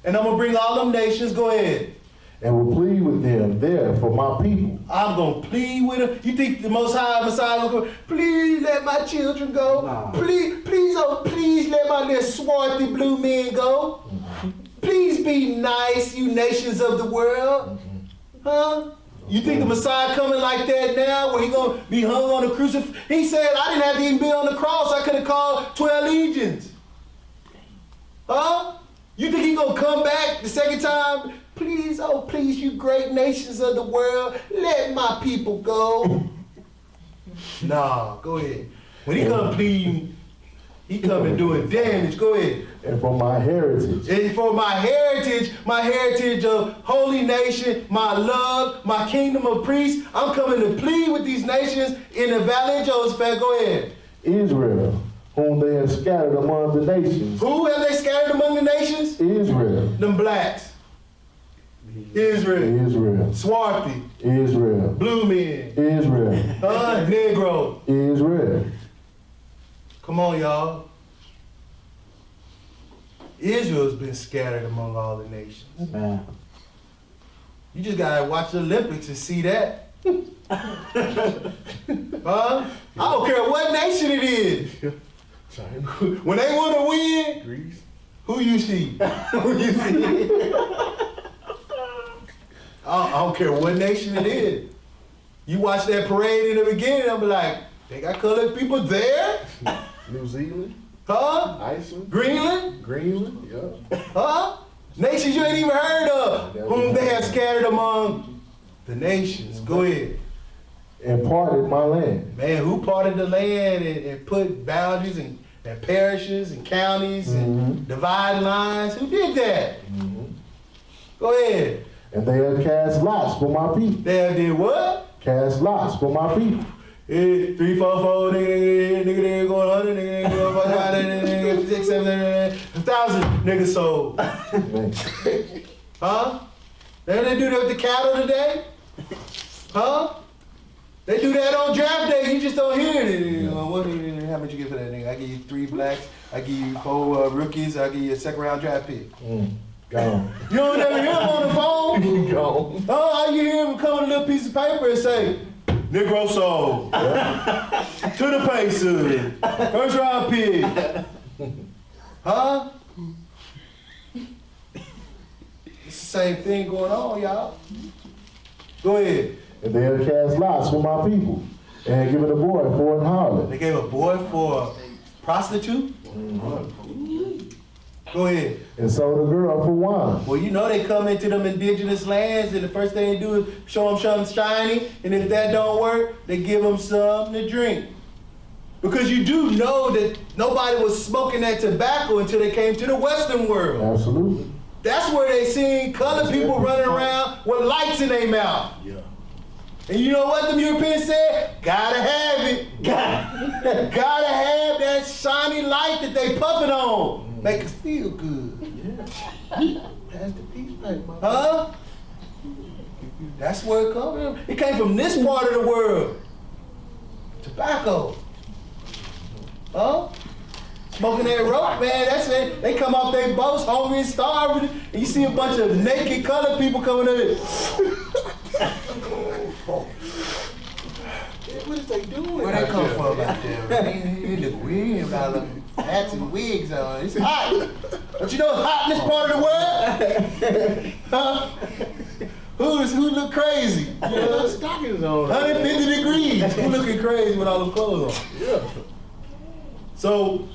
and I'm gonna bring all them nations. Go ahead. And will plead with them there for my people. I'm gonna plead with them. You think the Most High Messiah gonna go, please let my children go? Nah. Please, oh, please let my little swarthy blue men go? Please be nice, you nations of the world. Huh? You think the Messiah coming like that now, where he gonna be hung on the crucifix? He said, I didn't have to even be on the cross. I could have called 12 legions. Huh? You think he gonna come back the second time? Please, oh please, you great nations of the world, let my people go. Nah, go ahead. When he come pleading, he coming doing damage. Go ahead. And for my heritage, And for my heritage of holy nation, my love, my kingdom of priests, I'm coming to plead with these nations in the valley of Jehoshaphat. Go ahead. Israel, whom they have scattered among the nations. Who have they scattered among the nations? Israel, Them blacks. Israel. Israel, Swarthy. Israel, Blue men. Israel, Negro. Israel. Come on, y'all. Israel's been scattered among all the nations. Man. You just gotta watch the Olympics and see that. I don't care what nation it is. China, When they want to win, Greece. who you see? Who you see? I don't care what nation it is. You watch that parade in the beginning, I'm like, they got colored people there? New Zealand, Huh? Iceland, Greenland? Greenland, yeah. Huh? Nations you ain't even heard of, whom they have scattered among the nations. Go ahead. And parted my land. Man, who parted the land and put boundaries and parishes and counties and dividing lines? Who did that? Go ahead. And they have cast lots for my people. They have did what? Cast lots for my people. 3, 4, 4, nigga, going 100, nigga, going 500, nigga, 6, 7, 1,000, nigga sold. Man. Huh? They do that with the cattle today? Huh? They do that on draft day, you just don't hear it. How much you get for that nigga? I give you 3 blacks, I give you 4 rookies, I give you a second round draft pick. Gone. You don't never hear him on the phone? Gone. Oh, all you hear him come with a little piece of paper and say, Negro sold. To the Pacers. First round pick. Huh? It's the same thing going on, y'all. Go ahead. And they have cast lots for my people. And have given a boy for an harlot. They gave a boy for a prostitute? Go ahead. And sold a girl for wine. Well, you know they come into them indigenous lands and the first thing they do is show them something shiny, and if that don't work, they give them something to drink. Because you do know that nobody was smoking that tobacco until they came to the Western world. Absolutely. That's where they seen colored people running around with lights in their mouth. Yeah. And you know what them Europeans said? Gotta have it. Gotta have that shiny light that they puffing on. Make us feel good. That's the peace pipe, mother. Huh? That's where it comes from. It came from this part of the world. Tobacco. Huh? Smoking that rope, man, that's it. They come off their boats hungry and starving, and you see a bunch of naked colored people coming in. What is they doing? Where they come from out there? They look weird about them hats and wigs on. It's hot. Don't you know it's hot in this part of the world? Huh? Who look crazy? You know, Stockings on. 150 degrees. Who looking crazy with all them clothes on? Yeah. So,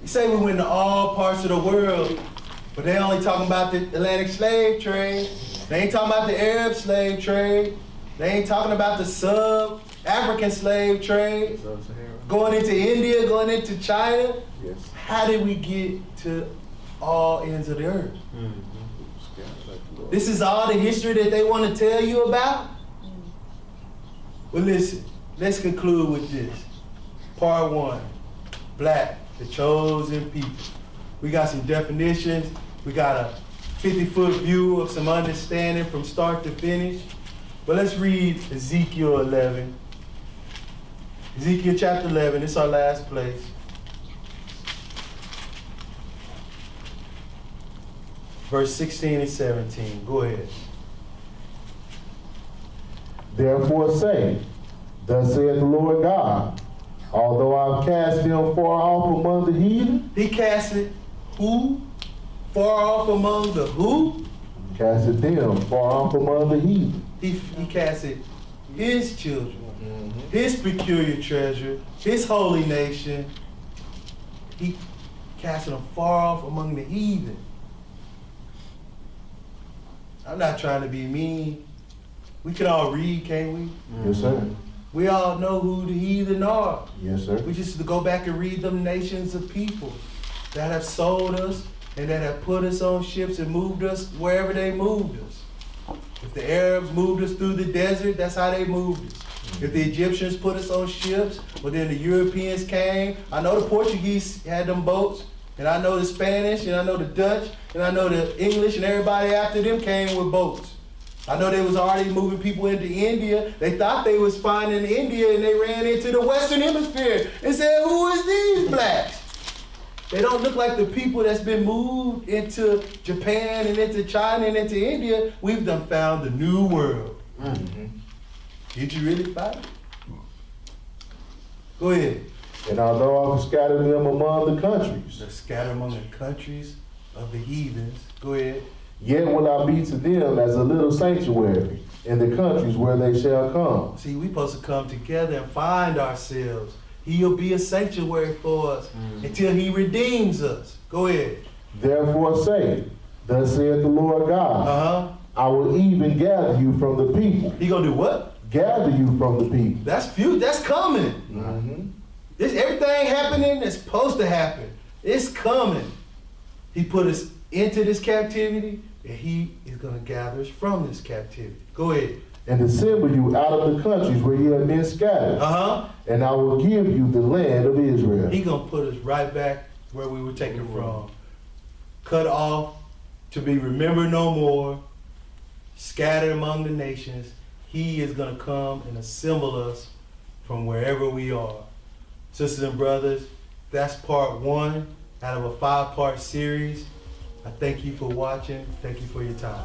you say we went to all parts of the world, but they only talking about the Atlantic slave trade. They ain't talking about the Arab slave trade. They ain't talking about the sub-African slave trade. Going into India, going into China. Yes. How did we get to all ends of the earth? This is all the history that they want to tell you about? Well, listen, let's conclude with this. Part 1, black, the chosen people. We got some definitions. We got a 50-foot view of some understanding from start to finish. But let's read Ezekiel 11. Ezekiel chapter 11, it's our last place. Verse 16 and 17, go ahead. Therefore say, thus saith the Lord God, although I've cast them far off among the heathen. He casted who? Far off among the who? Casted them far off among the heathen. He casted his children, his peculiar treasure, his holy nation. He casted them far off among the heathen. I'm not trying to be mean. We can all read, can't we? Yes, sir. We all know who the heathen are. Yes, sir. We just go back and read them nations of people that have sold us and that have put us on ships and moved us wherever they moved us. If the Arabs moved us through the desert, that's how they moved us. If the Egyptians put us on ships, well then the Europeans came. I know the Portuguese had them boats, and I know the Spanish, and I know the Dutch, and I know the English, and everybody after them came with boats. I know they was already moving people into India. They thought they was finding India, and they ran into the Western Hemisphere and said, who is these blacks? They don't look like the people that's been moved into Japan and into China and into India. We've done found the new world. Did you really find it? Go ahead. And although I've scattered them among the countries. They're scattered among the countries of the heathens. Go ahead. Yet will I be to them as a little sanctuary in the countries where they shall come. See, we supposed to come together and find ourselves. He'll be a sanctuary for us until he redeems us. Go ahead. Therefore say, thus saith the Lord God, Uh-huh. I will even gather you from the people. He gonna do what? Gather you from the people. That's coming. Mm-hmm. This everything happening that's supposed to happen. It's coming. He put us into this captivity, and he is gonna gather us from this captivity. Go ahead. And assemble you out of the countries where you have been scattered. Uh-huh. And I will give you the land of Israel. He gonna put us right back where we were taken from. Cut off, to be remembered no more, scattered among the nations. He is gonna come and assemble us from wherever we are. Sisters and brothers, that's part 1 out of a 5-part series. I thank you for watching. Thank you for your time.